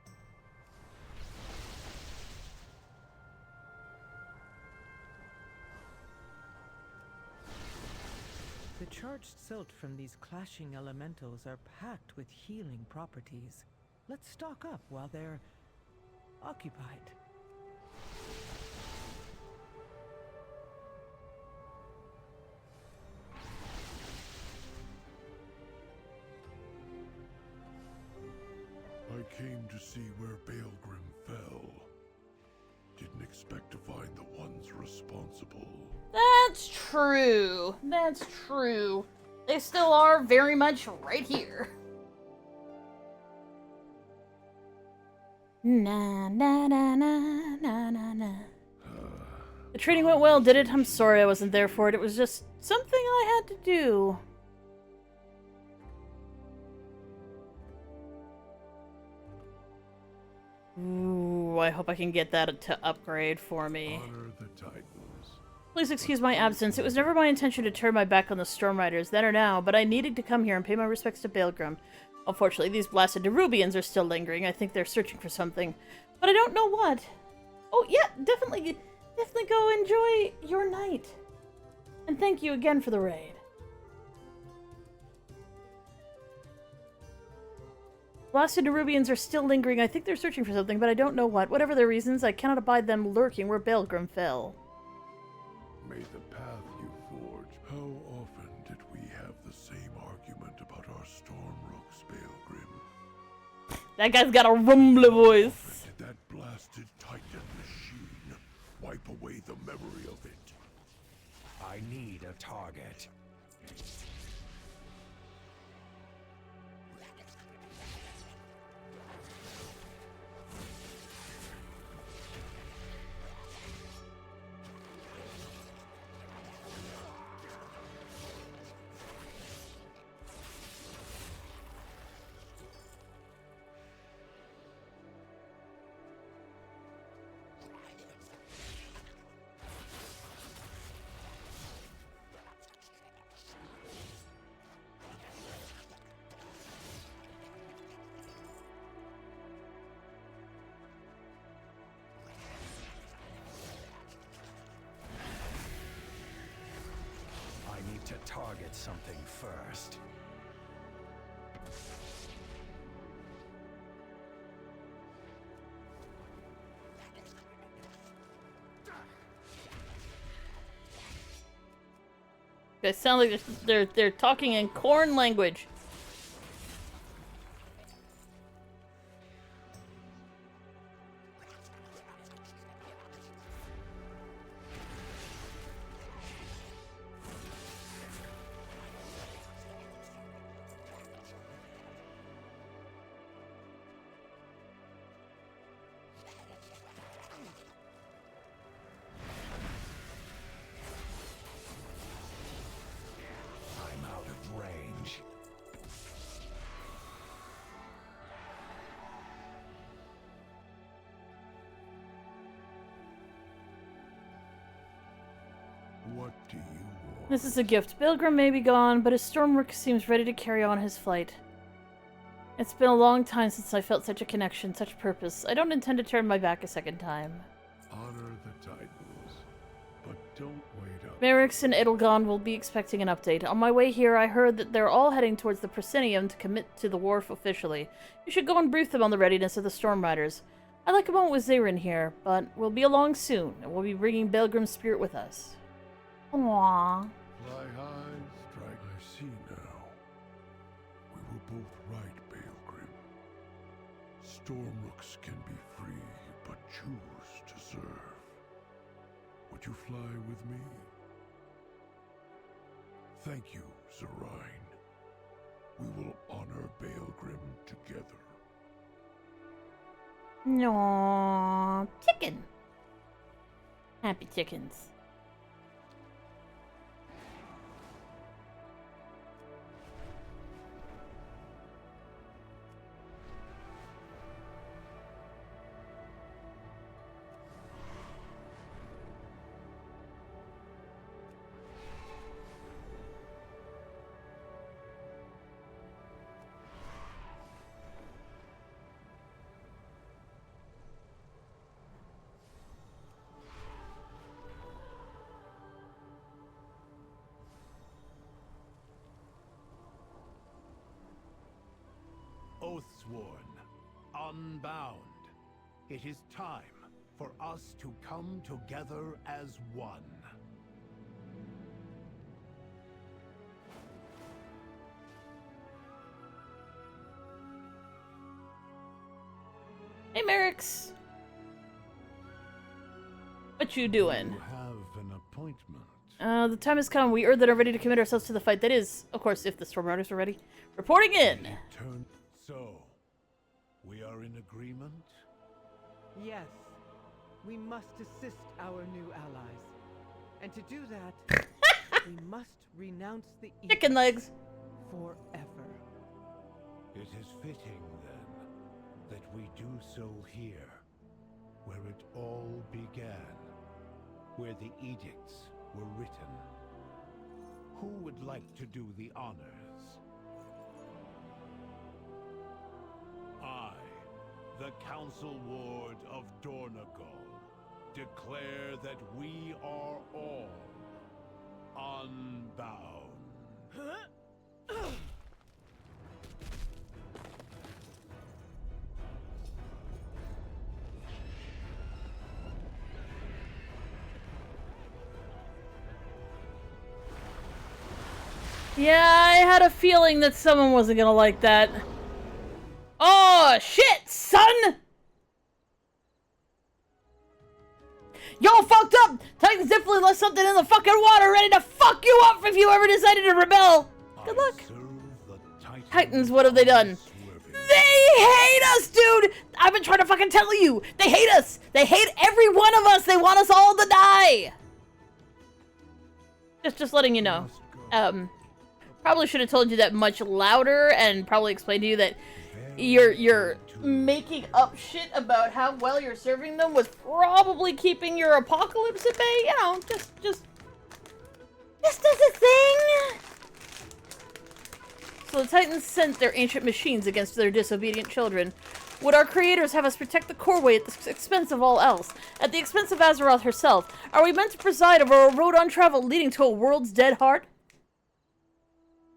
The charged silt from these clashing elementals are packed with healing properties. Let's stock up while they're occupied. I came to see where Baelgrim fell. Didn't expect to find the ones responsible. That's true. That's true. They still are very much right here. Na na na na na na na. The training went well, did it? I'm sorry I wasn't there for it. It was just something I had to do. Ooh, I hope I can get that to upgrade for me. Honor the Titans. Please excuse my absence. It was never my intention to turn my back on the Storm Riders, then or now, but I needed to come here and pay my respects to Baelgrim. Unfortunately, these blasted Nerubians are still lingering. I think they're searching for something, but I don't know what. Oh, yeah, definitely go enjoy your night. And thank you again for the raid. Blasted Nerubians are still lingering. I think they're searching for something, but I don't know what. Whatever their reasons, I cannot abide them lurking where Baelgrim fell. May the path you forge. How often did we have the same argument about our Stormrooks, Baelgrim? That guy's got a rumbly voice. Did that blasted Titan machine wipe away the memory of it? I need a target. To target something first. They sound like they're talking in corn language. What do you want? This is a gift. Baelgrim may be gone, but his Stormrook seems ready to carry on his flight. It's been a long time since I felt such a connection, such purpose. I don't intend to turn my back a second time. Honor the Titans, but don't wait up. Merix and Edelgon will be expecting an update. On my way here, I heard that they're all heading towards the Proscenium to commit to the war officially. You should go and brief them on the readiness of the Storm Riders. I'd like a moment with Zayrin here, but we'll be along soon, and we'll be bringing Baelgrim's spirit with us. Aww. Fly high, strike. I see now. We were both right, Baelgrim. Stormrooks can be free, but choose to serve. Would you fly with me? Thank you, Zarine. We will honor Baelgrim together. No, chicken. Happy chickens. Oathsworn, unbound. It is time for us to come together as one. Hey, Merrick's. What you doing? You have an appointment. The time has come. We are ready to commit ourselves to the fight. That is, of course, if the Storm Riders are ready. Reporting in! So, we are in agreement? Yes. We must assist our new allies. And to do that, we must renounce the evil Chicken legs! forever. It is fitting, then, that we do so here, where it all began, where the edicts were written. Who would like to do the honors? I, the Council Ward of Dornagal, declare that we are all unbound. Yeah, I had a feeling that someone wasn't gonna like that. Oh, shit, son! Y'all fucked up! Titans definitely left something in the fucking water ready to fuck you up if you ever decided to rebel! Good luck. Titans, what have they done? They hate us, dude! I've been trying to fucking tell you! They hate us! They hate every one of us! They want us all to die! Just letting you know. Probably should have told you that much louder and probably explained to you that you're making up shit about how well you're serving them was probably keeping your apocalypse at bay. You know, just as a thing. So the Titans sent their ancient machines against their disobedient children. Would our creators have us protect the Coreway at the expense of all else? At the expense of Azeroth herself? Are we meant to preside over a road untraveled leading to a world's dead heart?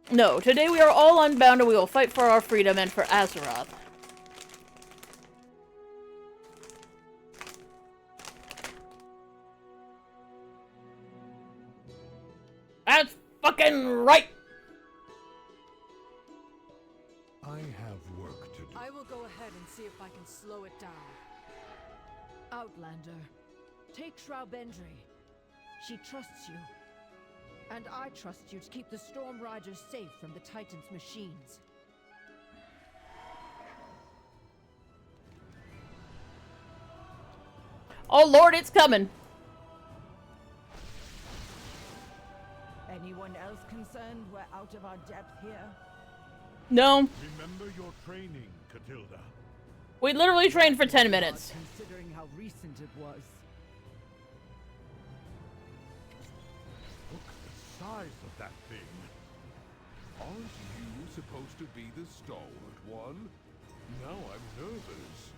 No, today we are all unbound and we will fight for our freedom and for Azeroth. That's fucking right! I have work to do. I will go ahead and see if I can slow it down. Outlander, take Shroudbendry. She trusts you. And I trust you to keep the Storm Riders safe from the Titan's machines. Oh lord, it's coming. Anyone else concerned we're out of our depth here? No. Remember your training, Catilda. We literally trained for 10 minutes. Considering how recent it was. Look at the size of that thing. Aren't you supposed to be the stalwart one? Now I'm nervous.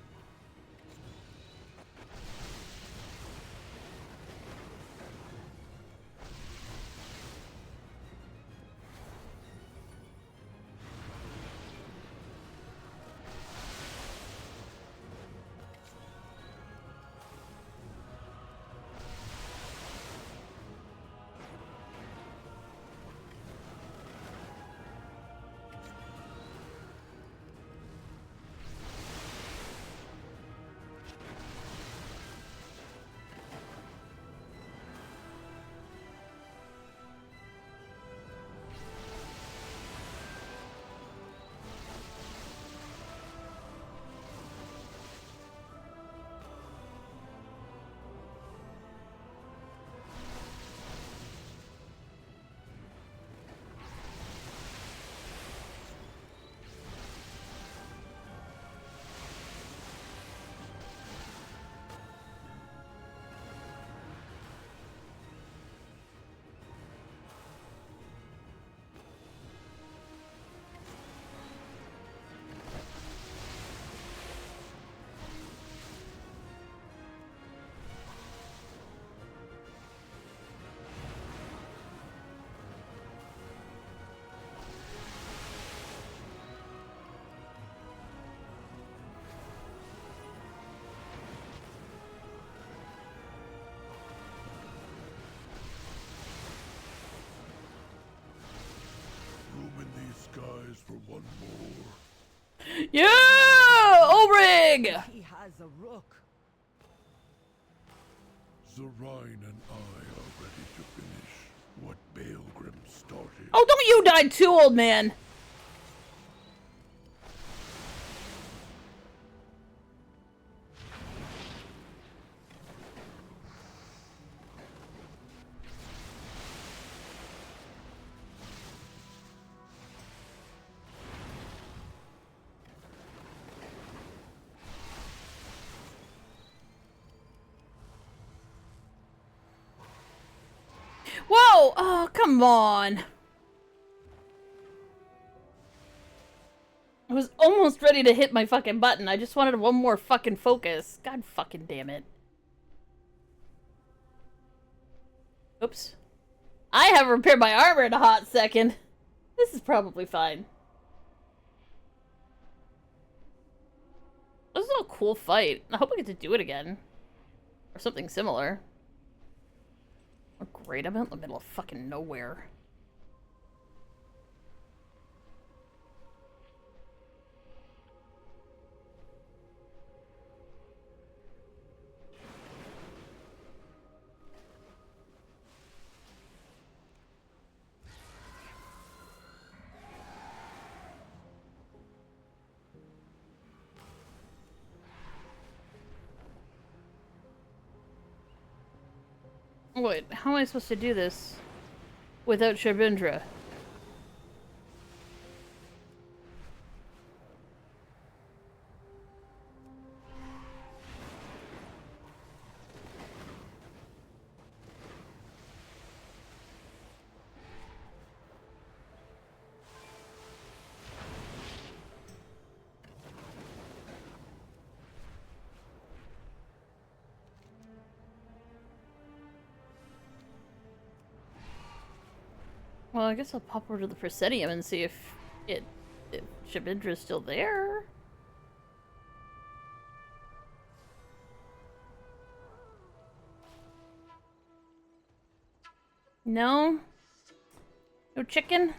Yeah! Obrig! He has a rook. Zarine and I are ready to finish what Baelgrim started. Oh, don't you die too, old man! Whoa! Oh, come on. I was almost ready to hit my fucking button. I just wanted one more fucking focus. God fucking damn it. Oops. I haven't repaired my armor in a hot second. This is probably fine. This is a cool fight. I hope I get to do it again. Or something similar. Oh, great, I'm out in the middle of fucking nowhere. Wait, how am I supposed to do this without Shabindra? Well, I guess I'll pop over to the Proscenium and see if Shamindra's still there. No? No chicken?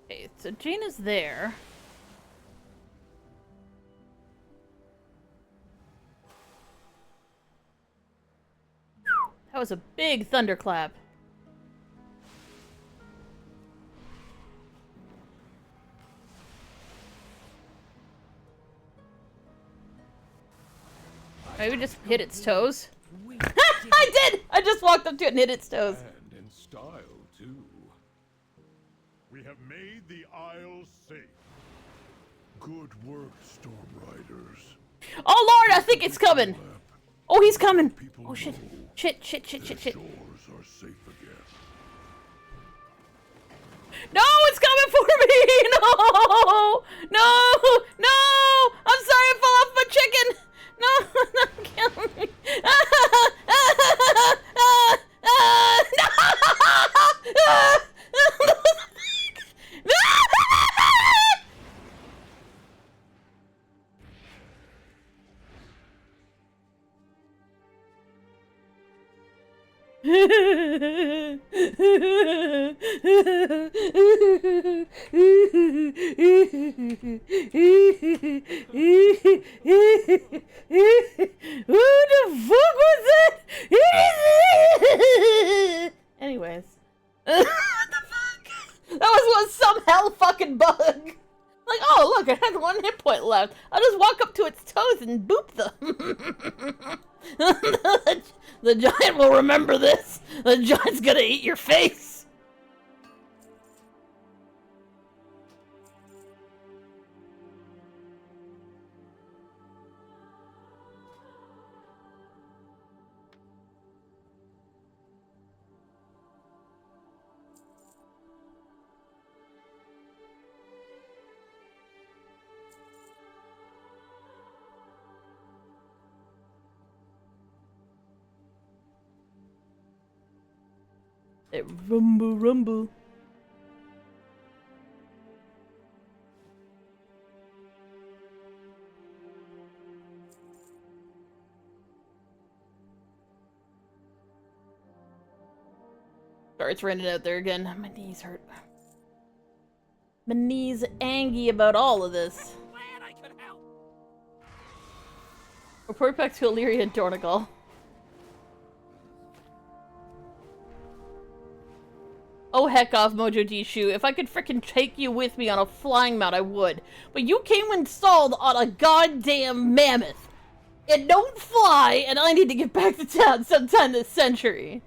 Okay, so Jaina's there. That was a big thunderclap. Maybe just hit its toes. I did! I just walked up to it and hit its toes. And in style, too. We have made the Isle safe. Good work, Storm Riders. Oh Lord, I think it's coming. Oh, he's coming. Oh shit. Shit. Shores are safe again. No, it's coming for me! No! No! I'm sorry, I fell off my chicken! No, kill me! Who the fuck was that? Anyways. What the fuck? That was some hell fucking bug. Like, oh look, I had 1 hit point left. I'll just walk up to its toes and boop them. The giant will remember this. The giant's gonna eat your face. It rumble, rumble. Sorry, it's raining out there again. My knees hurt. My knees angy about all of this. Report back to Illyria and Dornagal. Oh, heck off, Mojo Dishu. If I could frickin' take you with me on a flying mount, I would. But you came installed on a goddamn mammoth. It don't fly, and I need to get back to town sometime this century.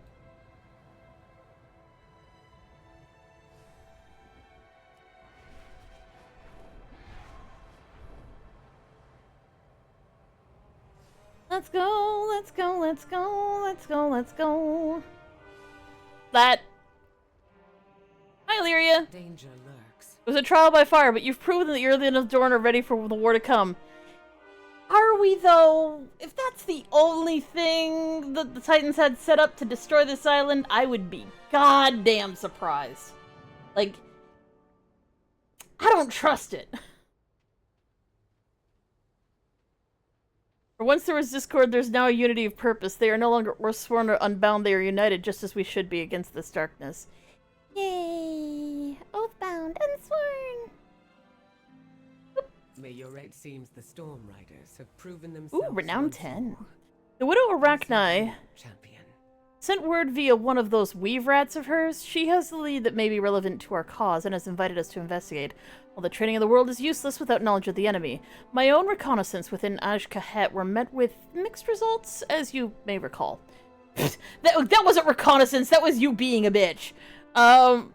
Let's go, let's go, let's go, let's go, let's go. That. Hi, Illyria. Danger lurks. It was a trial by fire, but you've proven that the Earthen of Dorn are ready for the war to come. Are we, though? If that's the only thing that the Titans had set up to destroy this island, I would be goddamn surprised. Like, I don't trust it. For once there was discord, there's now a unity of purpose. They are no longer forsworn or unbound, they are united, just as we should be against this darkness. Yay! Oathbound, unsworn! May your right seems the Storm Riders have proven themselves. Ooh, renown 10. The widow Arachni sent word via one of those weave rats of hers. She has the lead that may be relevant to our cause and has invited us to investigate. While the training of the world is useless without knowledge of the enemy, my own reconnaissance within Aj-Kahet were met with mixed results, as you may recall. that wasn't reconnaissance, that was you being a bitch. Not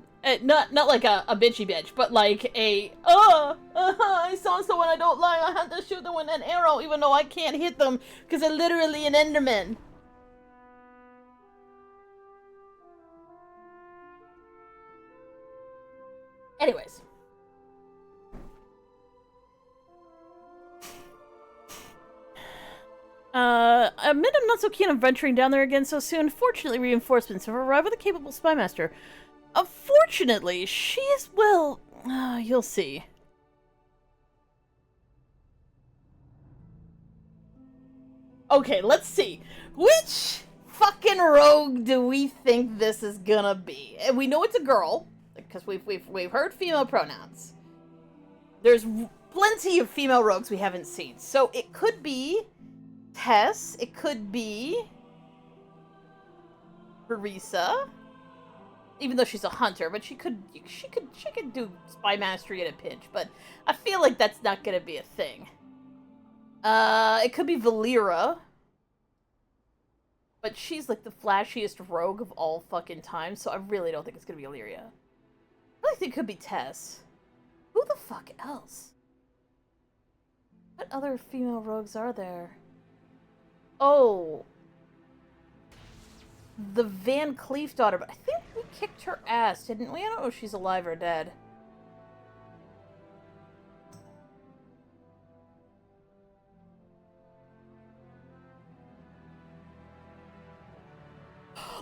like a bitchy bitch, but like a, I saw someone I don't like, I had to shoot them with an arrow even though I can't hit them because they're literally an Enderman. Anyways. I admit I'm not so keen on venturing down there again so soon. Fortunately, reinforcements have arrived with a capable spymaster. Unfortunately, she is, well, you'll see. Okay, let's see. Which fucking rogue do we think this is gonna be? And we know it's a girl, because we've heard female pronouns. There's plenty of female rogues we haven't seen. So it could be Tess, it could be Barisa, even though she's a hunter, but she could do spy mastery at a pinch, but I feel like that's not gonna be a thing. It could be Valera, but she's like the flashiest rogue of all fucking time, so I really don't think it's gonna be Illyria. I really think it could be Tess. Who the fuck else? What other female rogues are there? Oh, the Van Cleef daughter, but I think we kicked her ass, didn't we? I don't know if she's alive or dead.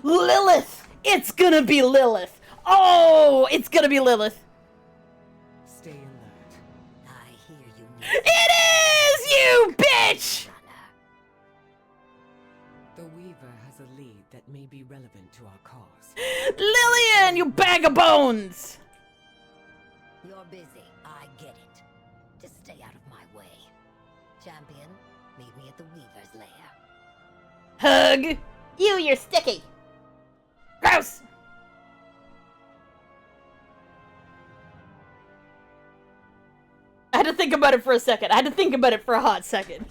Lilith! It's gonna be Lilith! Oh, it's gonna be Lilith! Stay alert. I hear you. It is, you bitch! The Weaver has a lead that may be relevant to our cause. Lillian, you bag of bones! You're busy. I get it. Just stay out of my way. Champion, meet me at the Weaver's lair. Hug! You're sticky! Gross! I had to think about it for a second. I had to think about it for a hot second.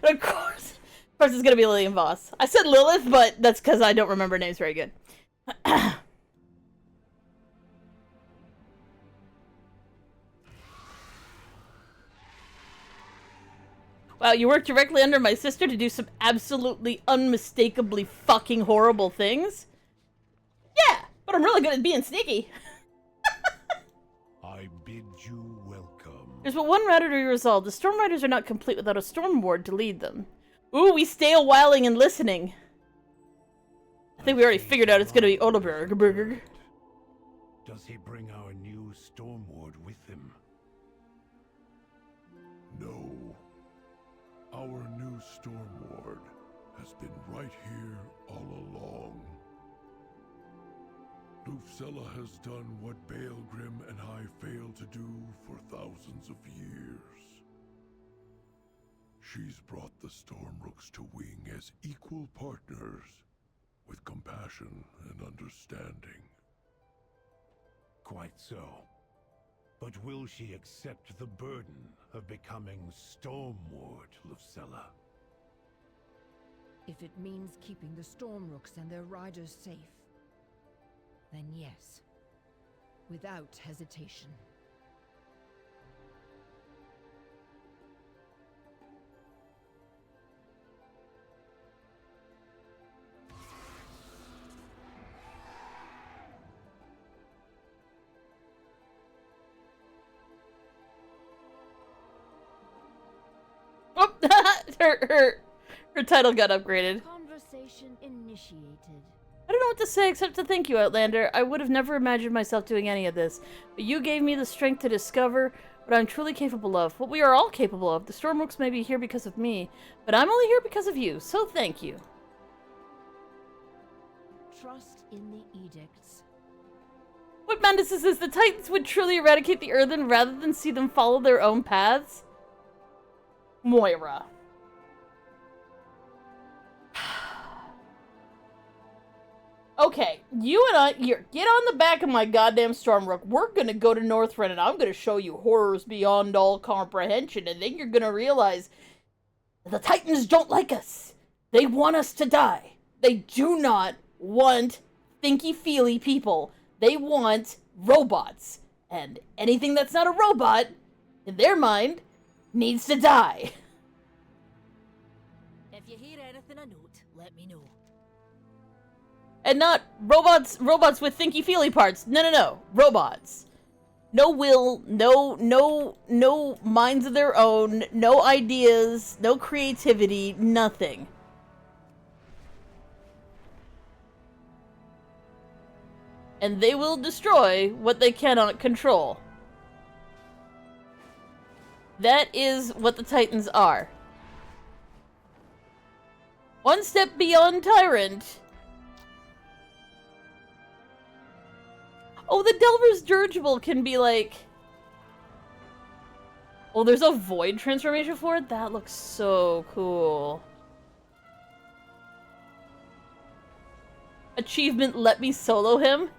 But of course it's gonna be Lillian Voss. I said Lilith, but that's because I don't remember names very good. Wow, you work directly under my sister to do some absolutely unmistakably fucking horrible things? Yeah, but I'm really good at being sneaky. I bid you welcome. There's but one matter to be resolved. The Storm Riders are not complete without a Storm Ward to lead them. Ooh, we stay a whiling and listening. I think we already figured out it's gonna be Odoberg. Does he bring our new Stormward with him? No. Our new Stormward has been right here all along. Lufcella has done what Baelgrim and I failed to do for thousands of years. She's brought the Stormrooks to Wing as equal partners, with compassion and understanding. Quite so. But will she accept the burden of becoming Stormward, Lufcella? If it means keeping the Stormrooks and their riders safe, then yes. Without hesitation. Oh, her title got upgraded. Conversation initiated. I don't know what to say except to thank you, Outlander. I would have never imagined myself doing any of this, but you gave me the strength to discover what I'm truly capable of, what we are all capable of. The Stormrooks may be here because of me, but I'm only here because of you, so thank you. Trust in the edicts. What madness is this? The Titans would truly eradicate the Earthen rather than see them follow their own paths? Moira. Okay, you and I, here, get on the back of my goddamn Stormrook. We're gonna go to Northrend and I'm gonna show you horrors beyond all comprehension, and then you're gonna realize the Titans don't like us. They want us to die. They do not want thinky-feely people. They want robots. And anything that's not a robot, in their mind, needs to die. If you hear anything I note, let me know. And not robots with thinky-feely parts. No. Robots. No will, no minds of their own, no ideas, no creativity, nothing. And they will destroy what they cannot control. That is what the Titans are. One step beyond Tyrant. Oh, the Delver's Dirigible can be like... Oh, there's a Void transformation for it? That looks so cool. Achievement, let me solo him?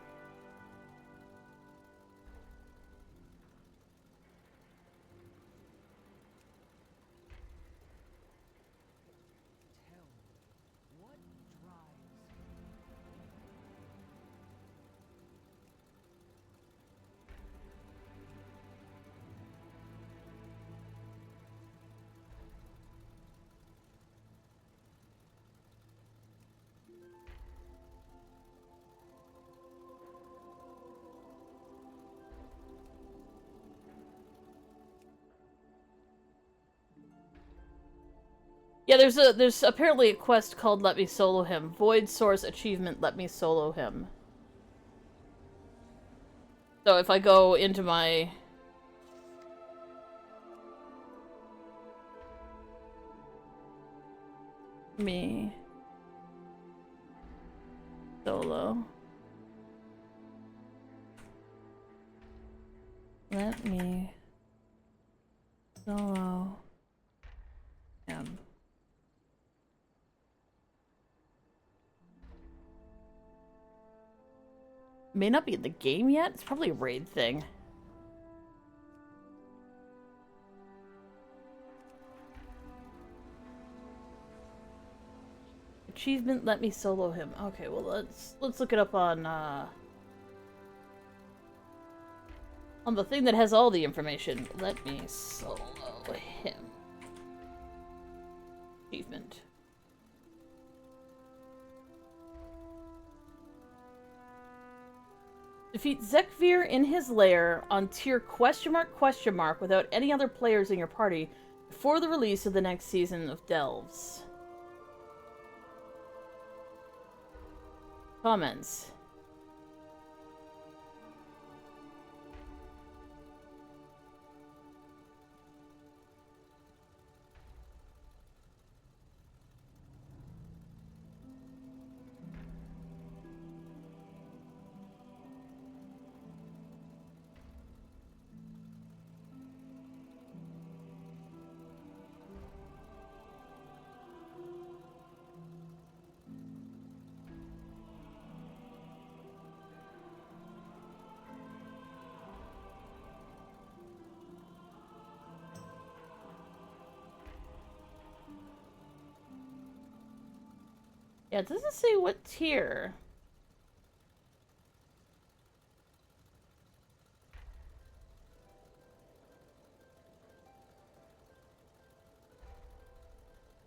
Yeah, there's apparently a quest called Let Me Solo Him. Void Source Achievement, Let Me Solo Him. So if I go into my... Me... Solo... Let me... Solo... Him. May not be in the game yet. It's probably a raid thing. Achievement, let me solo him. Okay, well let's look it up on the thing that has all the information. Let me solo him. Achievement. Defeat Zekvir in his lair on tier ? Without any other players in your party before the release of the next season of Delves. Comments. Yeah, it doesn't say what tier.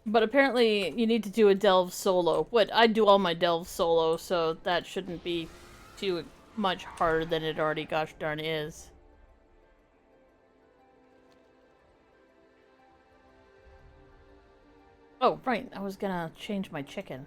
But apparently you need to do a delve solo. But I do all my delves solo, so that shouldn't be too much harder than it already gosh darn is. Oh, right, I was gonna change my chicken.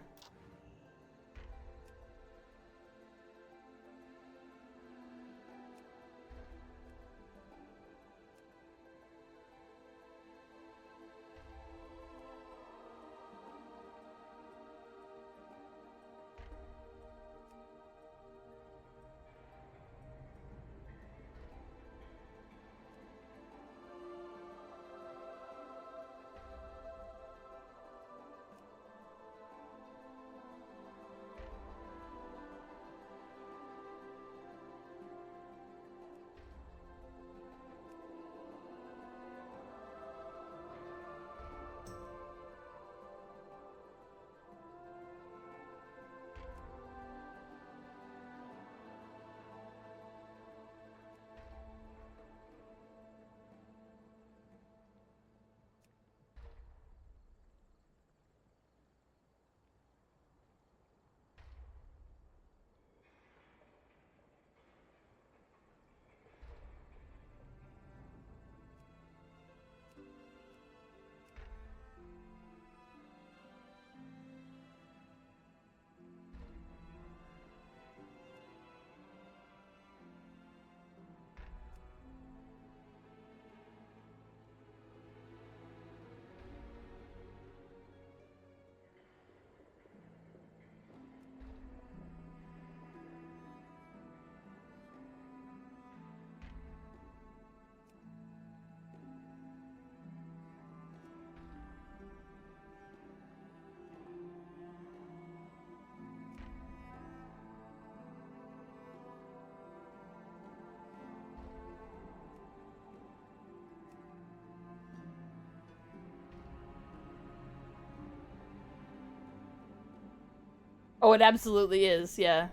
Oh, it absolutely is, yeah.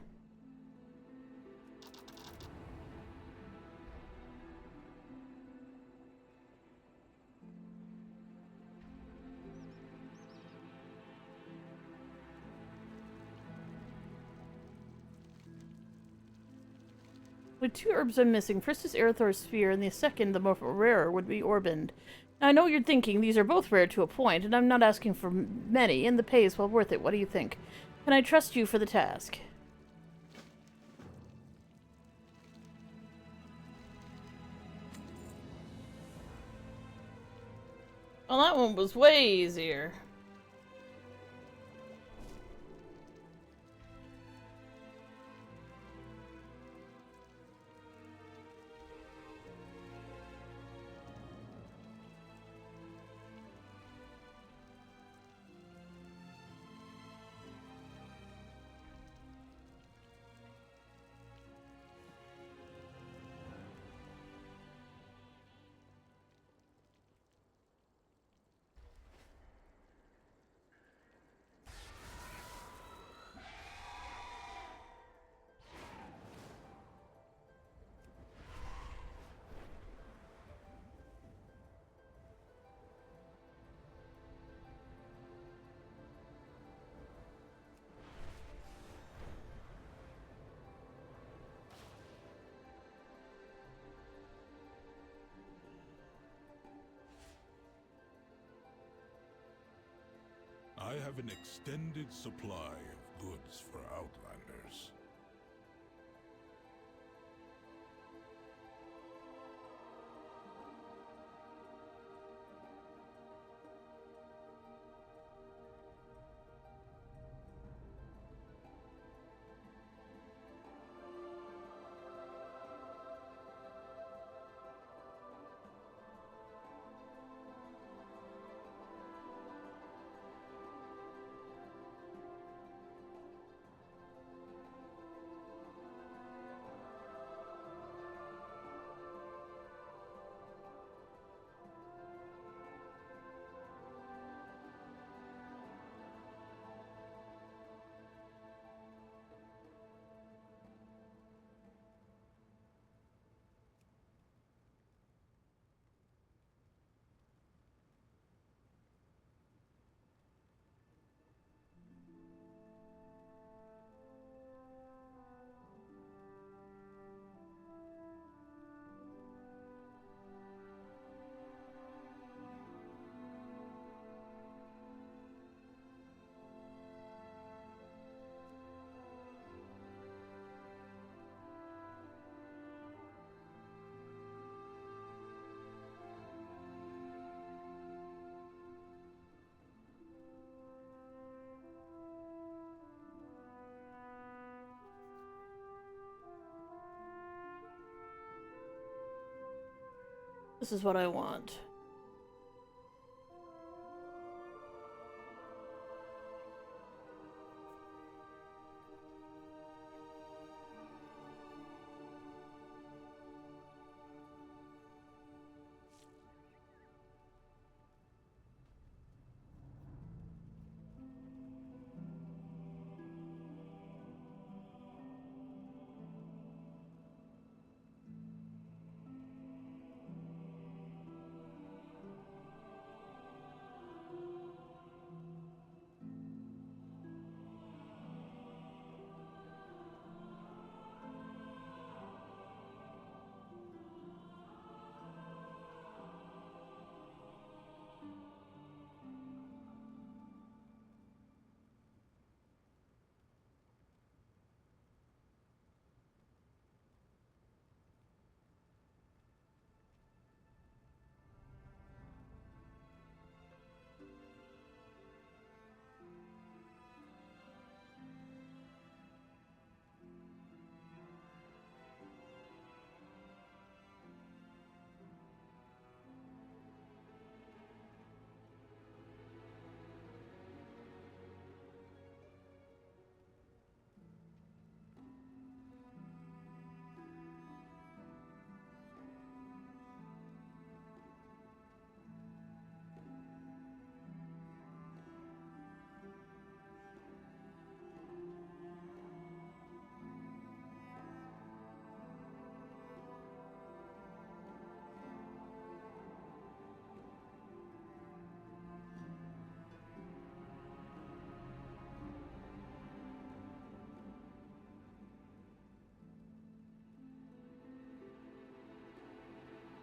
The two herbs I'm missing, first is Erethar's Sphere, and the second, the more rarer, would be Orbind. Now, I know what you're thinking, these are both rare to a point, and I'm not asking for many, and the pay is well worth it. What do you think? Can I trust you for the task? Well, that one was way easier. I have an extended supply of goods for outlanders. This is what I want.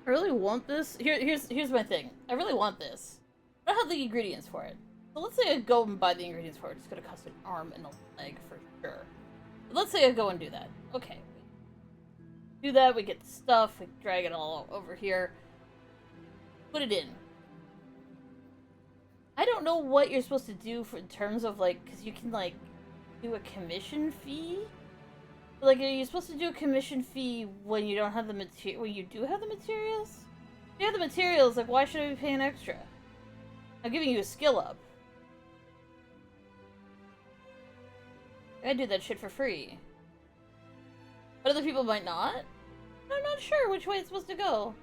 I really want this. Here's my thing. I really want this. I don't have the ingredients for it. So let's say I go and buy the ingredients for it. It's gonna cost an arm and a leg for sure. But let's say I go and do that. Okay. We do that, we get the stuff, we drag it all over here. Put it in. I don't know what you're supposed to do in terms of, like, because you can, like, do a commission fee? Like, are you supposed to do a commission fee when you don't have the when you do have the materials? If you have the materials, like, why should I be paying extra? I'm giving you a skill up. I do that shit for free. But other people might not? I'm not sure which way it's supposed to go.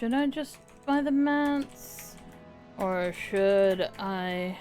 should I just buy the mats? Or should I...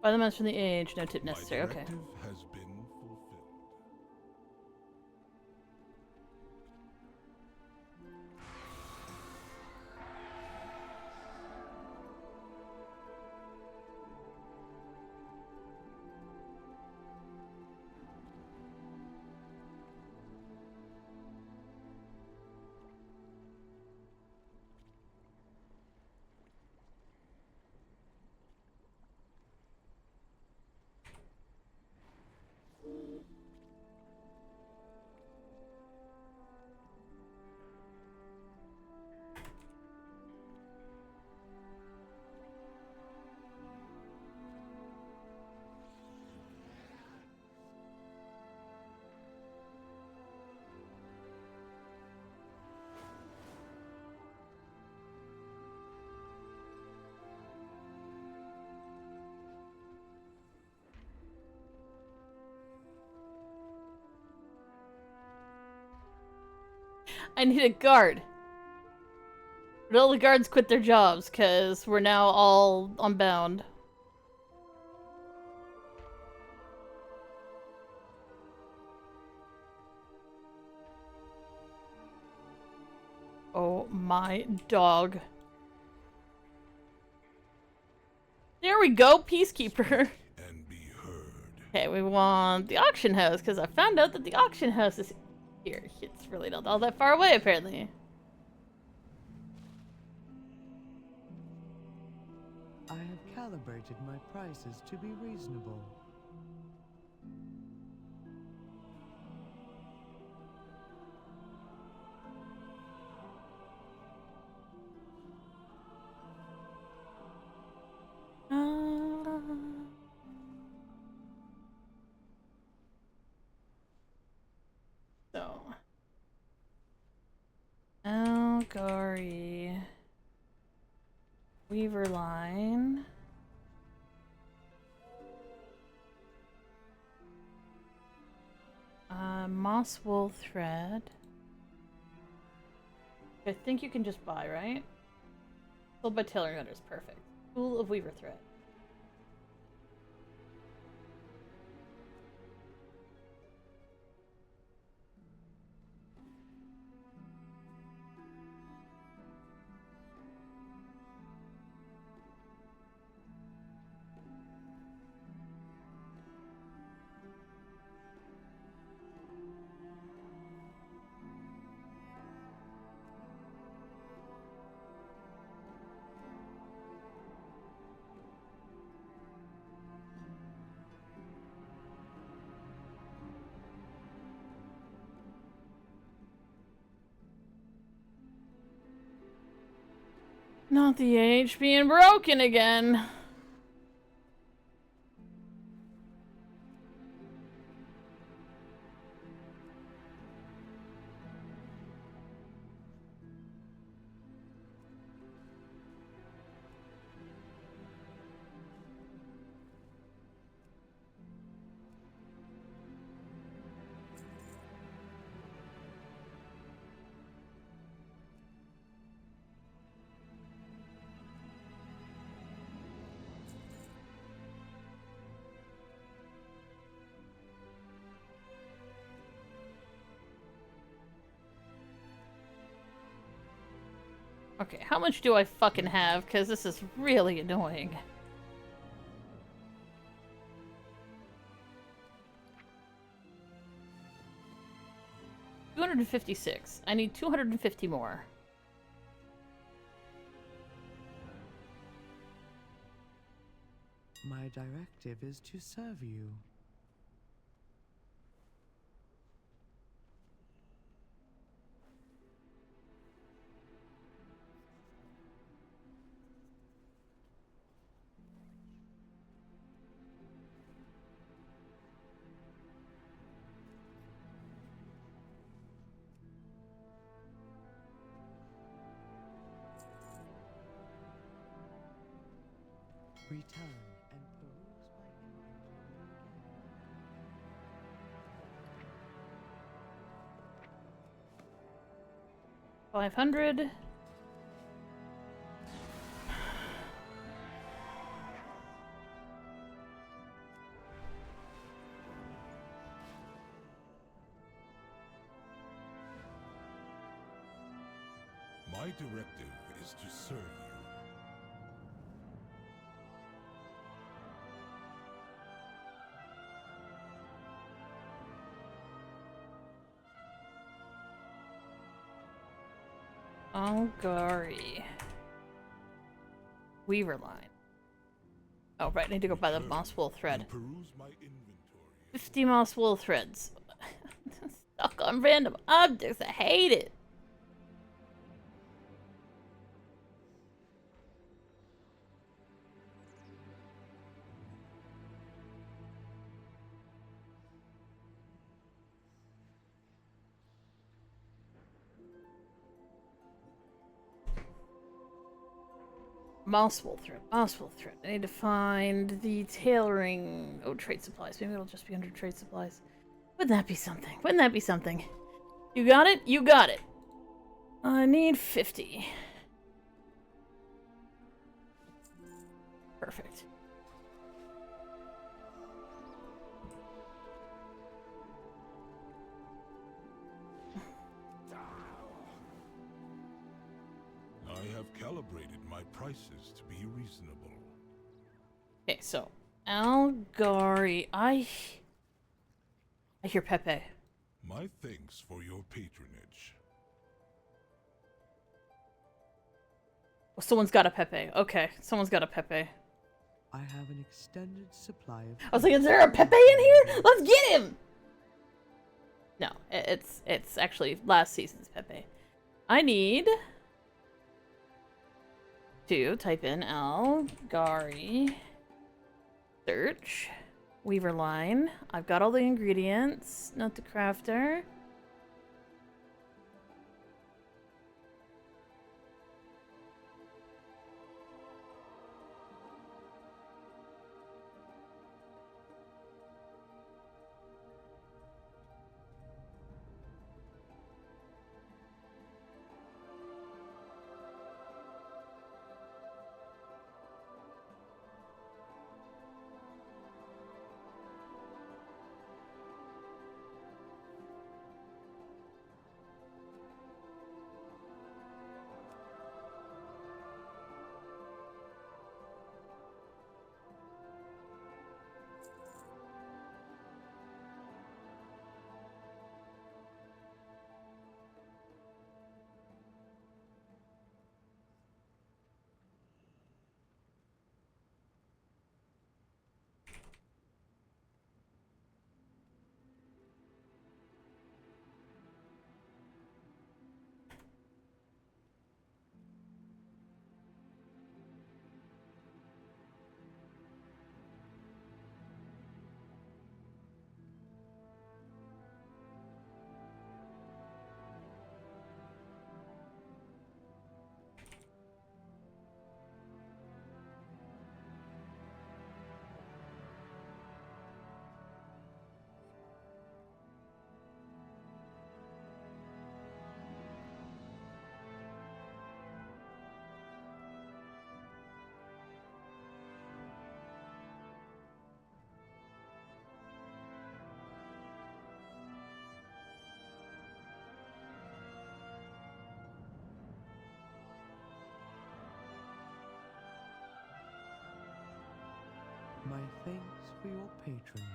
Buy the mats from the age, no tip necessary, okay. Has been fulfilled. I need a guard. But all the guards quit their jobs, because we're now all unbound. Oh my dog. There we go, Peacekeeper. Okay, we want the auction house, because I found out that the auction house is here. It's really not all that far away, apparently. I have calibrated my prices to be reasonable. So, Algari, Weaver line, moss wool thread. I think you can just buy, right? Sold by tailoring hunters, perfect. Spool of Weaver thread. Not the age being broken again. Okay, how much do I fucking have? Because this is really annoying. $256. I need 250 more. My directive is to serve you. Return and peruse my inventory again. 500. My directive is to serve you. Angari. Weaver line. Oh, right, I need to go buy the moss wool thread. 50 moss wool threads. Stuck on random objects. I hate it. Moss wool thread. Moss wool thread. I need to find the tailoring. Oh, trade supplies. Maybe it'll just be under trade supplies. Wouldn't that be something? Wouldn't that be something? You got it? You got it. I need 50. Perfect. I have calibrated my prices to be reasonable. Okay, so Algari. I hear Pepe. My thanks for your patronage. Oh, someone's got a Pepe. Okay, someone's got a Pepe. I have an extended supply of. I was like, is there a Pepe in here? Let's get him! No, it's actually last season's Pepe. I need to type in Algari, search, Weaver line. I've got all the ingredients, not the crafter. My thanks for your patronage.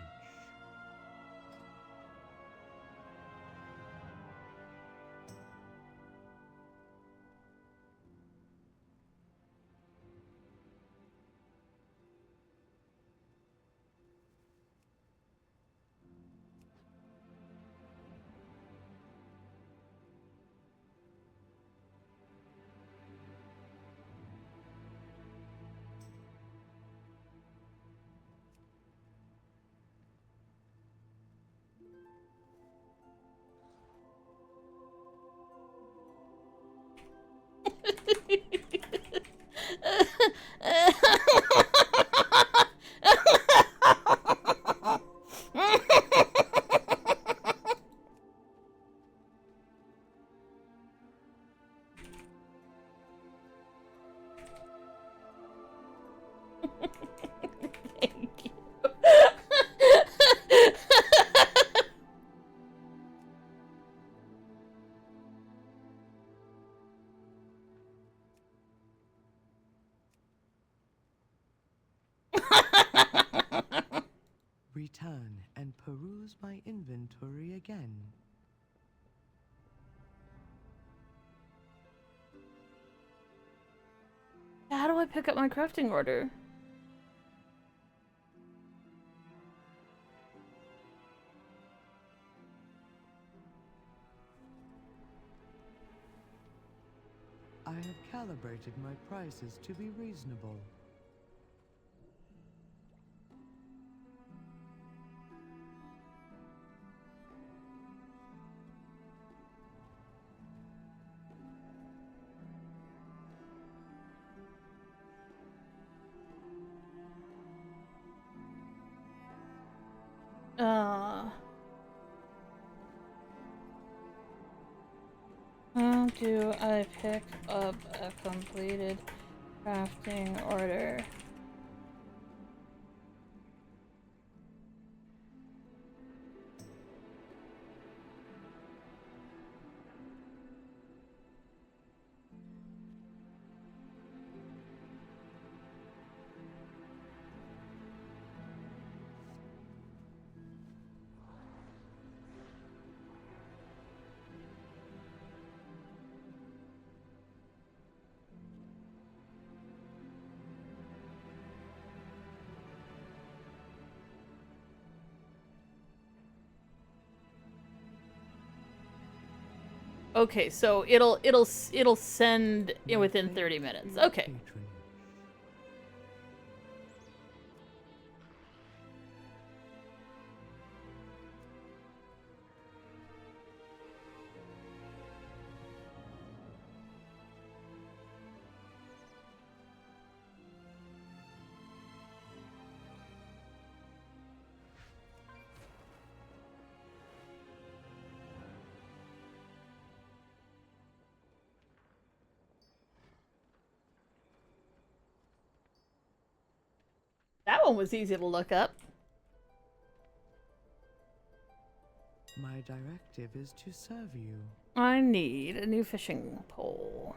Thank you. Return and peruse my inventory again. How do I pick up my crafting order? I have calibrated my prices to be reasonable. How do I pick up a completed crafting order? Okay, so it'll send within 30 minutes. Okay. That one was easy to look up. My directive is to serve you. I need a new fishing pole.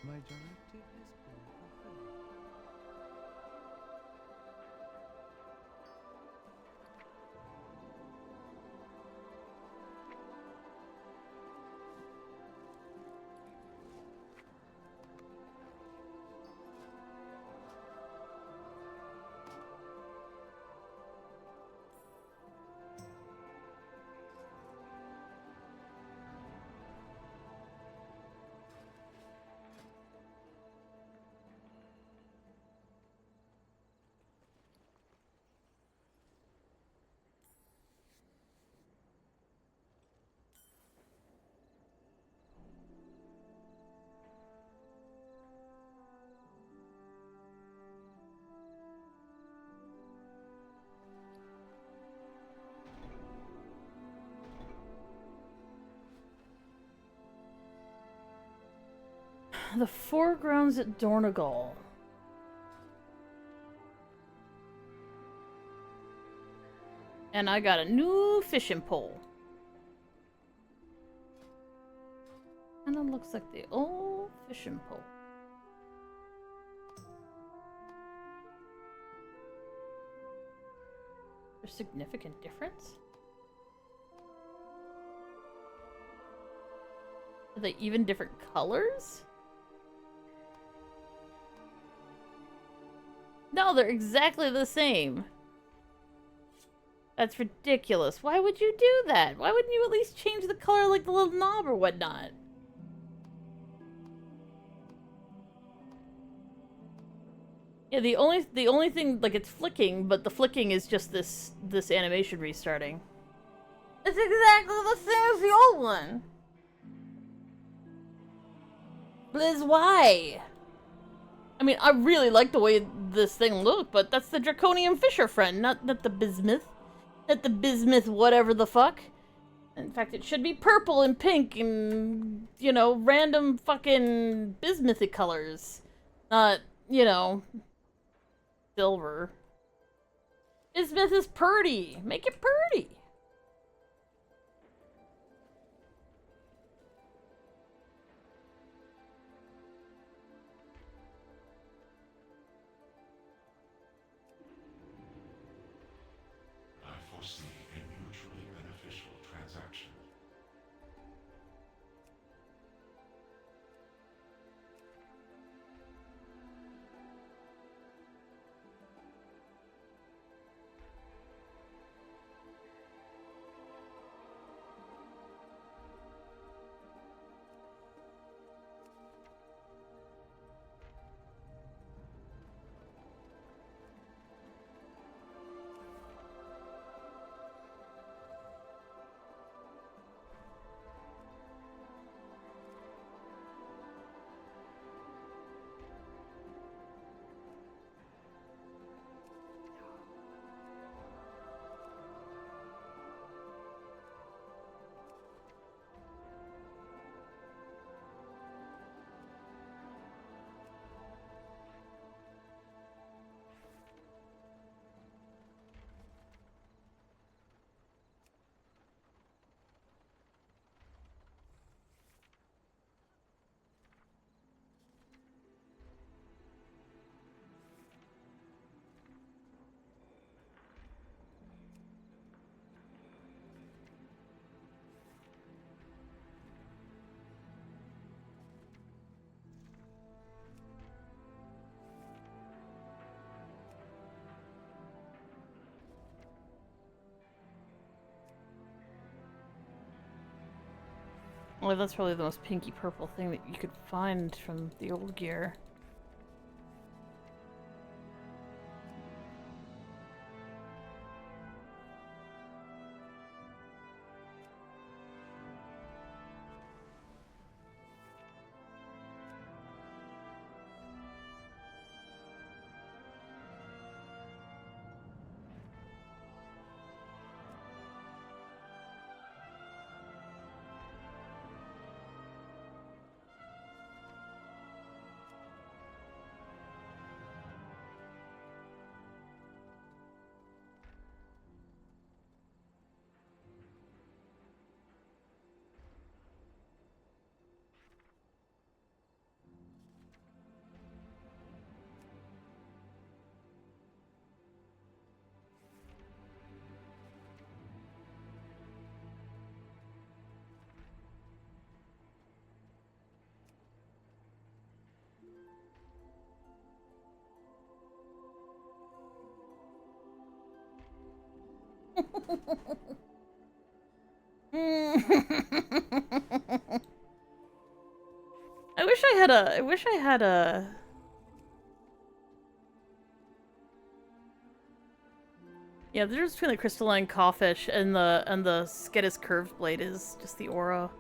My directive has been fulfilled. The foregrounds at Dornegal. And I got a new fishing pole. And it looks like the old fishing pole. There's significant difference? Are they even different colors? No, they're exactly the same. That's ridiculous. Why would you do that? Why wouldn't you at least change the color like the little knob or whatnot? Yeah, the only thing, like, it's flicking, but the flicking is just this animation restarting. It's exactly the same as the old one. Liz, why? I mean, I really like the way this thing looked, but that's the Draconian Fisher friend, not the bismuth. Not the bismuth whatever the fuck. In fact, it should be purple and pink and, you know, random fucking bismuth-y colors. Not, you know, silver. Bismuth is purty. Make it purty. I foresee a mutually beneficial transaction. Well, that's probably the most pinky purple thing that you could find from the old gear. I wish I had a Yeah, the difference between the crystalline cawfish and the Sketis curved blade is just the aura.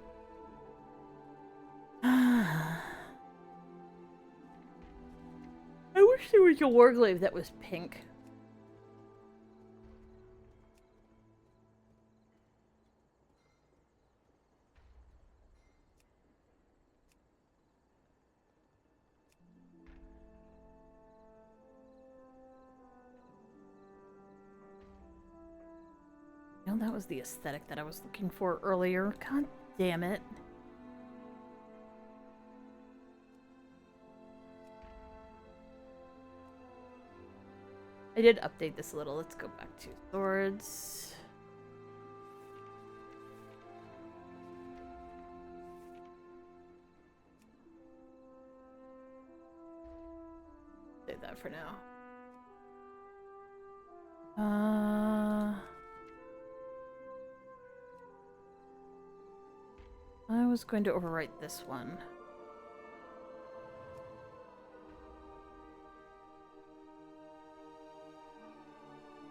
I wish there was a warglaive that was pink. go. That was the aesthetic that I was looking for earlier. God damn it. I did update this a little. Let's go back to swords. Save that for now. I was going to overwrite this one.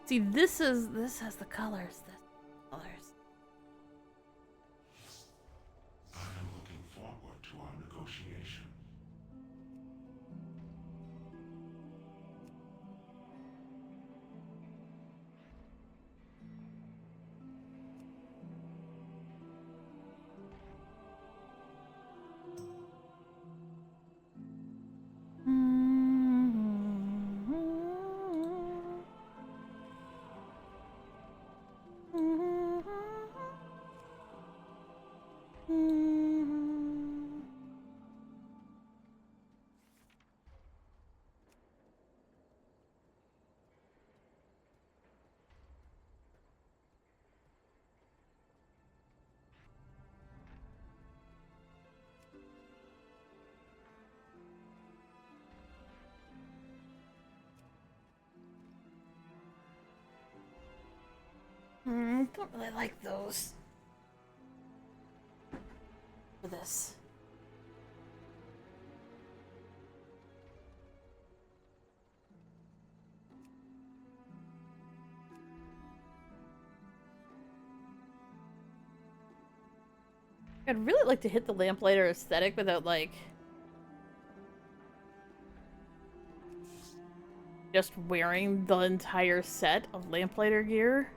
See, this has the colors. The colors. I am looking forward to our negotiation. Don't really like those. For this. I'd really like to hit the lamplighter aesthetic without, like, just wearing the entire set of lamplighter gear.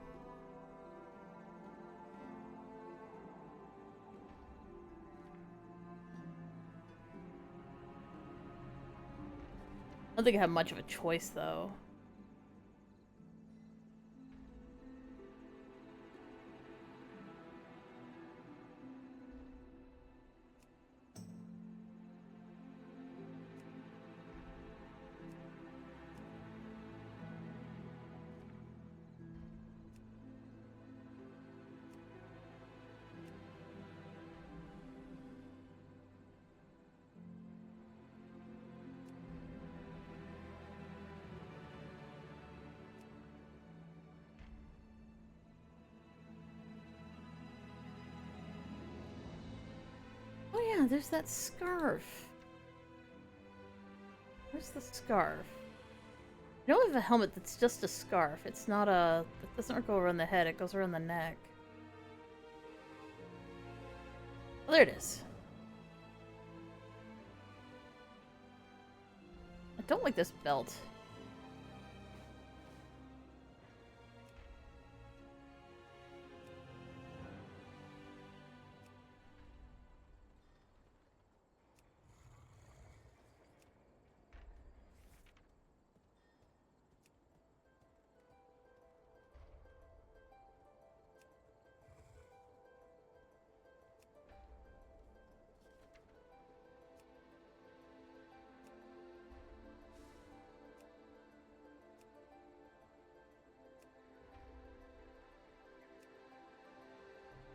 I don't think I have much of a choice, though. Oh yeah, there's that scarf. Where's the scarf? I know I have a helmet that's just a scarf. It's not a... It doesn't go around the head, it goes around the neck. Oh, there it is. I don't like this belt.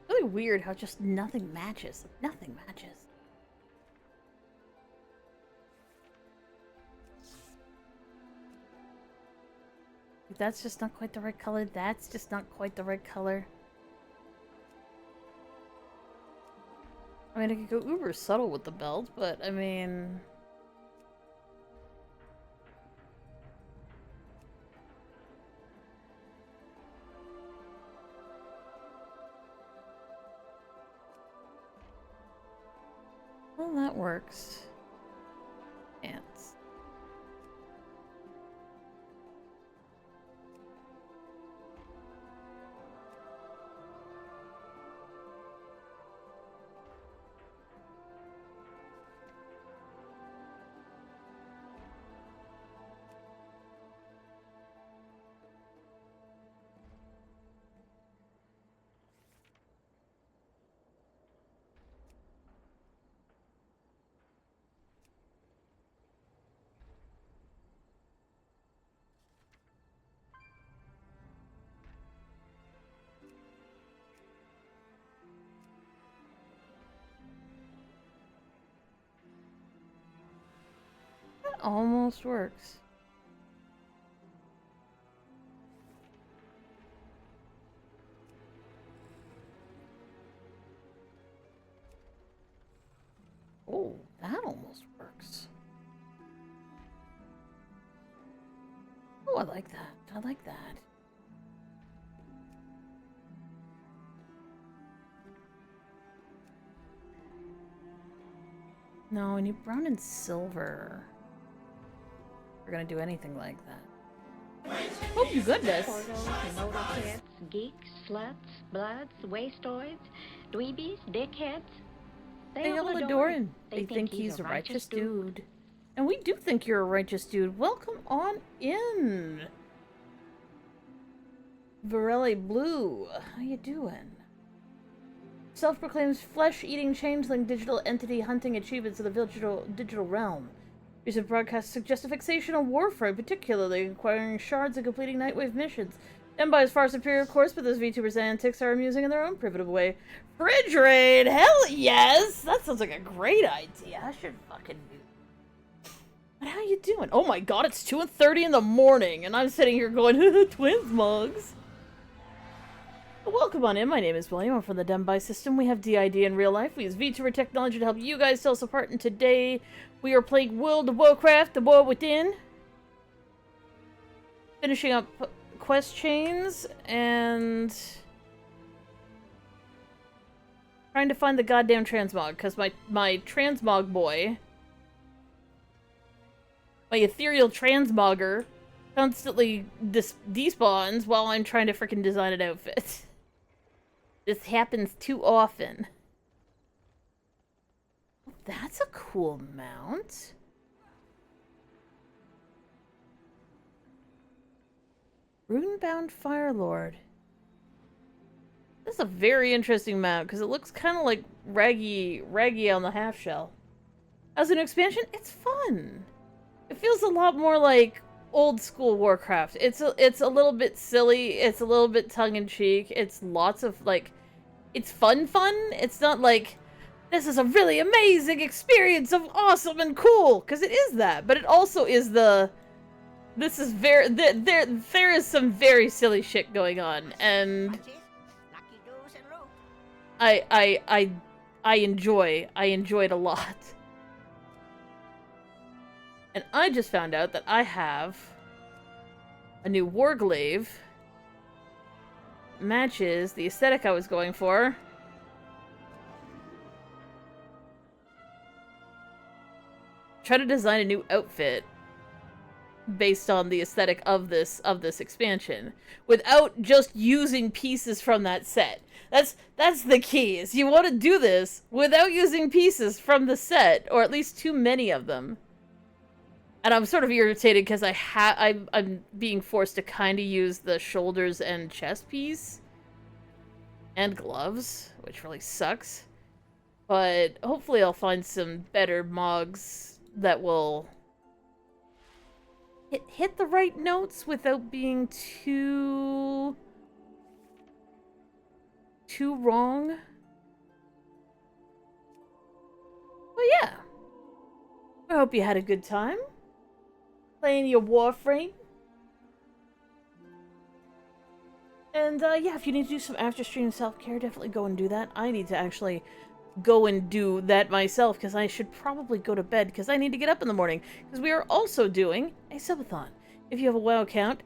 Really weird how just nothing matches. Nothing matches. That's just not quite the right color. That's just not quite the right color. I mean, I could go uber subtle with the belt, but I mean... Well, that works. Pants. almost works. Oh, that almost works. Oh, I like that. I like that. No, I need brown and silver. We're gonna do anything like that. Oh, goodness! Portals, motorheads, geeks, sluts, bloods, wastoids, dweebies, dickheads. They all adore him. They think he's a righteous dude. And we do think you're a righteous dude. Welcome on in. Varelli Blue, how you doing? Self-proclaimed flesh-eating changeling digital entity hunting achievements of the digital realm. Recent broadcasts suggest a fixation on Warframe, particularly acquiring shards and completing Nightwave missions. Done by his far superior course, but those VTubers' antics are amusing in their own primitive way. Fridge raid! Hell yes! That sounds like a great idea. I should fucking do that. But how you doing? Oh my god, it's 2:30 in the morning, and I'm sitting here going, twins mugs. Welcome on in, my name is William, I'm from the Dembi system. We have DID in real life. We use VTuber technology to help you guys tell us apart, and today we are playing World of Warcraft, The War Within. Finishing up quest chains, and trying to find the goddamn transmog, because my transmog boy, my ethereal transmogger, constantly despawns while I'm trying to frickin' design an outfit. This happens too often. That's a cool mount. Runebound Firelord. This is a very interesting mount because it looks kind of like Raggy on the half shell. As an expansion, it's fun. It feels a lot more like old school Warcraft. It's a little bit silly. It's a little bit tongue in cheek. It's lots of like, it's fun. It's not like this is a really amazing experience of awesome and cool, because it is that. But it also is the. This is very there is some very silly shit going on, and I enjoy it a lot. And I just found out that I have a new Warglaive. Matches the aesthetic I was going for. Try to design a new outfit based on the aesthetic of this expansion without just using pieces from that set. That's the key, is you want to do this without using pieces from the set, or at least too many of them. And I'm sort of irritated because I'm being forced to kind of use the shoulders and chest piece and gloves, which really sucks. But hopefully I'll find some better mogs that will hit the right notes without being too wrong. Well, yeah. I hope you had a good time playing your Warframe. And yeah, if you need to do some after stream self-care, definitely go and do that. I need to actually go and do that myself, because I should probably go to bed, because I need to get up in the morning, because we are also doing a subathon. If you have a WoW account,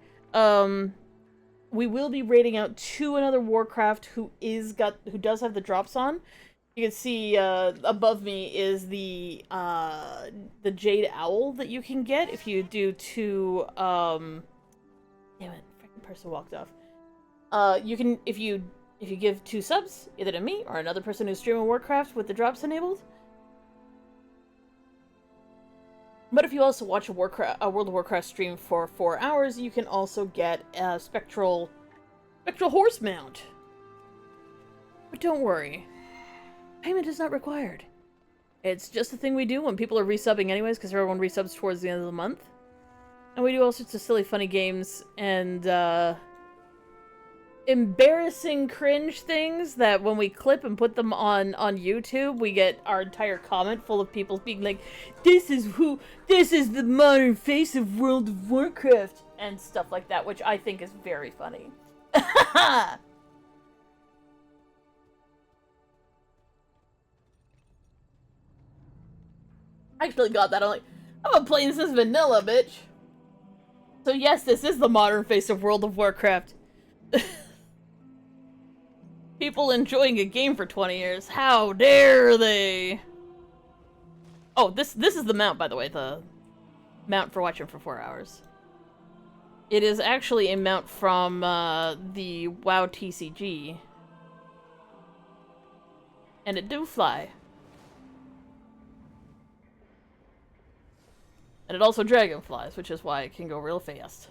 we will be raiding out to another Warcraft who does have the drops on. You can see above me is the Jade Owl that you can get if you do two. Damn it! Freaking person walked off. You can if you give 2 subs, either to me or another person who's streaming Warcraft with the drops enabled. But if you also watch a World of Warcraft stream for 4 hours, you can also get a spectral horse mount. But don't worry. Payment is not required. It's just a thing we do when people are resubbing anyways, because everyone resubs towards the end of the month. And we do all sorts of silly, funny games, and embarrassing cringe things that when we clip and put them on YouTube, we get our entire comment full of people being like, this is the modern face of World of Warcraft, and stuff like that, which I think is very funny. I actually got that. I'm like, I've been playing since vanilla, bitch. So yes, this is the modern face of World of Warcraft. People enjoying a game for 20 years. How dare they? Oh, this is the mount, by the way. The mount for watching for 4 hours. It is actually a mount from the WoW TCG. And it do fly. And it also dragonflies, which is why it can go real fast.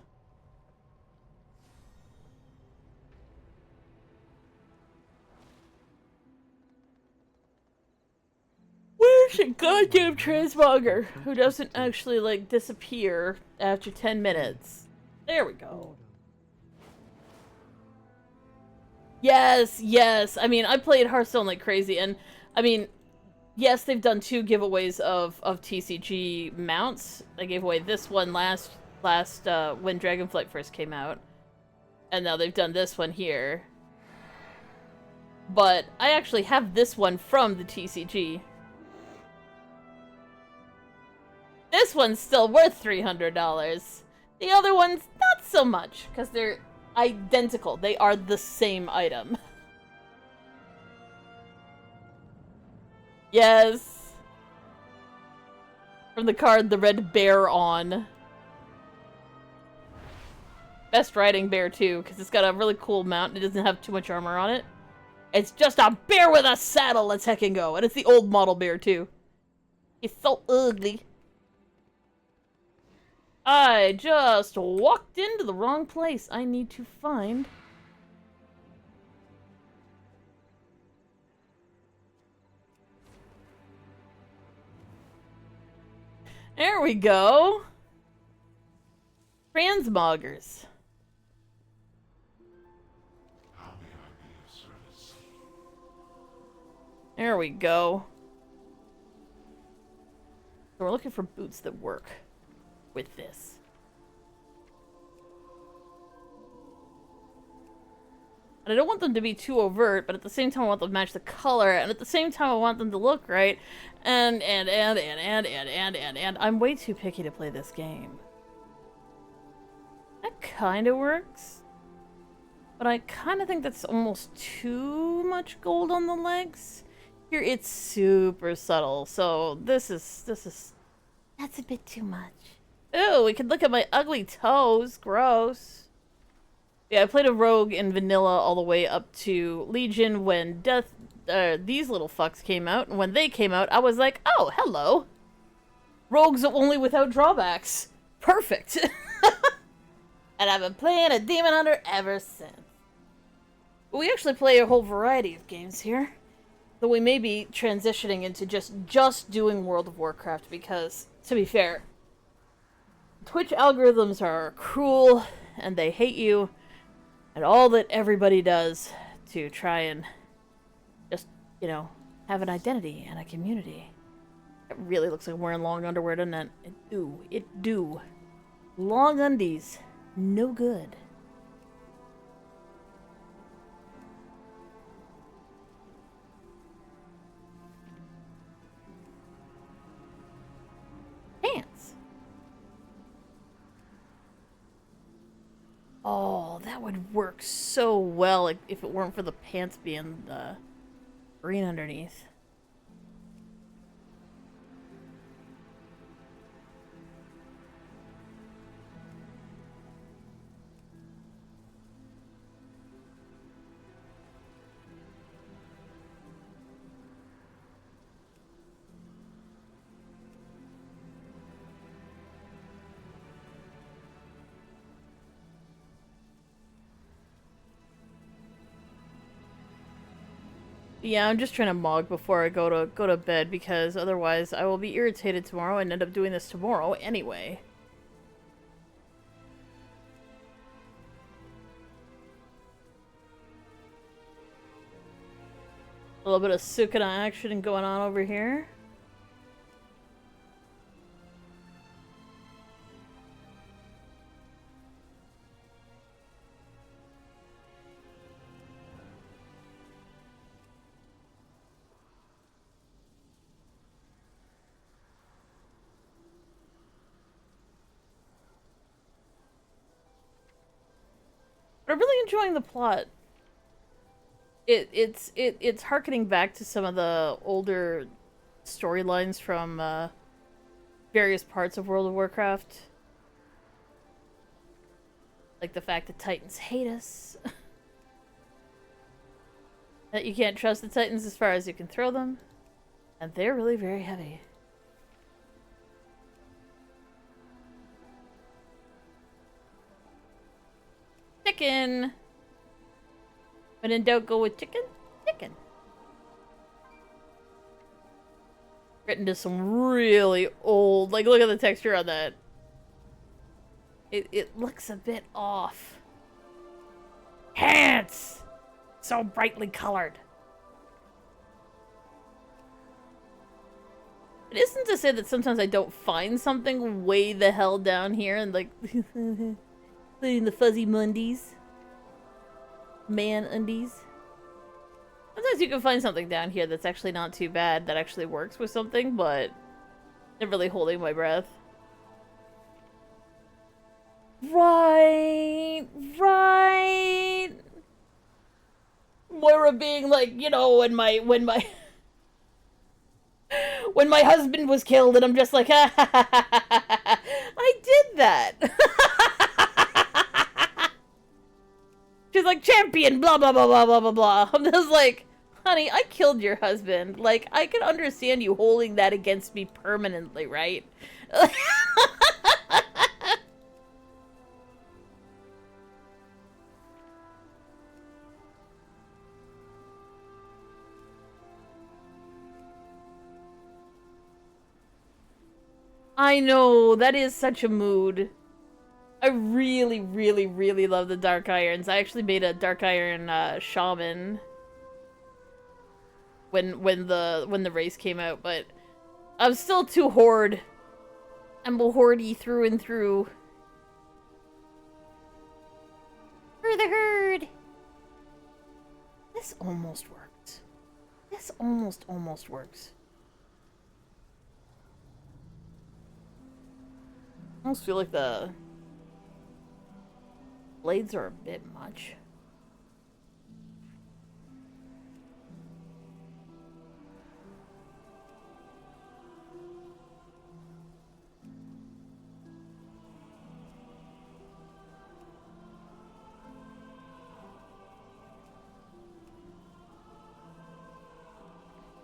Where's a goddamn transmogger who doesn't actually, like, disappear after 10 minutes? There we go. Yes, yes. I mean, I played Hearthstone like crazy, and, I mean, yes, they've done 2 giveaways of TCG mounts. They gave away this one last when Dragonflight first came out. And now they've done this one here. But I actually have this one from the TCG. This one's still worth $300. The other one's not so much, because they're identical. They are the same item. Yes. From the card, the red bear on. Best riding bear, too, because it's got a really cool mount and it doesn't have too much armor on it. It's just a bear with a saddle, let's heckin' go. And it's the old model bear, too. It's so ugly. I just walked into the wrong place. I need to find... There we go. Transmoggers. There we go. So we're looking for boots that work with this. And I don't want them to be too overt, but at the same time I want them to match the color, and at the same time I want them to look right, and I'm way too picky to play this game. That kinda works. But I kinda think that's almost too much gold on the legs. Here it's super subtle, so that's a bit too much. Ooh, we can look at my ugly toes. Gross. Yeah, I played a rogue in vanilla all the way up to Legion when these little fucks came out. And when they came out, I was like, oh, hello. Rogues only without drawbacks. Perfect. And I've been playing a Demon Hunter ever since. But we actually play a whole variety of games here. Though we may be transitioning into just doing World of Warcraft because, to be fair, Twitch algorithms are cruel and they hate you. And all that everybody does to try and just, you know, have an identity and a community. It really looks like I'm wearing long underwear, doesn't it? It do. Long undies. No good. Pants. Oh, that would work so well if it weren't for the pants being green underneath. Yeah, I'm just trying to mog before I go to bed because otherwise I will be irritated tomorrow and end up doing this tomorrow anyway. A little bit of Sukuna action going on over here. But I'm really enjoying the plot. It's harkening back to some of the older storylines from various parts of World of Warcraft. Like the fact that Titans hate us. That you can't trust the Titans as far as you can throw them. And they're really very heavy. Chicken! When in doubt, go with chicken? Chicken. Written to some really old... Like, look at the texture on that. It looks a bit off. Hands! So brightly colored. It isn't to say that sometimes I don't find something way the hell down here and like... Including the fuzzy mundies. Man undies. Sometimes you can find something down here that's actually not too bad, that actually works with something, but I'm really holding my breath. Right! Moira being like, you know, when my when my husband was killed, and I'm just like, ha ha ha ha ha ha, I did that. She's like, champion, blah, blah, blah, blah, blah, blah, blah. I'm just like, honey, I killed your husband. Like, I can understand you holding that against me permanently, right? I know, that is such a mood. I really, really, really love the Dark Irons. I actually made a Dark Iron shaman when the race came out, but I'm still too horde. I'm a horde-y through and through. For the herd. This almost worked. This almost works. I almost feel like the blades are a bit much.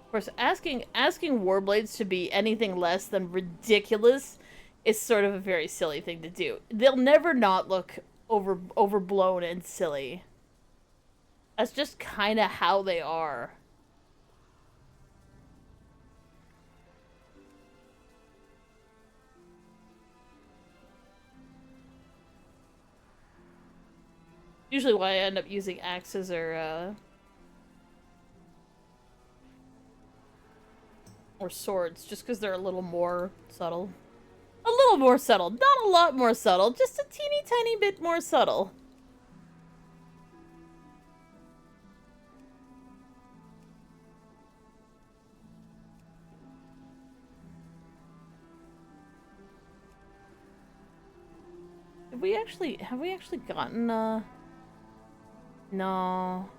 Of course, asking Warblades to be anything less than ridiculous is sort of a very silly thing to do. They'll never not look overblown and silly. That's just kind of how they are. Usually why I end up using axes or swords, just because they're a little more subtle. A little more subtle. Not a lot more subtle, just a teeny tiny bit more subtle. Have we actually gotten, no.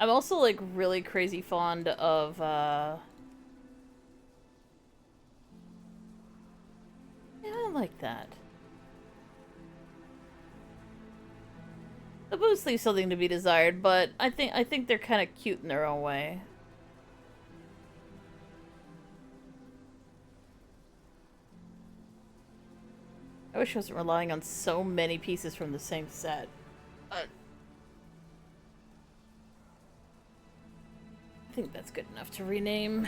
I'm also, like, really crazy fond of, yeah, I like that. The boots leave something to be desired, but I think they're kind of cute in their own way. I wish I wasn't relying on so many pieces from the same set. I think that's good enough to rename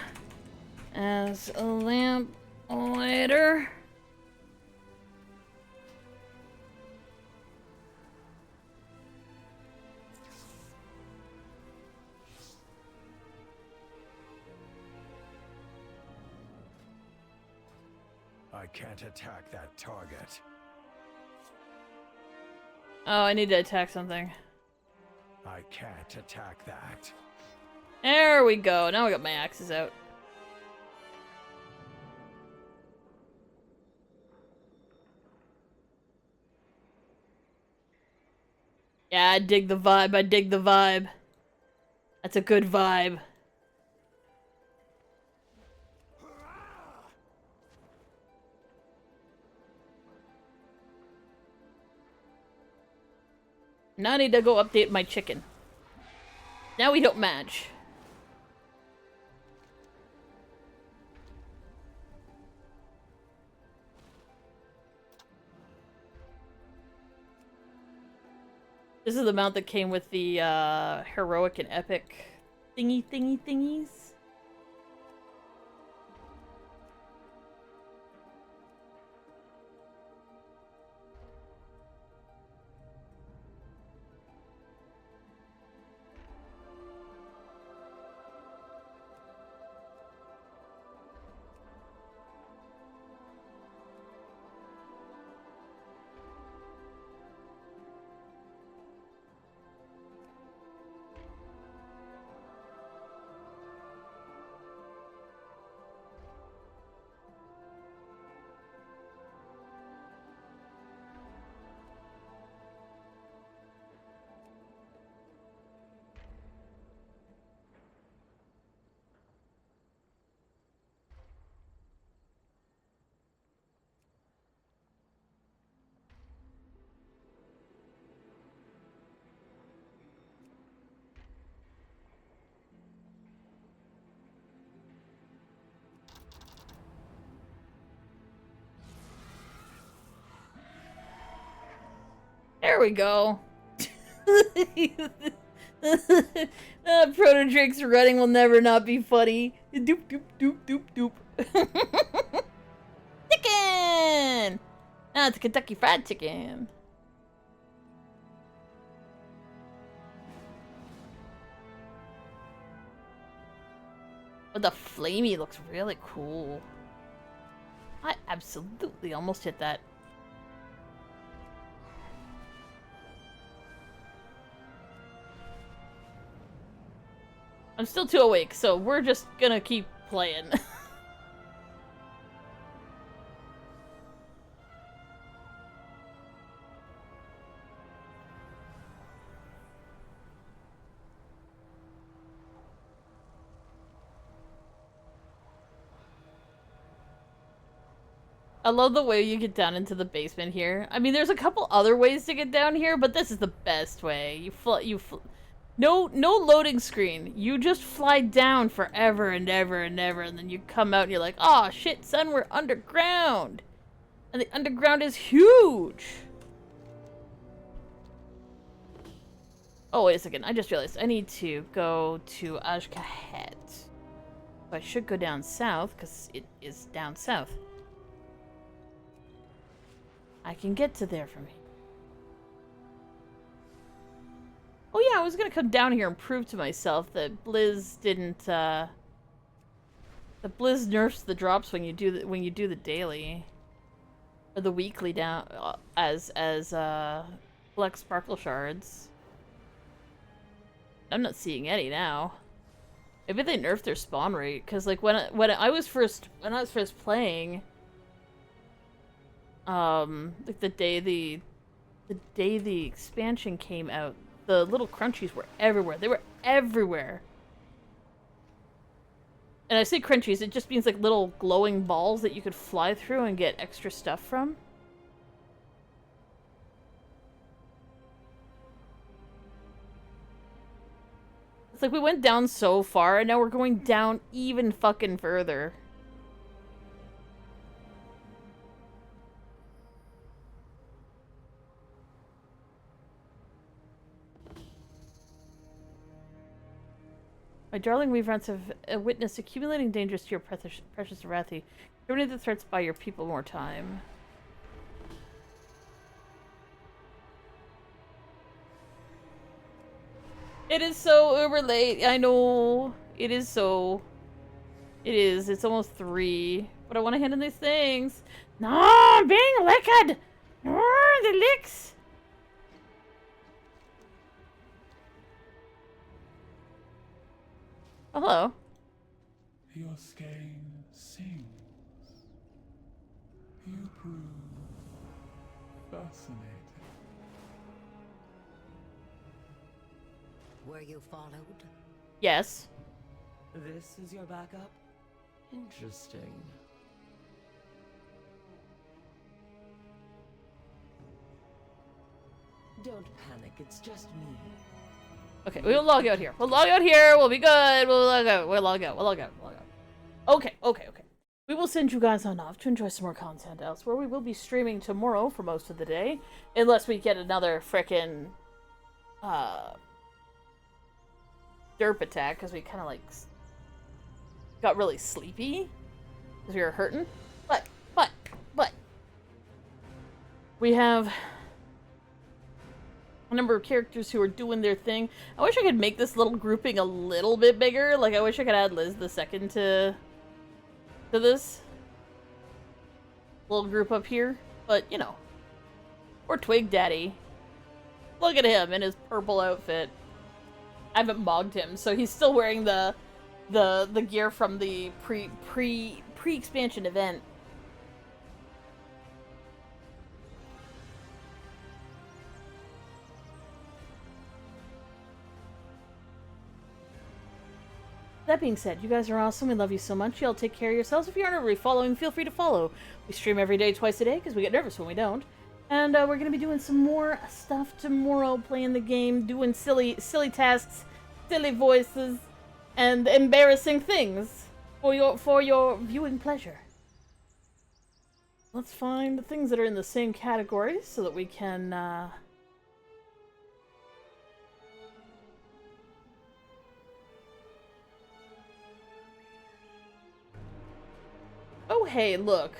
as a lamp lighter. I can't attack that target. Oh, I need to attack something. I can't attack that. There we go. Now I got my axes out. Yeah, I dig the vibe. I dig the vibe. That's a good vibe. Now I need to go update my chicken. Now we don't match. This is the mount that came with the heroic and epic thingies. There we go. Proto Drake's running will never not be funny. Doop doop doop doop doop. Chicken! Ah, it's Kentucky Fried Chicken. But the flamey looks really cool. I absolutely almost hit that. I'm still too awake, so we're just gonna keep playing. I love the way you get down into the basement here. I mean, there's a couple other ways to get down here, but this is the best way. No loading screen. You just fly down forever and ever and ever, and then you come out and you're like, oh shit, son, we're underground. And the underground is huge. Oh, wait a second. I just realized I need to go to Ashkahet. So I should go down south, because it is down south. I can get to there from here. Oh yeah, I was gonna come down here and prove to myself that Blizz didn't, that Blizz nerfs the drops when you do the daily. Or the weekly down, as Black Sparkle Shards. I'm not seeing any now. Maybe they nerfed their spawn rate, because like when I was first playing, like the day the expansion came out, the little crunchies were everywhere. They were everywhere. And I say crunchies, it just means like little glowing balls that you could fly through and get extra stuff from. It's like we went down so far and now we're going down even fucking further. My darling Weavrants have witnessed accumulating dangers to your precious Arathi. Terminate the threats by your people more time. It is so uber late. I know. It is so. It is. It's almost 3. But I want to hand in these things. No, I'm being licked. No, the licks. Oh, hello. Your skein sings. You prove fascinating. Were you followed? Yes. This is your backup? Interesting. Don't panic, it's just me. Okay, we'll log out here. We'll log out here. We'll be good. We'll log out. We'll log out. We'll log out. We'll log out. Okay, okay, okay. We will send you guys on off to enjoy some more content elsewhere. We will be streaming tomorrow for most of the day. Unless we get another frickin' derp attack, because we kind of, like, got really sleepy. Because we were hurting. But. We have a number of characters who are doing their thing. I wish I could make this little grouping a little bit bigger. Like, I wish I could add Liz the second to this little group up here. But, you know. Or Twig Daddy. Look at him in his purple outfit. I haven't mogged him, so he's still wearing the gear from the pre-expansion event. That being said, you guys are awesome. We love you so much. Y'all take care of yourselves. If you aren't already following, feel free to follow. We stream every day, twice a day, because we get nervous when we don't. And we're going to be doing some more stuff tomorrow, playing the game, doing silly tasks, silly voices, and embarrassing things for your viewing pleasure. Let's find the things that are in the same category so that we can... Oh, hey, look.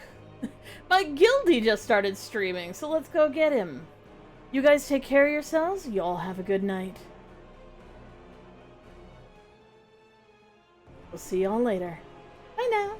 My guildie just started streaming, so let's go get him. You guys take care of yourselves. Y'all have a good night. We'll see y'all later. Bye now.